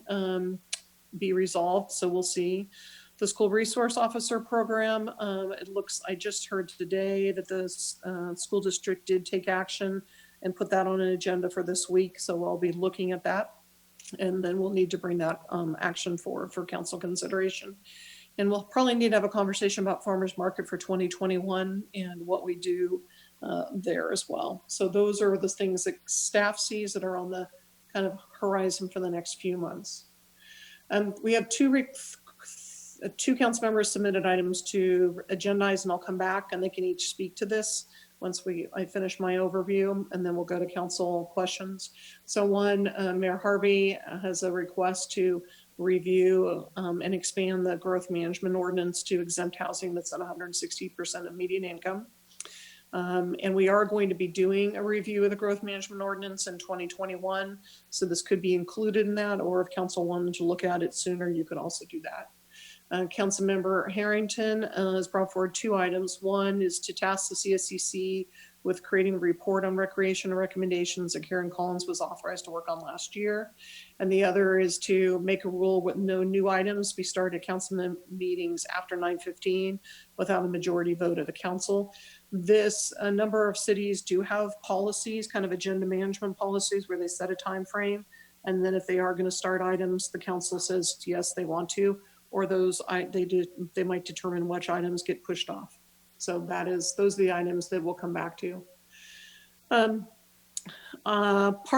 Speaker 11: be resolved, so we'll see. The school resource officer program, I just heard today that the school district did take action and put that on an agenda for this week, so I'll be looking at that. And then we'll need to bring that action for council consideration. And we'll probably need to have a conversation about farmers market for 2021 and what we do there as well. So those are the things that staff sees that are on the kind of horizon for the next few months. We have two council members submitted items to agendize, and I'll come back and they can each speak to this once I finish my overview, and then we'll go to council questions. So one, Mayor Harvey has a request to review and expand the growth management ordinance to exempt housing that's at 160% of median income. And we are going to be doing a review of the growth management ordinance in 2021. So this could be included in that, or if council wanted to look at it sooner, you could also do that. Councilmember Harrington has brought forward 2 items. One is to task the CSCC with creating a report on recreation recommendations that Karen Collins was authorized to work on last year. And the other is to make a rule with no new items be started at council meetings after 9:15 without a majority vote of the council. A number of cities do have policies, kind of agenda management policies, where they set a time frame. And then if they are going to start items, the council says, yes, they want to, or they might determine which items get pushed off. So those are the items that we'll come back to. Part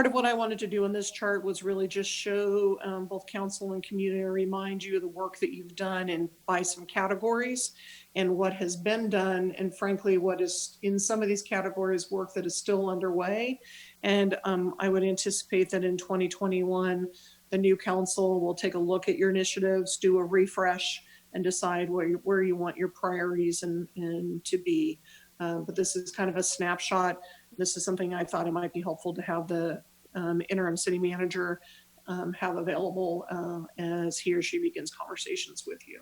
Speaker 11: of what I wanted to do in this chart was really just show both council and community, remind you of the work that you've done and by some categories and what has been done, and frankly, what is in some of these categories work that is still underway. And I would anticipate that in 2021, the new council will take a look at your initiatives, do a refresh, and decide where you want your priorities and to be. But this is kind of a snapshot. This is something I thought it might be helpful to have the interim city manager have available as he or she begins conversations with you.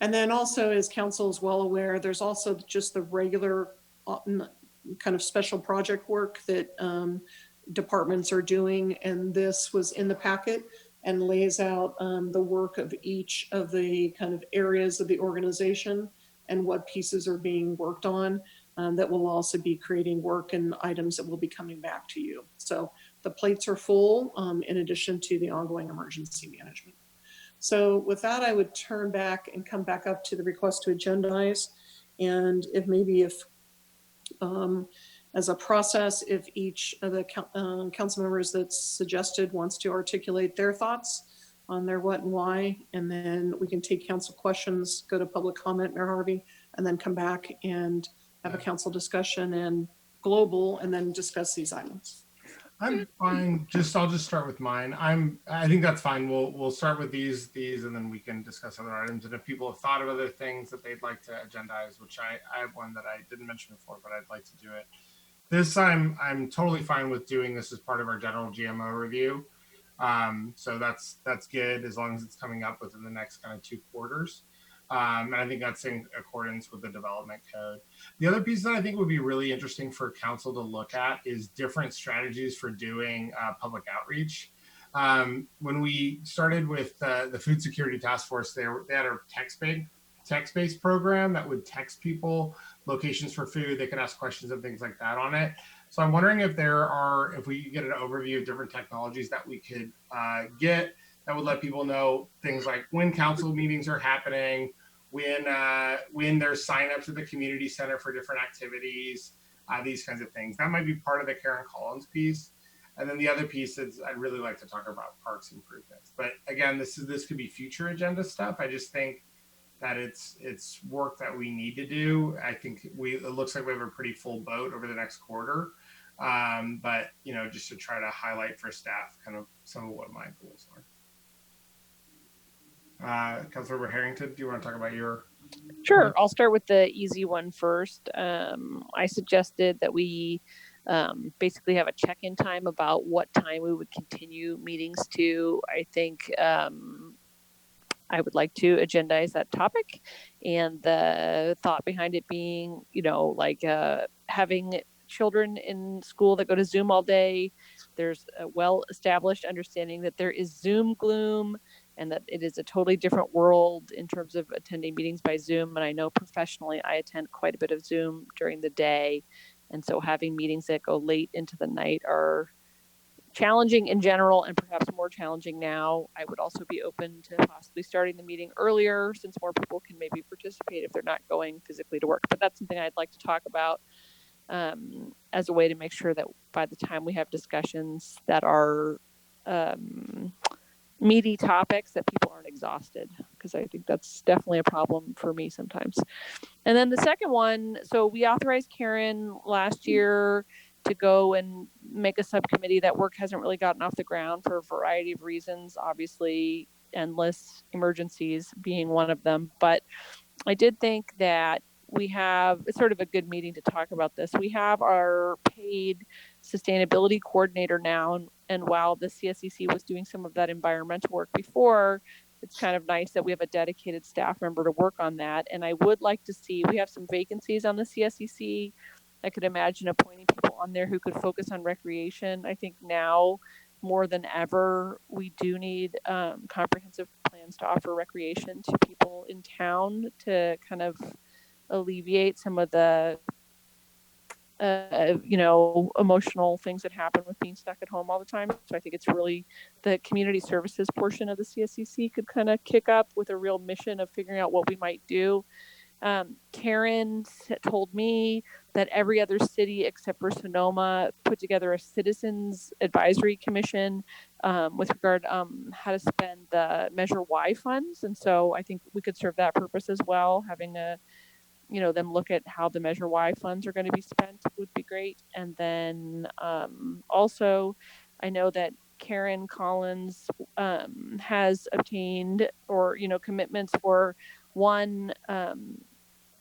Speaker 11: And then also, as council is well aware, there's also just the regular kind of special project work that departments are doing, and this was in the packet and lays out the work of each of the kind of areas of the organization and what pieces are being worked on. That will also be creating work and items that will be coming back to you. So the plates are full in addition to the ongoing emergency management. So with that, I would turn back and come back up to the request to agendize. And if as a process, if each of the council members that's suggested wants to articulate their thoughts on their what and why, and then we can take council questions, go to public comment, Mayor Harvey, and then come back and have a council discussion and global, and then discuss these items.
Speaker 1: I'm fine. I'll just start with mine. I think that's fine. We'll start with these, and then we can discuss other items. And if people have thought of other things that they'd like to agendize, which I have one that I didn't mention before, but I'd like to do it. This I'm totally fine with doing this as part of our general GMO review. So that's good as long as it's coming up within the next kind of 2 quarters. And I think that's in accordance with the development code. The other piece that I think would be really interesting for council to look at is different strategies for doing public outreach. When we started with the Food Security Task Force, they had a text-based program that would text people locations for food. They could ask questions and things like that on it. So I'm wondering if we could get an overview of different technologies that we could get that would let people know things like when council meetings are happening, when there's signups at the community center for different activities, these kinds of things. That might be part of the Karen Collins piece. And then the other piece is I'd really like to talk about parks improvements. But again, this could be future agenda stuff. I just think that it's work that we need to do. I think it looks like we have a pretty full boat over the next quarter. But just to try to highlight for staff kind of some of what my goals are. Councilmember Harrington, do you want to talk about your?
Speaker 9: Sure. I'll start with the easy one first. I suggested that we basically have a check-in time about what time we would continue meetings to. I think I would like to agendize that topic, and the thought behind it being, having children in school that go to Zoom all day. There's a well-established understanding that there is Zoom gloom and that it is a totally different world in terms of attending meetings by Zoom. And I know professionally, I attend quite a bit of Zoom during the day. And so having meetings that go late into the night are challenging in general, and perhaps more challenging now. I would also be open to possibly starting the meeting earlier, since more people can maybe participate if they're not going physically to work. But that's something I'd like to talk about as a way to make sure that by the time we have discussions that are meaty topics, that people aren't exhausted, because I think that's definitely a problem for me sometimes. And then the second one, so we authorized Karen last year to go and make a subcommittee. That work hasn't really gotten off the ground for a variety of reasons, obviously endless emergencies being one of them. But I did think that we have, it's sort of a good meeting to talk about this. We have our paid sustainability coordinator now. And while the CSEC was doing some of that environmental work before, it's kind of nice that we have a dedicated staff member to work on that. And I would like to see, we have some vacancies on the CSEC. I could imagine appointing people on there who could focus on recreation. I think now more than ever, we do need comprehensive plans to offer recreation to people in town to kind of alleviate some of the emotional things that happen with being stuck at home all the time. So I think it's really the community services portion of the CSCC could kind of kick up with a real mission of figuring out what we might do. Karen told me that every other city except for Sonoma put together a citizens advisory commission with regard how to spend the Measure Y funds. And so I think we could serve that purpose as well. Having them look at how the Measure Y funds are going to be spent would be great. And then also, I know that Karen Collins has obtained commitments for one,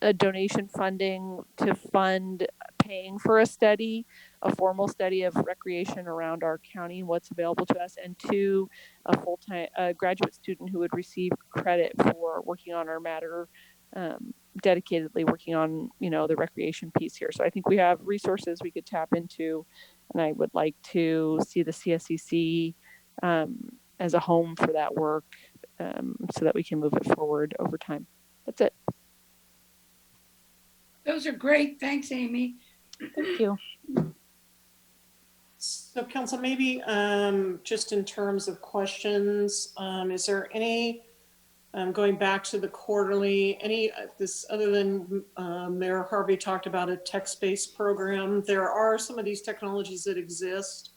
Speaker 9: a donation funding to fund paying for a study, a formal study of recreation around our county and what's available to us, and two, a full-time graduate student who would receive credit for working on our matter, dedicatedly working on the recreation piece here. So I think we have resources we could tap into, and I would like to see the CSCC as a home for that work, so that we can move it forward over time. That's it.
Speaker 3: Those are great. Thanks, Amy.
Speaker 9: Thank you.
Speaker 11: So council, maybe just in terms of questions, is there any, going back to the quarterly, any this other than Mayor Harvey talked about a text-based program? There are some of these technologies that exist.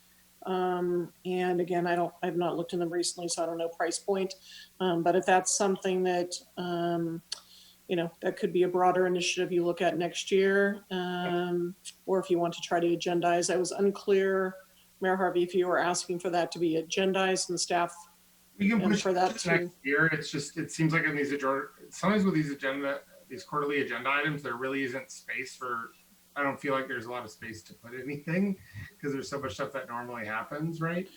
Speaker 11: And again, I've not looked in them recently, so I don't know price point. But if that's something that, that could be a broader initiative you look at next year, or if you want to try to agendize. I was unclear, Mayor Harvey, if you were asking for that to be agendized and staff.
Speaker 1: We can push
Speaker 11: for that
Speaker 1: to next year. It's just, it seems like in these sometimes with these quarterly agenda items, there really isn't space for, I don't feel like there's a lot of space to put anything because there's so much stuff that normally happens, right?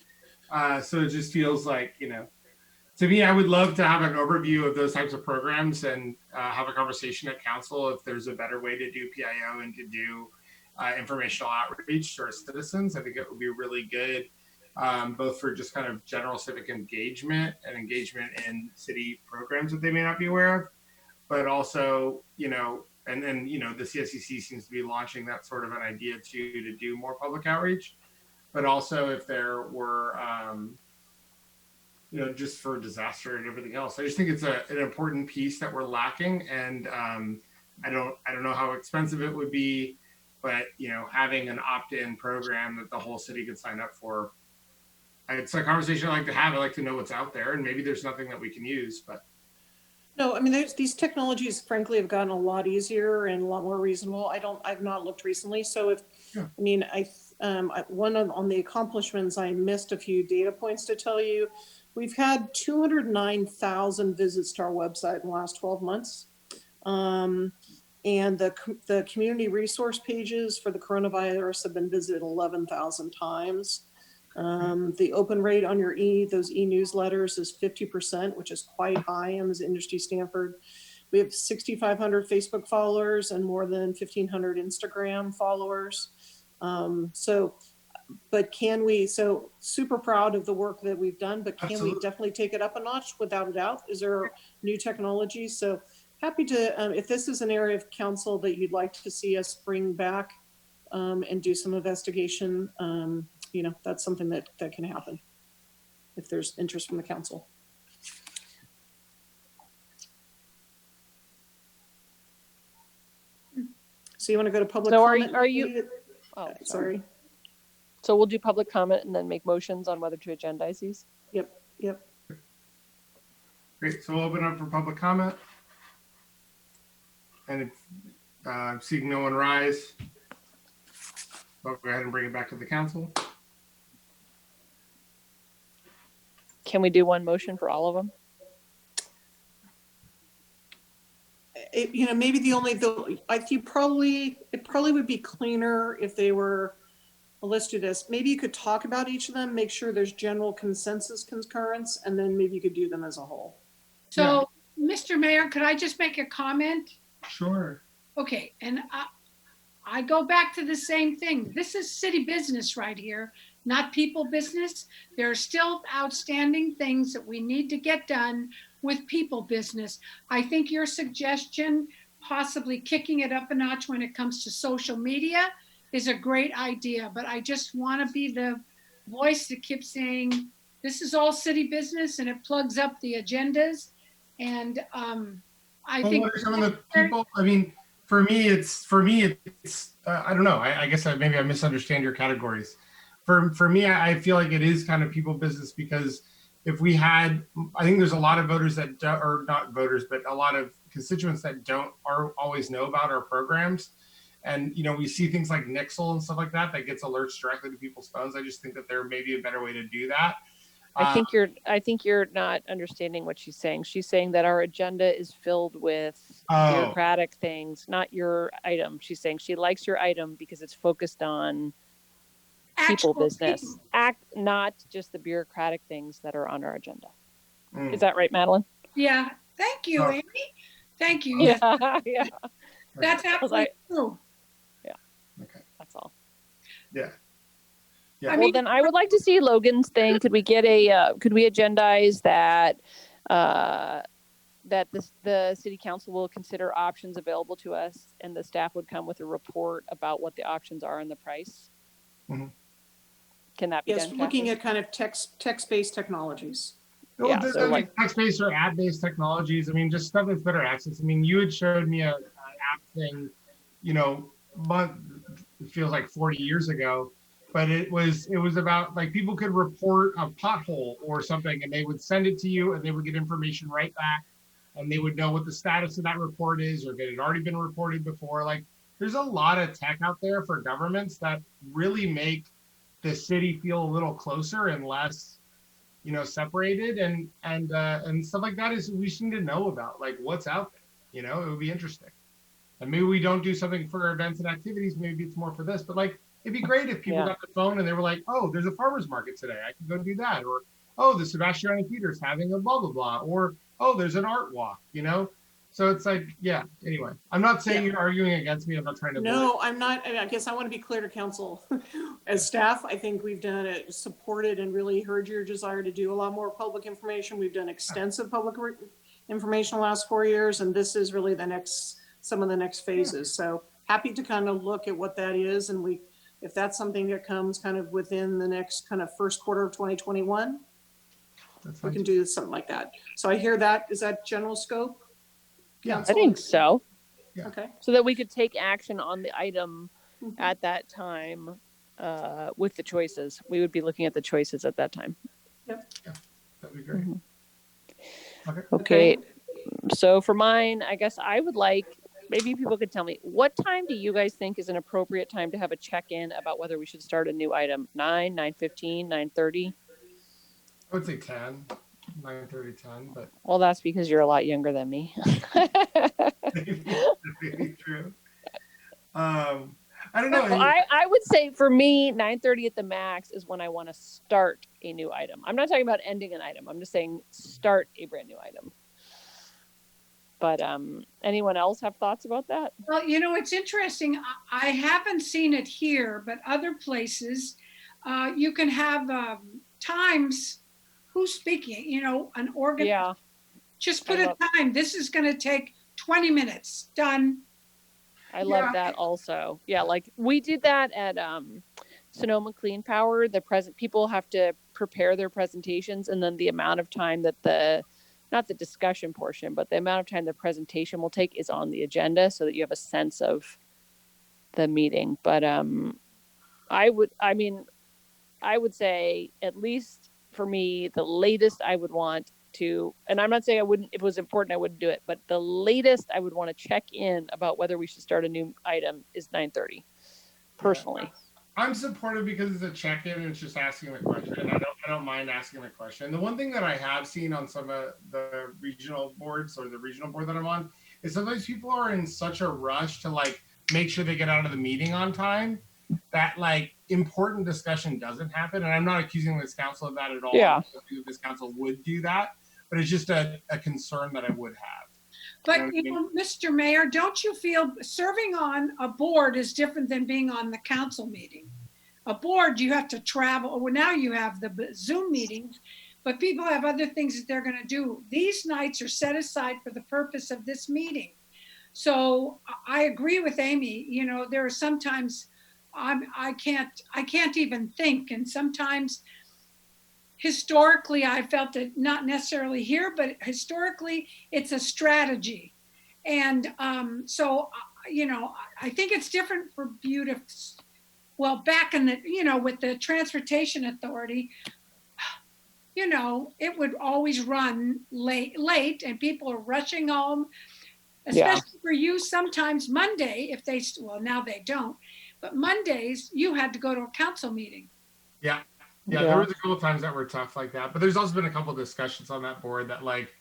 Speaker 1: So it just feels like, to me, I would love to have an overview of those types of programs and have a conversation at council if there's a better way to do PIO and to do informational outreach to our citizens. I think it would be really good, both for just kind of general civic engagement and engagement in city programs that they may not be aware of, but also, and then, the CSCC seems to be launching that sort of an idea too, to do more public outreach, but also if there were, just for disaster and everything else. I just think it's an important piece that we're lacking, and I don't know how expensive it would be, but having an opt-in program that the whole city could sign up for, it's a conversation I like to have. I like to know what's out there, and maybe there's nothing that we can use, but.
Speaker 11: No, I mean, these technologies, frankly, have gotten a lot easier and a lot more reasonable. I've not looked recently. So one on the accomplishments, I missed a few data points to tell you. We've had 209,000 visits to our website in the last 12 months. And the community resource pages for the coronavirus have been visited 11,000 times. The open rate on those e-newsletters is 50%, which is quite high in this industry Stanford. We have 6,500 Facebook followers and more than 1,500 Instagram followers. Super proud of the work that we've done, but can we definitely take it up a notch without a doubt? Is there new technology? So happy to, if this is an area of council that you'd like to see us bring back and do some investigation, that's something that can happen if there's interest from the council. So you want to go to public comment?
Speaker 9: Are you? Oh,
Speaker 11: sorry.
Speaker 9: So we'll do public comment and then make motions on whether to agendize these.
Speaker 11: Yep.
Speaker 1: Great. So we'll open up for public comment. And if I'm seeing no one rise, I'll go ahead and bring it back to the council.
Speaker 9: Can we do one motion for all of them?
Speaker 11: Maybe it probably would be cleaner if they were, well, let's do this. Maybe you could talk about each of them, make sure there's general consensus concurrence, and then maybe you could do them as a whole.
Speaker 3: So, Mr. Mayor, could I just make a comment?
Speaker 1: Sure.
Speaker 3: Okay, and I go back to the same thing. This is city business right here, not people business. There are still outstanding things that we need to get done with people business. I think your suggestion, possibly kicking it up a notch when it comes to social media, is a great idea, but I just want to be the voice that keeps saying, this is all city business and it plugs up the agendas. And I think
Speaker 1: what are some of the people, I mean, for me, it's I don't know. I guess maybe I misunderstand your categories. For me, I feel like it is kind of people business, because if we had, I think there's a lot of voters that or not voters, but a lot of constituents that don't always know about our programs. And, we see things like Nixle and stuff like that gets alerts directly to people's phones. I just think that there may be a better way to do that.
Speaker 9: I think you're not understanding what she's saying. She's saying that our agenda is filled with bureaucratic things, not your item. She's saying she likes your item because it's focused on people business, not just the bureaucratic things that are on our agenda. Is that right, Madeline?
Speaker 3: Yeah. Thank you, Amy. Thank you. Yes.
Speaker 9: Yeah.
Speaker 3: That's absolutely true.
Speaker 9: Yeah. Okay. That's all.
Speaker 1: Yeah.
Speaker 9: Yeah. Well, then I would like to see Logan's thing. Could we get could we agendize that, that the city council will consider options available to us and the staff would come with a report about what the options are and the price?
Speaker 1: Mm-hmm.
Speaker 9: Can that be
Speaker 11: done? Yes, looking at kind of text-based technologies.
Speaker 1: Well, yeah, so like text-based or app-based technologies. I mean, just stuff that's better access. I mean, you had showed me an app thing, it feels like 40 years ago, but it was about like people could report a pothole or something, and they would send it to you, and they would get information right back, and they would know what the status of that report is, or if it had already been reported before. Like, there's a lot of tech out there for governments that really make the city feel a little closer and less, separated, and stuff like that is we just need to know about, like, what's out there. It would be interesting. And maybe we don't do something for events and activities. Maybe it's more for this, but like, it'd be great if people got the phone and they were like, oh, there's a farmer's market today. I can go do that. Or, oh, the Sebastiani Theater's having a blah, blah, blah. Or, oh, there's an art walk, So it's like, yeah, anyway, I'm not saying you're arguing against me. I'm not trying to.
Speaker 11: No, I'm not. I guess I want to be clear to council. As staff, I think we've done it, supported and really heard your desire to do a lot more public information. We've done extensive public information the last 4 years, and this is really some of the next phases. So happy to kind of look at what that is. And if that's something that comes kind of within the next kind of first quarter of 2021,
Speaker 1: That's
Speaker 11: We
Speaker 1: fine.
Speaker 11: can do something like that. So I hear that. Is that general scope?
Speaker 1: Yeah.
Speaker 9: I think so.
Speaker 1: Yeah.
Speaker 11: Okay.
Speaker 9: So that we could take action on the item
Speaker 11: Mhm.
Speaker 9: at that time with the choices. We would be looking at the choices at that time.
Speaker 11: Yep.
Speaker 1: Yeah, that'd be great. Okay.
Speaker 9: Okay. So for mine, I guess I would like, maybe people could tell me, what time do you guys think is an appropriate time to have a check-in about whether we should start a new item? 9, 9:15, 9:30?
Speaker 1: I would say 10, 9:30, 10, but
Speaker 9: Well, that's because you're a lot younger than me.
Speaker 1: maybe true. I don't know.
Speaker 9: I would say for me, 9:30 at the max is when I want to start a new item. I'm not talking about ending an item. I'm just saying start a brand new item. But anyone else have thoughts about that?
Speaker 3: Well, you know, it's interesting. I haven't seen it here, but other places, you can have times who's speaking, you know, an organ.
Speaker 9: Yeah.
Speaker 3: Just put a time. This is going to take 20 minutes. Done.
Speaker 9: I love that also. Yeah, like we did that at Sonoma Clean Power. The present people have to prepare their presentations, and then the amount of time that not the discussion portion, but the amount of time the presentation will take is on the agenda so that you have a sense of the meeting. But I would say at least for me, the latest I would want to, and I'm not saying I wouldn't, if it was important, I wouldn't do it, but the latest I would want to check in about whether we should start a new item is 9:30 personally.
Speaker 1: I'm supportive because it's a check-in and it's just asking the question. I don't mind asking the question. The one thing that I have seen on some of the regional boards or the regional board that I'm on is sometimes people are in such a rush to like make sure they get out of the meeting on time that like important discussion doesn't happen. And I'm not accusing this council of that at all.
Speaker 9: Yeah.
Speaker 1: I don't think this council would do that, but it's just a concern that I would have.
Speaker 3: But you know, Mr. Mayor, don't you feel serving on a board is different than being on the council meeting? A board, you have to travel. Well, now you have the Zoom meetings, but people have other things that they're going to do. These nights are set aside for the purpose of this meeting. So I agree with Amy. You know, there are sometimes I can't even think, and sometimes historically I felt it not necessarily here, but historically it's a strategy. And so, you know, I think it's different for you to, well, back in the, you know, with the Transportation Authority, you know, it would always run late and people are rushing home, especially for you. Sometimes Monday, if they, well, now they don't, but Mondays you had to go to a council meeting.
Speaker 1: Yeah. There was a couple of times that were tough like that, but there's also been a couple of discussions on that board that like,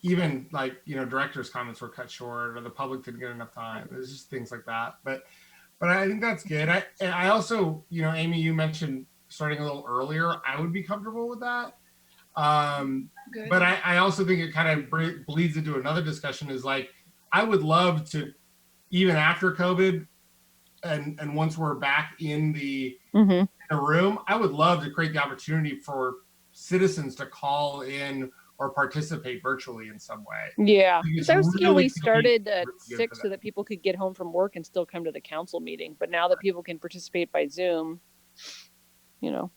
Speaker 1: even like, you know, directors' comments were cut short or the public didn't get enough time. There's just things like that. But I think that's good. I also, you know, Amy, you mentioned starting a little earlier. I would be comfortable with that. But I also think it kind of bleeds into another discussion is like, I would love to, even after COVID and once we're back in the room, I would love to create the opportunity for citizens to call in or participate virtually in some way.
Speaker 9: Yeah,
Speaker 1: It's
Speaker 9: so I was thinking we started at
Speaker 1: really good
Speaker 9: 6
Speaker 1: for
Speaker 9: so that people could get home from work and still come to the council meeting. But now that people can participate by Zoom, you know.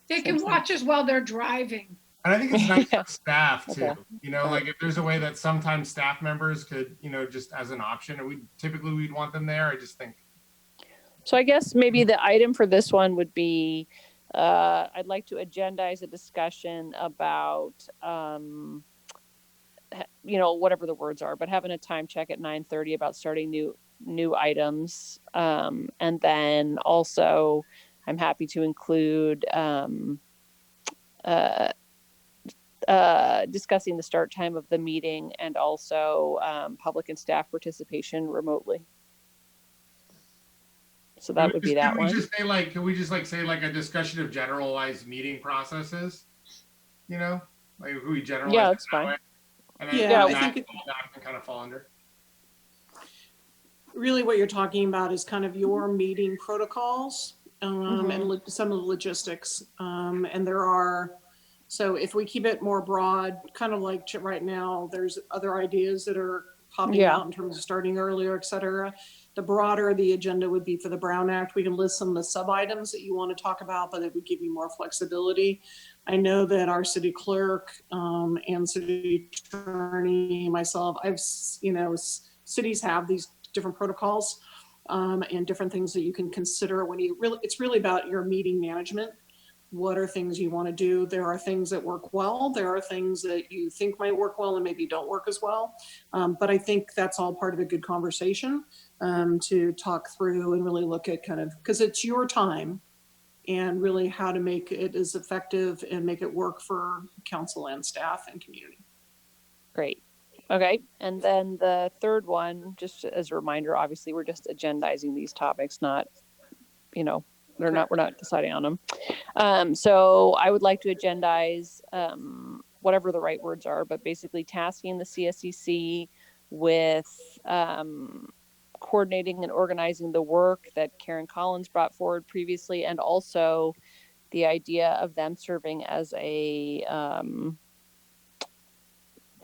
Speaker 3: They can watch us while they're driving.
Speaker 1: And I think it's nice for staff too.
Speaker 9: Okay.
Speaker 1: You know, like if there's a way that sometimes staff members could, you know, just as an option, and we'd want them there. I just think.
Speaker 9: So I guess maybe the item for this one would be, I'd like to agendize a discussion about, you know, whatever the words are, but having a time check at 9:30 about starting new items. And then also I'm happy to include discussing the start time of the meeting and also public and staff participation remotely. So that would be that one.
Speaker 1: Can we just say like a discussion of generalized meeting processes? You know, like if we generalize.
Speaker 9: Yeah, that's fine.
Speaker 1: And then
Speaker 11: Yeah, I
Speaker 1: that
Speaker 11: think
Speaker 1: can kind of fall under.
Speaker 11: really what you're talking about is kind of your meeting protocols and some of the logistics. And there are, so if we keep it more broad, kind of like right now, there's other ideas that are popping out in terms of starting earlier, et cetera. the broader the agenda would be for the Brown Act. We can list some of the sub items that you want to talk about, but it would give you more flexibility. I know that our city clerk and city attorney, myself, cities have these different protocols and different things that you can consider when you really, it's really about your meeting management. What are things you want to do? There are things that work well. There are things that you think might work well and maybe don't work as well. But I think that's all part of a good conversation to talk through and really look at kind of, because it's your time and really how to make it as effective and make it work for council and staff and community.
Speaker 9: Great. Okay. And then the third one, just as a reminder, obviously we're just agendizing these topics, not, we're not deciding on them. So I would like to agendize whatever the right words are, but basically tasking the CSCC with coordinating and organizing the work that Karen Collins brought forward previously, and also the idea of them serving as I'm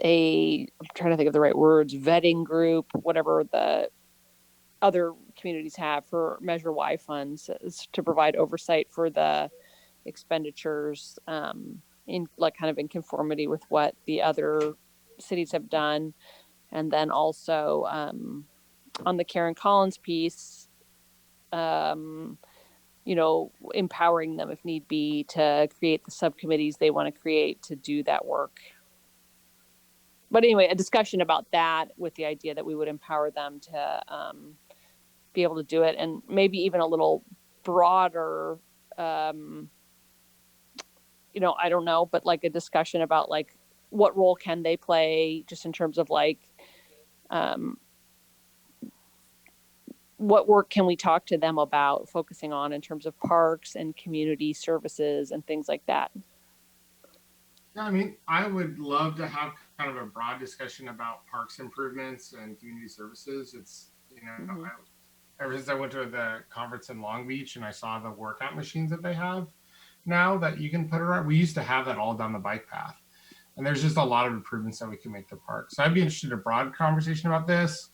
Speaker 9: trying to think of the right words, vetting group, whatever the other communities have for Measure Y funds, to provide oversight for the expenditures in in conformity with what the other cities have done. And then also on the Karen Collins piece, empowering them if need be to create the subcommittees they want to create to do that work. But anyway, a discussion about that with the idea that we would empower them to be able to do it, and maybe even a little broader, I don't know, but like a discussion about like what role can they play just in terms of like what work can we talk to them about focusing on in terms of parks and community services and things like that.
Speaker 1: Yeah, I mean, I would love to have kind of a broad discussion about parks improvements and community services. It's, ever since I went to the conference in Long Beach and I saw the workout machines that they have now that you can put around, we used to have that all down the bike path. And there's just a lot of improvements that we can make to parks. So I'd be interested in a broad conversation about this.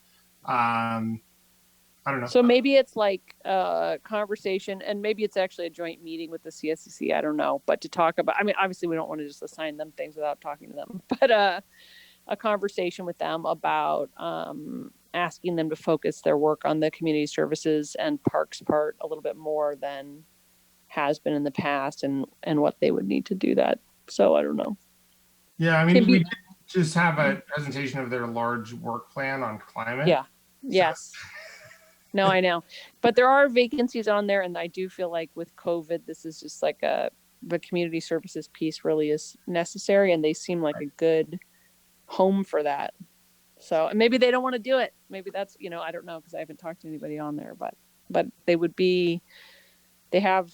Speaker 1: I don't know.
Speaker 9: So maybe it's like a conversation, and maybe it's actually a joint meeting with the CSCC. I don't know, but to talk about, I mean, obviously we don't want to just assign them things without talking to them, but a conversation with them about asking them to focus their work on the community services and parks part a little bit more than has been in the past, and what they would need to do that. So I don't know.
Speaker 1: Yeah, I mean, we did just have a presentation of their large work plan on climate.
Speaker 9: Yeah. Yes. No, I know, but there are vacancies on there, and I do feel like with COVID, this is just like the community services piece really is necessary, and they seem like a good home for that. So, and maybe they don't want to do it. Maybe that's, I don't know, because I haven't talked to anybody on there, but they have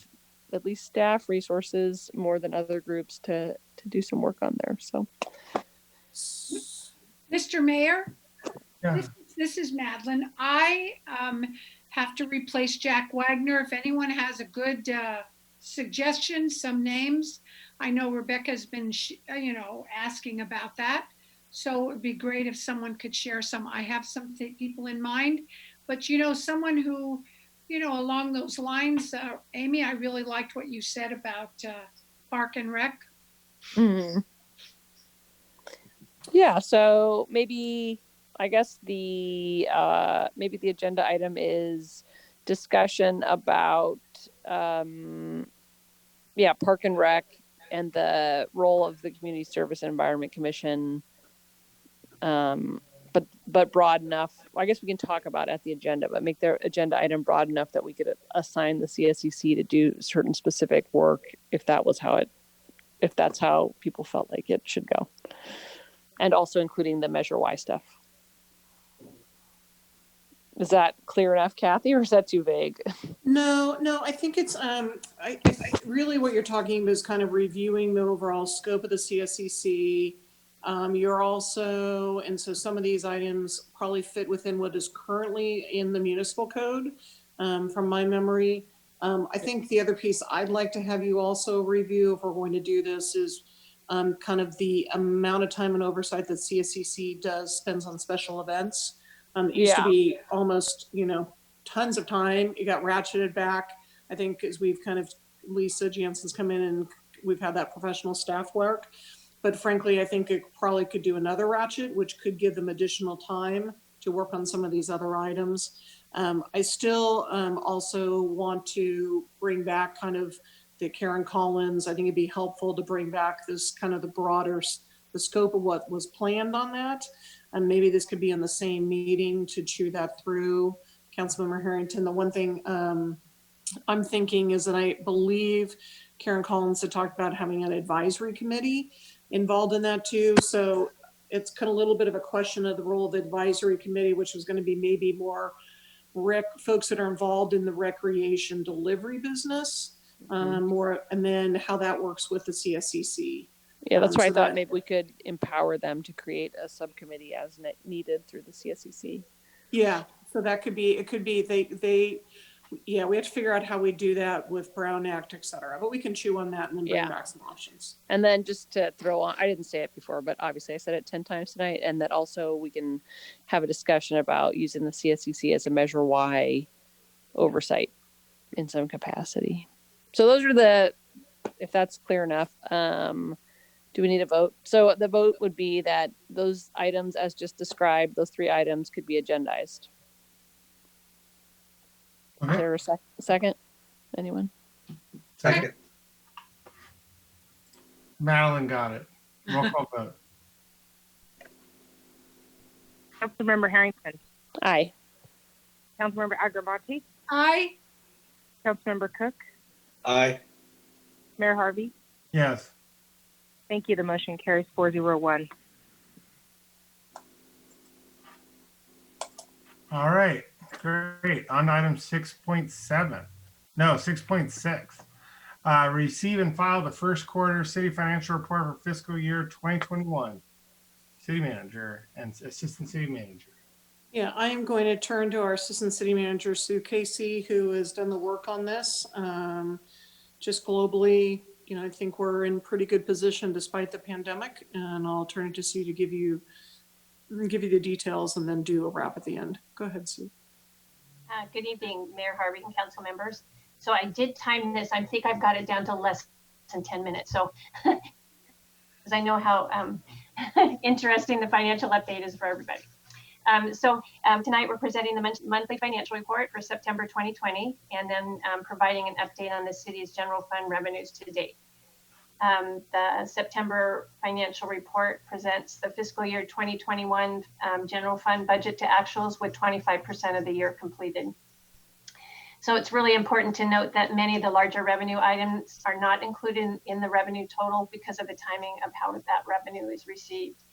Speaker 9: at least staff resources more than other groups to do some work on there. So,
Speaker 3: Mr. Mayor,
Speaker 1: yeah.
Speaker 3: This is Madeline. I have to replace Jack Wagner. If anyone has a good suggestion, some names. I know Rebecca's been, asking about that. So it would be great if someone could share some. I have some people in mind, but someone who, along those lines, Amy, I really liked what you said about Park and Rec.
Speaker 9: Mm-hmm. Yeah, so maybe, I guess maybe the agenda item is discussion about Park and Rec and the role of the Community Service and Environment Commission, but broad enough. I guess we can talk about it at the agenda, but make their agenda item broad enough that we could assign the CSCC to do certain specific work if that's how people felt like it should go, and also including the Measure Y stuff. Is that clear enough, Kathy, or is that too vague?
Speaker 11: No, I think it's, I really what you're talking about is kind of reviewing the overall scope of the CSCC. You're also, and so some of these items probably fit within what is currently in the municipal code, from my memory. I think the other piece I'd like to have you also review, if we're going to do this, is kind of the amount of time and oversight that CSCC spends on special events. It used to
Speaker 9: Yeah.
Speaker 11: be almost, tons of time. It got ratcheted back. I think as we've Lisa Jansen's come in and we've had that professional staff work. But frankly, I think it probably could do another ratchet, which could give them additional time to work on some of these other items. I still also want to bring back the Karen Collins. I think it'd be helpful to bring back this the scope of what was planned on that. And maybe this could be in the same meeting to chew that through. Councilmember Harrington, the one thing I'm thinking is that I believe Karen Collins had talked about having an advisory committee involved in that too. So it's kind of a little bit of a question of the role of the advisory committee, which was going to be maybe more folks that are involved in the recreation delivery business, more, and then how that works with the CSCC.
Speaker 9: Yeah, that's why I thought maybe we could empower them to create a subcommittee as needed through the CSCC.
Speaker 11: Yeah, so that could be, we have to figure out how we do that with Brown Act, et cetera, but we can chew on that and then bring back some options.
Speaker 9: And then just to throw on, I didn't say it before, but obviously I said it 10 times tonight, and that also we can have a discussion about using the CSCC as a Measure Y oversight in some capacity. So those are if that's clear enough, do we need a vote? So the vote would be that those items as just described, those 3 items could be agendized.
Speaker 1: Okay.
Speaker 9: Is there a second? Anyone?
Speaker 1: Second. Madeline got it. Roll call vote.
Speaker 2: Councilmember Harrington.
Speaker 9: Aye.
Speaker 2: Councilmember Agravati.
Speaker 3: Aye.
Speaker 2: Councilmember Cook.
Speaker 4: Aye.
Speaker 2: Mayor Harvey.
Speaker 1: Yes.
Speaker 2: Thank you. The motion carries 401.
Speaker 1: All right. Great. On to item 6.7. No, 6.6. Receive and file the first quarter city financial report for fiscal year 2021. City manager and assistant city manager.
Speaker 11: Yeah, I am going to turn to our assistant city manager, Sue Casey, who has done the work on this. Just globally, I think we're in pretty good position despite the pandemic, and I'll turn it to Sue to give you the details and then do a wrap at the end. Go ahead, Sue.
Speaker 19: Good evening, Mayor Harvey and council members. So I did time this. I think I've got it down to less than 10 minutes. So, because I know how interesting the financial update is for everybody. Tonight we're presenting the monthly financial report for September 2020, and then providing an update on the city's general fund revenues to date. The September financial report presents the fiscal year 2021 general fund budget to actuals with 25% of the year completed. So it's really important to note that many of the larger revenue items are not included in the revenue total because of the timing of how that revenue is received.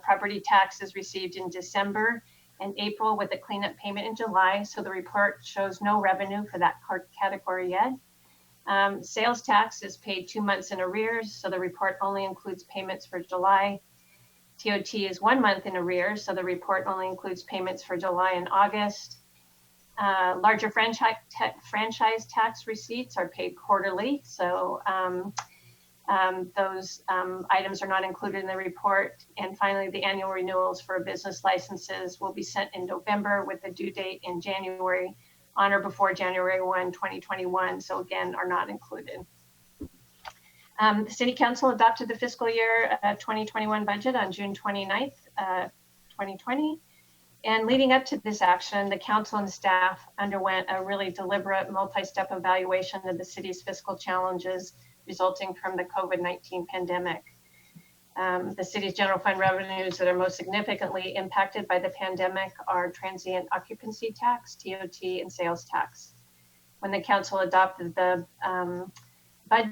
Speaker 19: Property tax is received in December and April with a cleanup payment in July. So the report shows no revenue for that category yet. Sales tax is paid 2 months in arrears, so the report only includes payments for July. TOT is 1 month in arrears, so the report only includes payments for July and August. Larger franchise tax receipts are paid quarterly, so those items are not included in the report. And finally, the annual renewals for business licenses will be sent in November with a due date in January, on or before January 1, 2021. So again, are not included. The City Council adopted the fiscal year 2021 budget on June 29th, 2020. And leading up to this action, the council and staff underwent a really deliberate multi-step evaluation of the city's fiscal challenges resulting from the COVID-19 pandemic. The city's general fund revenues that are most significantly impacted by the pandemic are transient occupancy tax, TOT, and sales tax. When the council adopted the budget,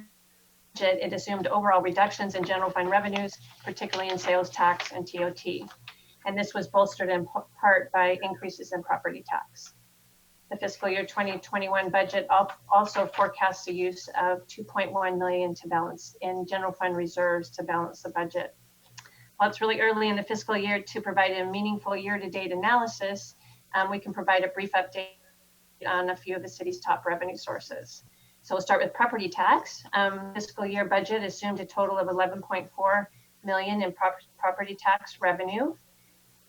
Speaker 19: it assumed overall reductions in general fund revenues, particularly in sales tax and TOT. And this was bolstered in part by increases in property tax. The fiscal year 2021 budget also forecasts the use of $2.1 million to balance in general fund reserves to balance the budget. While it's really early in the fiscal year to provide a meaningful year-to-date analysis, we can provide a brief update on a few of the city's top revenue sources. So we'll start with property tax. Fiscal year budget assumed a total of $11.4 million in property tax revenue.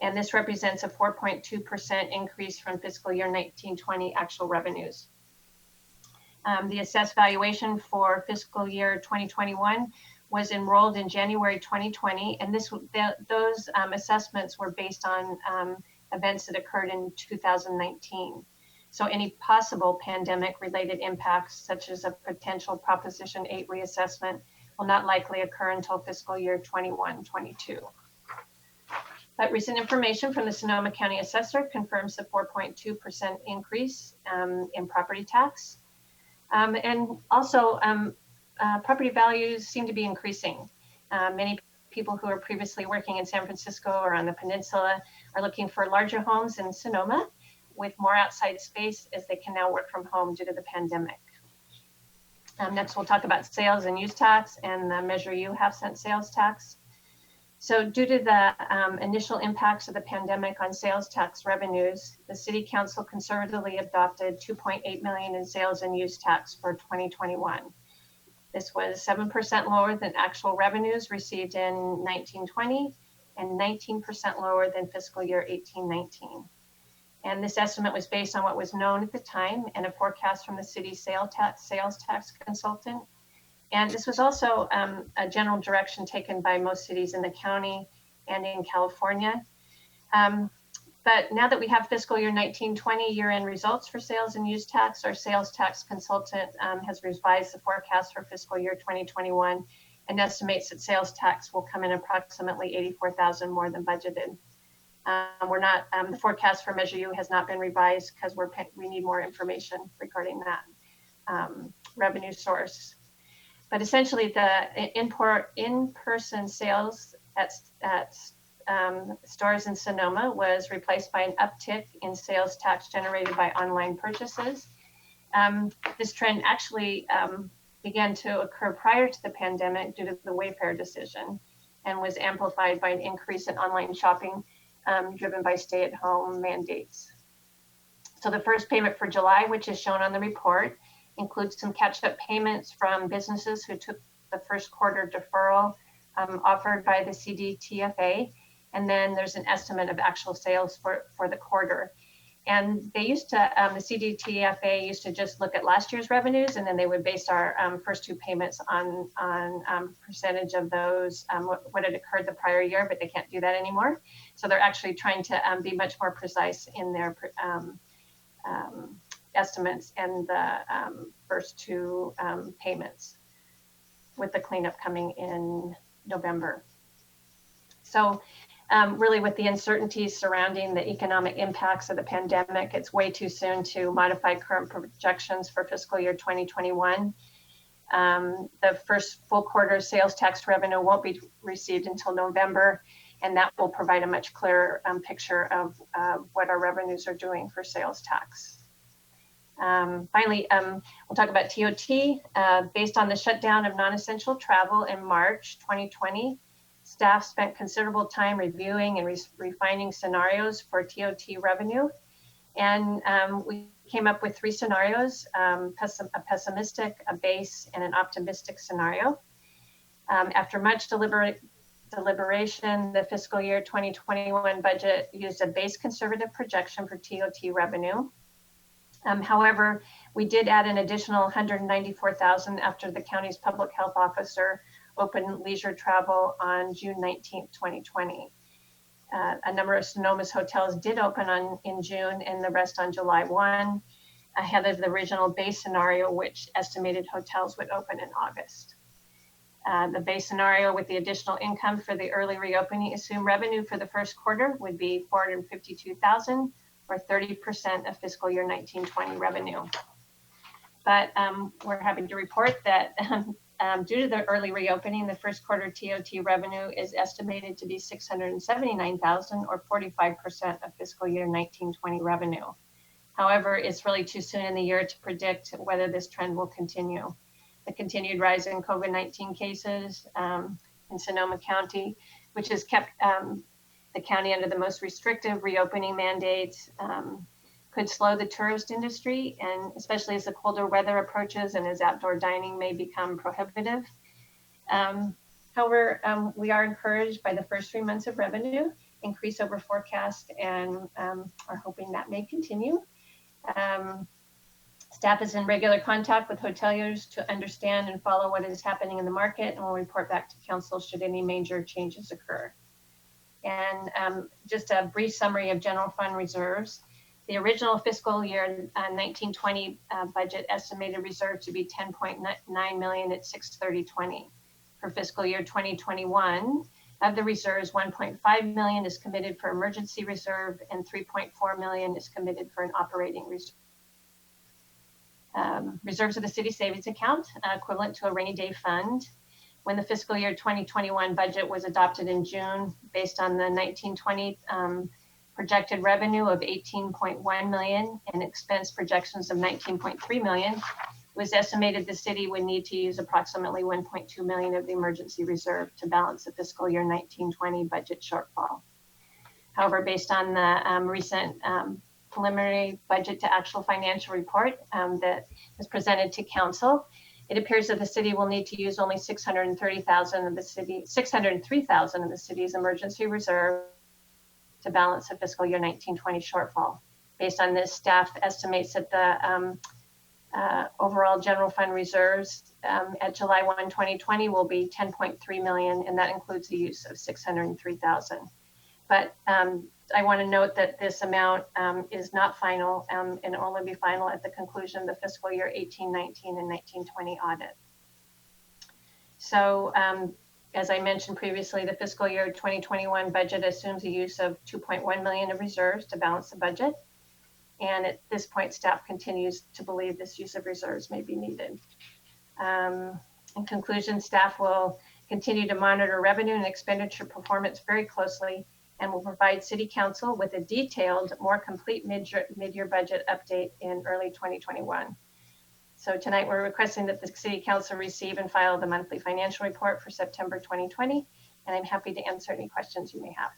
Speaker 19: And this represents a 4.2% increase from fiscal year 1920 actual revenues. The assessed valuation for fiscal year 2021 was enrolled in January 2020, and those assessments were based on events that occurred in 2019. So any possible pandemic-related impacts, such as a potential Proposition 8 reassessment, will not likely occur until fiscal year 21-22. But recent information from the Sonoma County Assessor confirms the 4.2% increase in property tax. And also, property values seem to be increasing. Many people who are previously working in San Francisco or on the peninsula are looking for larger homes in Sonoma with more outside space, as they can now work from home due to the pandemic. Next, we'll talk about sales and use tax and the Measure U half-cent sales tax. So due to the initial impacts of the pandemic on sales tax revenues, the City Council conservatively adopted $2.8 million in sales and use tax for 2021. This was 7% lower than actual revenues received in 1920 and 19% lower than fiscal year 1819. And this estimate was based on what was known at the time and a forecast from the city's sales tax consultant. And this was also a general direction taken by most cities in the county and in California. But now that we have fiscal year 1920 year-end results for sales and use tax, our sales tax consultant has revised the forecast for fiscal year 2021 and estimates that sales tax will come in approximately $84,000 more than budgeted. The forecast for Measure U has not been revised because we need more information regarding that revenue source. But essentially, the in-person sales at stores in Sonoma was replaced by an uptick in sales tax generated by online purchases. This trend actually began to occur prior to the pandemic due to the Wayfair decision, and was amplified by an increase in online shopping driven by stay-at-home mandates. So the first payment for July, which is shown on the report, includes some catch-up payments from businesses who took the first quarter deferral offered by the CDTFA. And then there's an estimate of actual sales for the quarter. And they used to, the CDTFA used to just look at last year's revenues, and then they would base our first two payments on percentage of those, what had occurred the prior year, but they can't do that anymore. So they're actually trying to be much more precise in their estimates and the first two payments, with the cleanup coming in November. So really, with the uncertainties surrounding the economic impacts of the pandemic, it's way too soon to modify current projections for fiscal year 2021. The first full quarter sales tax revenue won't be received until November, and that will provide a much clearer picture of what our revenues are doing for sales tax. Finally, we'll talk about TOT. Based on the shutdown of non-essential travel in March 2020, staff spent considerable time reviewing and refining scenarios for TOT revenue. And we came up with three scenarios, a pessimistic, a base, and an optimistic scenario. After much deliberation, the fiscal year 2021 budget used a base conservative projection for TOT revenue. However, we did add an additional $194,000 after the county's public health officer opened leisure travel on June 19th, 2020. A number of Sonoma's hotels did open in June, and the rest on July 1, ahead of the original base scenario, which estimated hotels would open in August. The base scenario with the additional income for the early reopening assumed revenue for the first quarter would be $452,000, or 30% of fiscal year 1920 revenue. But we're happy to report that due to the early reopening, the first quarter TOT revenue is estimated to be $679,000, or 45% of fiscal year 1920 revenue. However, it's really too soon in the year to predict whether this trend will continue. The continued rise in COVID-19 cases in Sonoma County, which has kept the county under the most restrictive reopening mandates, could slow the tourist industry, and especially as the colder weather approaches and as outdoor dining may become prohibitive. However, we are encouraged by the first 3 months of revenue increase over forecast and are hoping that may continue. Staff is in regular contact with hoteliers to understand and follow what is happening in the market and will report back to council should any major changes occur. And just a brief summary of general fund reserves. The original fiscal year 1920 budget estimated reserve to be 10.9 million at 6/30/20. For fiscal year 2021, of the reserves, 1.5 million is committed for emergency reserve and 3.4 million is committed for an operating reserve. Reserves of the city savings account, equivalent to a rainy day fund. When the fiscal year 2021 budget was adopted in June, based on the 1920 projected revenue of 18.1 million and expense projections of 19.3 million, it was estimated the city would need to use approximately 1.2 million of the emergency reserve to balance the fiscal year 1920 budget shortfall. However, based on the recent preliminary budget to actual financial report that was presented to council, it appears that the city will need to use only 603,000 of the city's emergency reserve to balance the fiscal year 1920 shortfall. Based on this, staff estimates that the overall general fund reserves at July 1, 2020 will be 10.3 million, and that includes the use of 603,000. But I want to note that this amount is not final and only be final at the conclusion of the fiscal year 1819 and 1920 audit. So as I mentioned previously, the fiscal year 2021 budget assumes the use of 2.1 million of reserves to balance the budget. And at this point, staff continues to believe this use of reserves may be needed. In conclusion, staff will continue to monitor revenue and expenditure performance very closely and will provide City Council with a detailed, more complete mid-year budget update in early 2021. So tonight we're requesting that the City Council receive and file the monthly financial report for September 2020, and I'm happy to answer any questions you may have.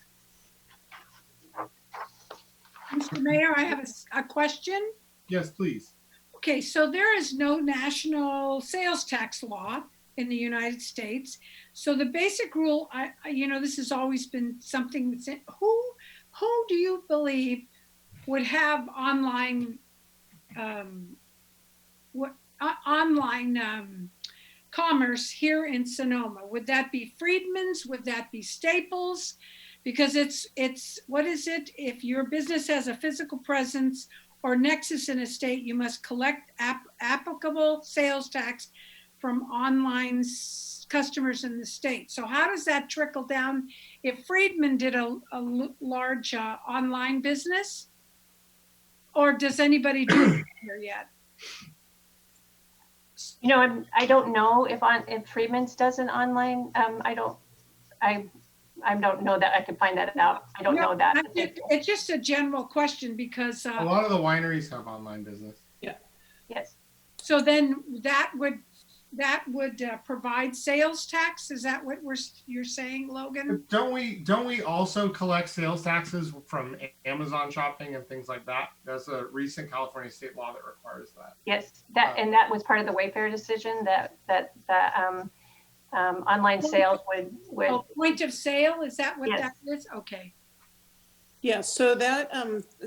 Speaker 3: Mr. Mayor, I have a question.
Speaker 1: Yes, please.
Speaker 3: Okay, so there is no national sales tax law in the United States. So the basic rule, this has always been something that's who do you believe would have online commerce here in Sonoma? Would that be Friedman's? Would that be Staples? Because it's what is it? If your business has a physical presence or nexus in a state, you must collect applicable sales tax from online customers in the state. So how does that trickle down if Friedman did a large online business? Or does anybody do it here yet?
Speaker 19: I don't know if Friedman's does an online. I don't know that. I could find that out. I don't know that.
Speaker 3: It's just a general question because
Speaker 1: a lot of the wineries have online business.
Speaker 3: Yeah.
Speaker 19: Yes.
Speaker 3: So then that would provide sales tax. Is that what you're saying, Logan?
Speaker 1: Don't we also collect sales taxes from Amazon shopping and things like that? There's a recent California state law that requires that.
Speaker 19: Yes, and that was part of the Wayfair decision that online sales would
Speaker 3: point of sale. Is that what
Speaker 19: yes.
Speaker 3: that is? Okay.
Speaker 11: Yeah, so that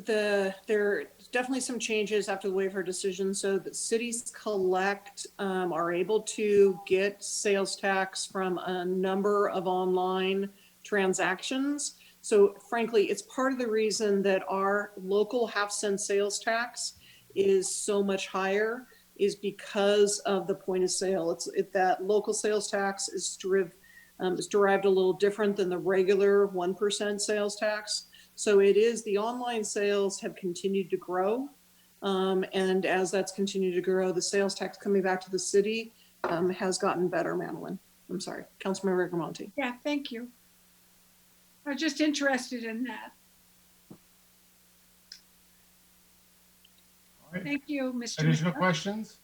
Speaker 11: there are definitely some changes after the waiver decision. So that cities are able to get sales tax from a number of online transactions. So frankly, it's part of the reason that our local half-cent sales tax is so much higher is because of the point of sale. That local sales tax is derived a little different than the regular 1% sales tax. So it is, the online sales have continued to grow. And as that's continued to grow, the sales tax coming back to the city has gotten better, Madeline. I'm sorry, Councilmember Rigamonti.
Speaker 3: Yeah, thank you. I was just interested in that.
Speaker 1: All right.
Speaker 3: Thank you, Mr.
Speaker 1: Additional
Speaker 3: Mayor.
Speaker 1: questions?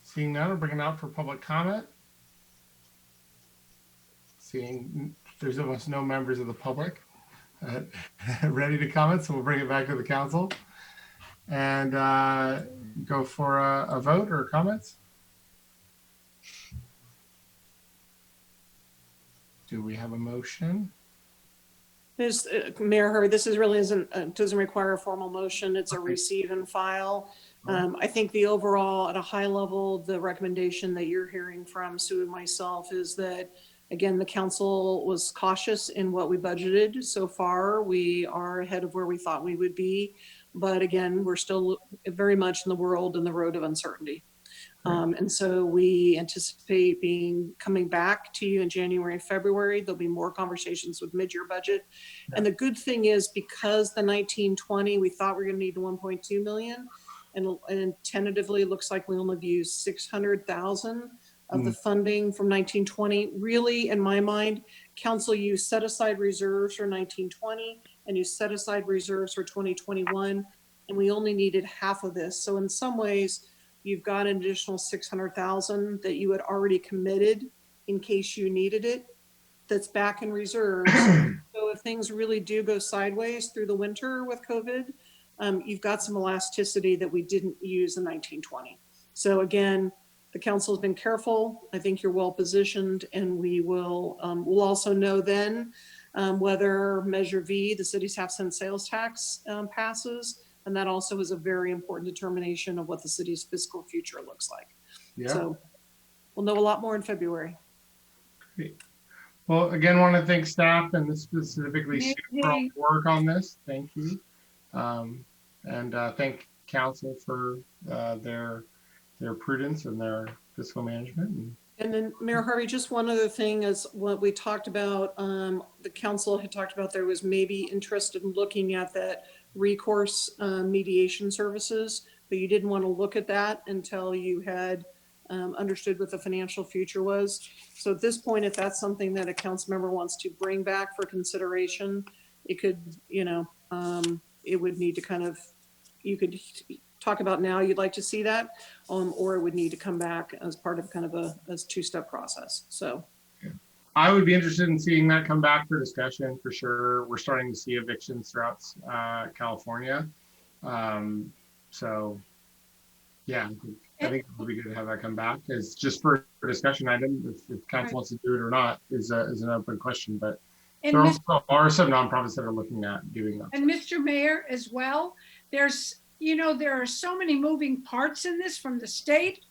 Speaker 1: Seeing none, we'll bring it out for public comment. Seeing there's almost no members of the public ready to comment, so we'll bring it back to the council and go for a vote or comments. Do we have a motion?
Speaker 11: This, Mayor Hurd, this is really doesn't require a formal motion. It's a receive and file. I think the overall, at a high level, the recommendation that you're hearing from Sue and myself is that, again, the council was cautious in what we budgeted. So far, we are ahead of where we thought we would be. But again, we're still very much in the world and the road of uncertainty. And so we anticipate coming back to you in January and February. There'll be more conversations with mid-year budget. And the good thing is, because the 1920, we thought we were going to need 1.2 million, and tentatively it looks like we only have used 600,000 of the funding from 1920. Really, in my mind, council, you set aside reserves for 1920 and you set aside reserves for 2021, and we only needed half of this. So in some ways, you've got an additional 600,000 that you had already committed in case you needed it, that's back in reserves. So if things really do go sideways through the winter with COVID, you've got some elasticity that we didn't use in 1920. So again, the council has been careful. I think you're well positioned, and we will, we'll also know then whether Measure V, the city's half-cent sales tax, passes. And that also is a very important determination of what the city's fiscal future looks like.
Speaker 1: Yeah.
Speaker 11: So we'll know a lot more in February.
Speaker 1: Great. Well, again, want to thank staff and specifically Sue for all the work on this. Thank you. And thank council for their prudence and their fiscal management.
Speaker 11: And then Mayor Harvey, just one other thing is what we talked about, the council had talked about, there was maybe interested in looking at that recourse mediation services, but you didn't want to look at that until you had understood what the financial future was. So at this point, if that's something that a council member wants to bring back for consideration, it could, you know, it would need to kind of, you could talk about now you'd like to see that, or it would need to come back as part of kind of a two-step process. So
Speaker 1: I would be interested in seeing that come back for discussion for sure. We're starting to see evictions throughout California. So yeah, I think it would be good to have that come back. It's just for discussion item. If council wants to do it or not is an open question, but
Speaker 3: And
Speaker 1: there are some nonprofits that are looking at doing that.
Speaker 3: And Mr. Mayor, as well, there's, you know, there are so many moving parts in this, from the state,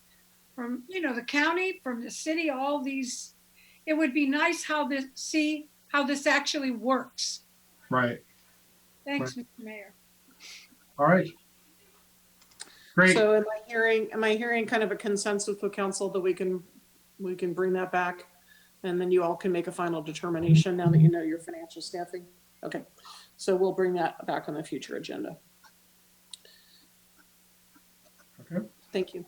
Speaker 3: from, you know, the county, from the city, all these. It would be nice see how this actually works.
Speaker 1: Right.
Speaker 3: Thanks,
Speaker 1: Right.
Speaker 3: Mr. Mayor.
Speaker 1: All right. Great.
Speaker 11: So am I hearing kind of a consensus with council that we can bring that back, and then you all can make a final determination now that you know your financial staffing? Okay, so we'll bring that back on the future agenda.
Speaker 1: Okay.
Speaker 11: Thank you.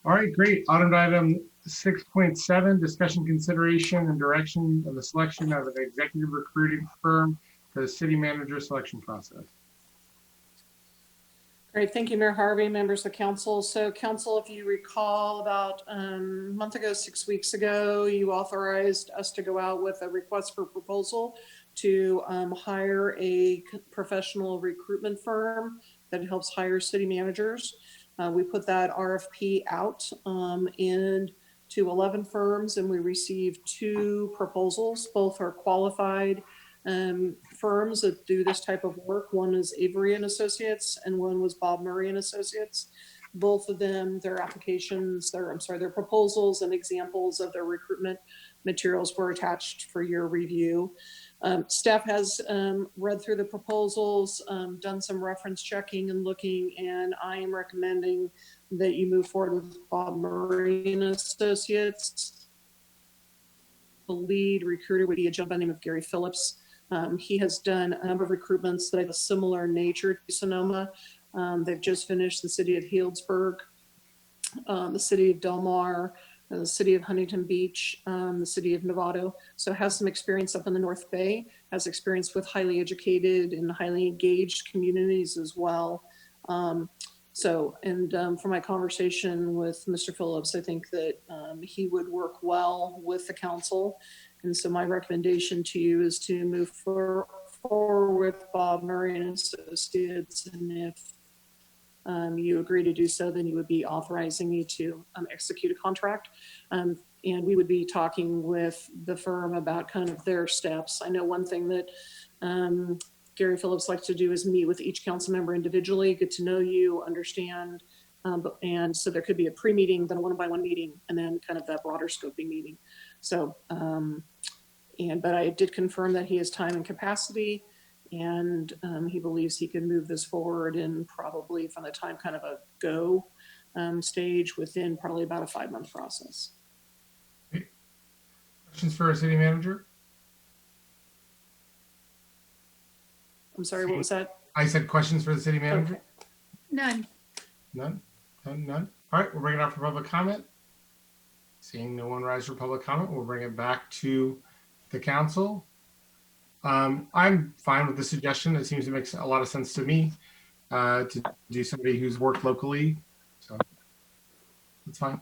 Speaker 1: All right, great. Item 6.7, discussion, consideration, and direction of the selection of an executive recruiting firm for the city manager selection process.
Speaker 11: Great, thank you, Mayor Harvey, members of council. So council, if you recall, about a month ago, 6 weeks ago, you authorized us to go out with a request for proposal to hire a professional recruitment firm that helps hire city managers. We put that RFP out and to 11 firms, and we received 2 proposals. Both are qualified firms that do this type of work. One is Avery and Associates, and one was Bob Murray and Associates. Both of them, their proposals and examples of their recruitment materials were attached for your review. Staff has read through the proposals, done some reference checking and looking, and I am recommending that you move forward with Bob Murray and Associates. The lead recruiter would be a gentleman by the name of Gary Phillips. He has done a number of recruitments that have a similar nature to Sonoma. They've just finished the city of Healdsburg, the city of Del Mar, the city of Huntington Beach, the city of Novato. So has some experience up in the North Bay, has experience with highly educated and highly engaged communities as well. From my conversation with Mr. Phillips, I think that he would work well with the council. And so my recommendation to you is to move forward with Bob Murray and Associates. And if you agree to do so, then you would be authorizing me to execute a contract. And we would be talking with the firm about kind of their steps. I know one thing that Gary Phillips likes to do is meet with each council member individually, get to know you, understand. And so there could be a pre-meeting, then a one-by-one meeting, and then kind of that broader scoping meeting. So, but I did confirm that he has time and capacity, and he believes he can move this forward in probably from the time kind of a go stage within probably about a 5-month process.
Speaker 1: Questions for our city manager?
Speaker 11: I'm sorry, what was that?
Speaker 1: I said questions for the city manager.
Speaker 11: Okay.
Speaker 3: None.
Speaker 1: None. All right, we'll bring it up for public comment. Seeing no one rise for public comment, we'll bring it back to the council. I'm fine with the suggestion. It seems to make a lot of sense to me to do somebody who's worked locally. So that's fine.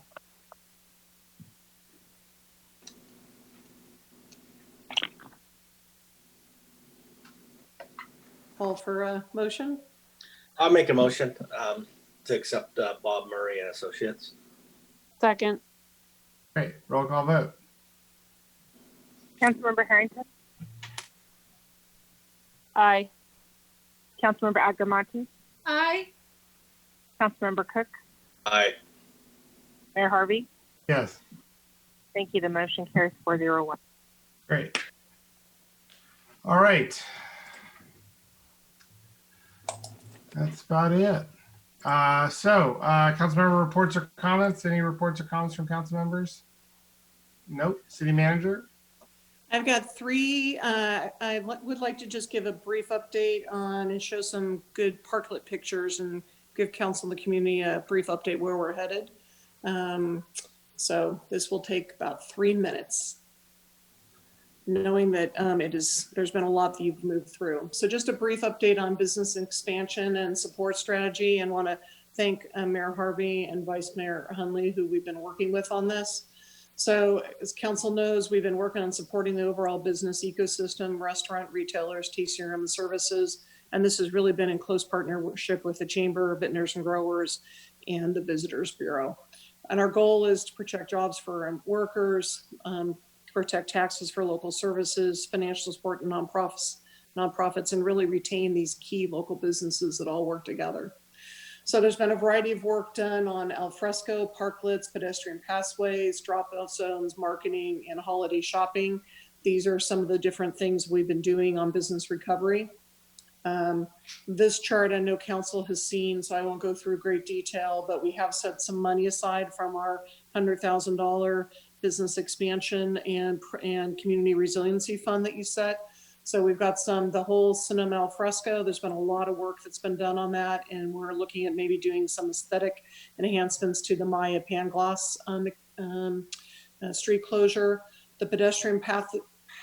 Speaker 11: Call for a motion.
Speaker 18: I'll make a motion to accept Bob Murray and Associates.
Speaker 9: Second.
Speaker 1: Great. Roll call vote.
Speaker 2: Councilmember Harrington,
Speaker 9: Aye.
Speaker 2: Councilmember Agamonte,
Speaker 3: Aye.
Speaker 2: Councilmember Cook,
Speaker 18: Aye.
Speaker 2: Mayor Harvey.
Speaker 1: Yes.
Speaker 2: Thank you. The motion carries 401.
Speaker 1: Great. All right. That's about it. Council member reports or comments? Any reports or comments from council members? Nope. City manager?
Speaker 11: I've got 3. I would like to just give a brief update on and show some good parklet pictures and give council and the community a brief update where we're headed. So this will take about 3 minutes, knowing that there's been a lot that you've moved through. So just a brief update on business expansion and support strategy, and want to thank Mayor Harvey and Vice Mayor Hunley, who we've been working with on this. So as council knows, we've been working on supporting the overall business ecosystem, restaurant, retailers, TCRM services, and this has really been in close partnership with the Chamber of Vintners and Growers and the Visitors Bureau. And our goal is to protect jobs for workers, protect taxes for local services, financial support and nonprofits, and really retain these key local businesses that all work together. So there's been a variety of work done on alfresco, parklets, pedestrian pathways, drop-off zones, marketing, and holiday shopping. These are some of the different things we've been doing on business recovery. This chart I know council has seen, so I won't go through great detail, but we have set some money aside from our $100,000 business expansion and community resiliency fund that you set. So we've got the whole Sonoma alfresco. There's been a lot of work that's been done on that, and we're looking at maybe doing some aesthetic enhancements to the Maya Pangloss street closure. The pedestrian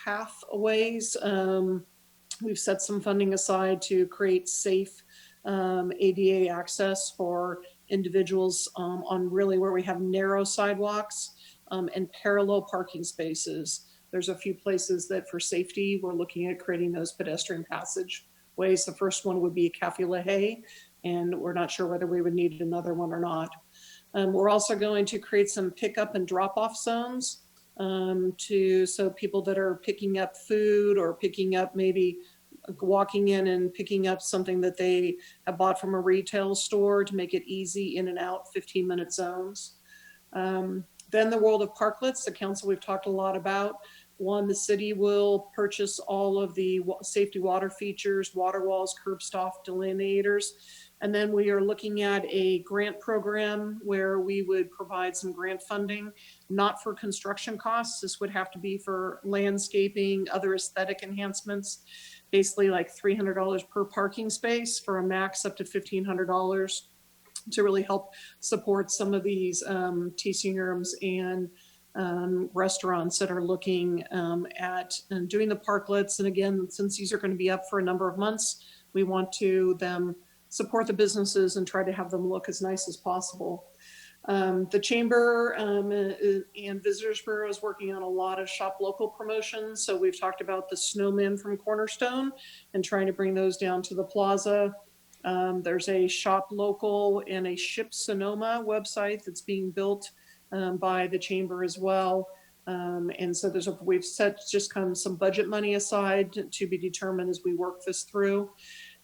Speaker 11: pathways, we've set some funding aside to create safe ADA access for individuals on really where we have narrow sidewalks and parallel parking spaces. There's a few places that for safety, we're looking at creating those pedestrian passageways. The first one would be Cafe La Haye, and we're not sure whether we would need another one or not. We're also going to create some pickup and drop-off zones so people that are picking up food or picking up maybe walking in and picking up something that they have bought from a retail store to make it easy in and out 15-minute zones. Then the world of parklets, the council we've talked a lot about. One, the city will purchase all of the safety water features, water walls, curb stop delineators. And then we are looking at a grant program where we would provide some grant funding, not for construction costs. This would have to be for landscaping, other aesthetic enhancements, basically like $300 per parking space for a max up to $1,500. To really help support some of these TCRMs and restaurants that are looking at doing the parklets. And again, since these are going to be up for a number of months, we want to support the businesses and try to have them look as nice as possible. The Chamber and Visitors Bureau is working on a lot of shop local promotions. So we've talked about the snowmen from Cornerstone and trying to bring those down to the plaza. There's a shop local and a Ship Sonoma website that's being built by the chamber as well. And so we've set just kind of some budget money aside to be determined as we work this through.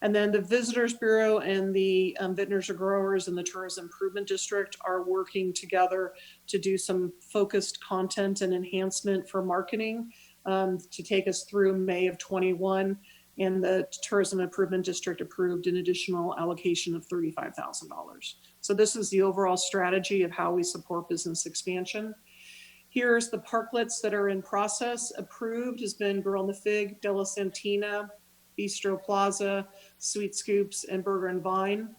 Speaker 11: And then the Visitors Bureau and the Vintners or Growers and the Tourism Improvement District are working together to do some focused content and enhancement for marketing to take us through May of 21. And the Tourism Improvement District approved an additional allocation of $35,000. So this is the overall strategy of how we support business expansion. Here's the parklets that are in process. Approved has been Girl in the Fig, Della Santina, Bistro Plaza, Sweet Scoops, and Burger and Vine.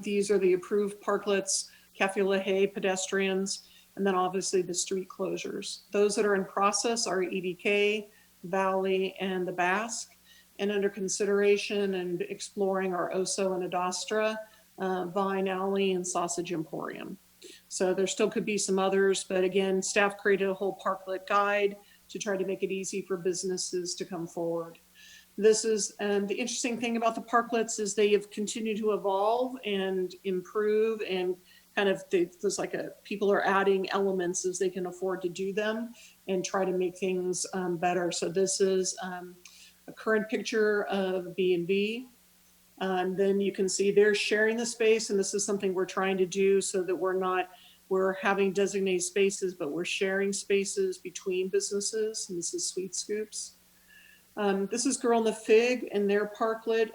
Speaker 11: These are the approved parklets, Cafe La Haye, pedestrians, and then obviously the street closures. Those that are in process are EDK, Valley, and the Basque. And under consideration and exploring are Oso and Adastra, Vine Alley, and Sausage Emporium. So there still could be some others, but again, staff created a whole parklet guide to try to make it easy for businesses to come forward. This is, and the interesting thing about the parklets is they have continued to evolve and improve, and kind of there's like people are adding elements as they can afford to do them and try to make things better. So this is a current picture of B&B. And then you can see they're sharing the space, and this is something we're trying to do so that we're having designated spaces, but we're sharing spaces between businesses. And this is Sweet Scoops. This is Girl in the Fig and their parklet.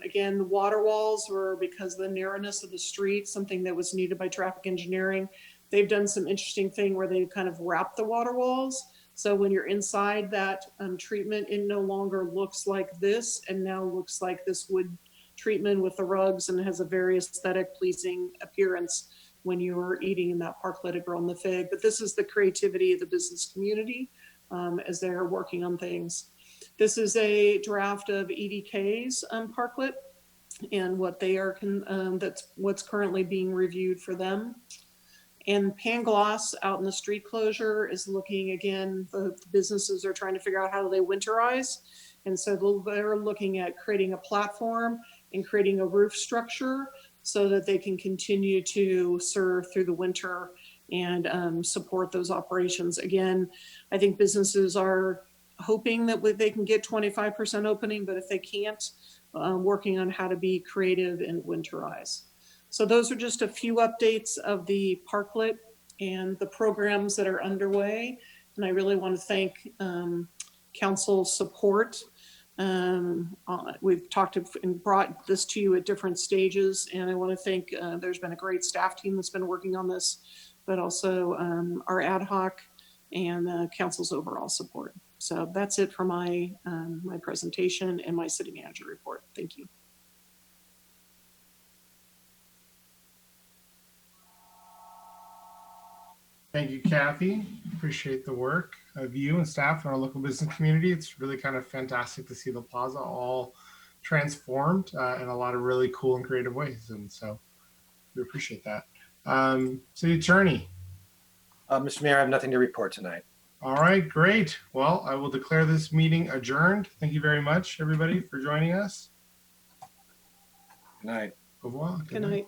Speaker 11: Again, the water walls were, because of the narrowness of the street, something that was needed by traffic engineering. They've done some interesting thing where they kind of wrap the water walls. So when you're inside that treatment, it no longer looks like this, and now looks like this wood treatment with the rugs, and has a very aesthetic, pleasing appearance when you're eating in that parklet at Girl in the Fig. But this is the creativity of the business community as they're working on things. This is a draft of EDK's parklet and what they are, that's what's currently being reviewed for them. And Pangloss out in the street closure is looking, again, the businesses are trying to figure out how do they winterize. And so they're looking at creating a platform and creating a roof structure so that they can continue to serve through the winter and support those operations. Again, I think businesses are hoping that they can get 25% opening, but if they can't, working on how to be creative and winterize. So those are just a few updates of the parklet and the programs that are underway. And I really want to thank council support. We've talked and brought this to you at different stages, and I want to thank, there's been a great staff team that's been working on this, but also our ad hoc and council's overall support. So that's it for my my presentation and my city manager report. Thank you.
Speaker 1: Thank you, Kathy. Appreciate the work of you and staff in our local business community. It's really kind of fantastic to see the plaza all transformed in a lot of really cool and creative ways. And so we appreciate that. City Attorney.
Speaker 15: Mr. Mayor, I have nothing to report tonight.
Speaker 1: All right, great. Well, I will declare this meeting adjourned. Thank you very much, everybody, for joining us.
Speaker 15: Good night.
Speaker 1: Au revoir.
Speaker 11: Good night.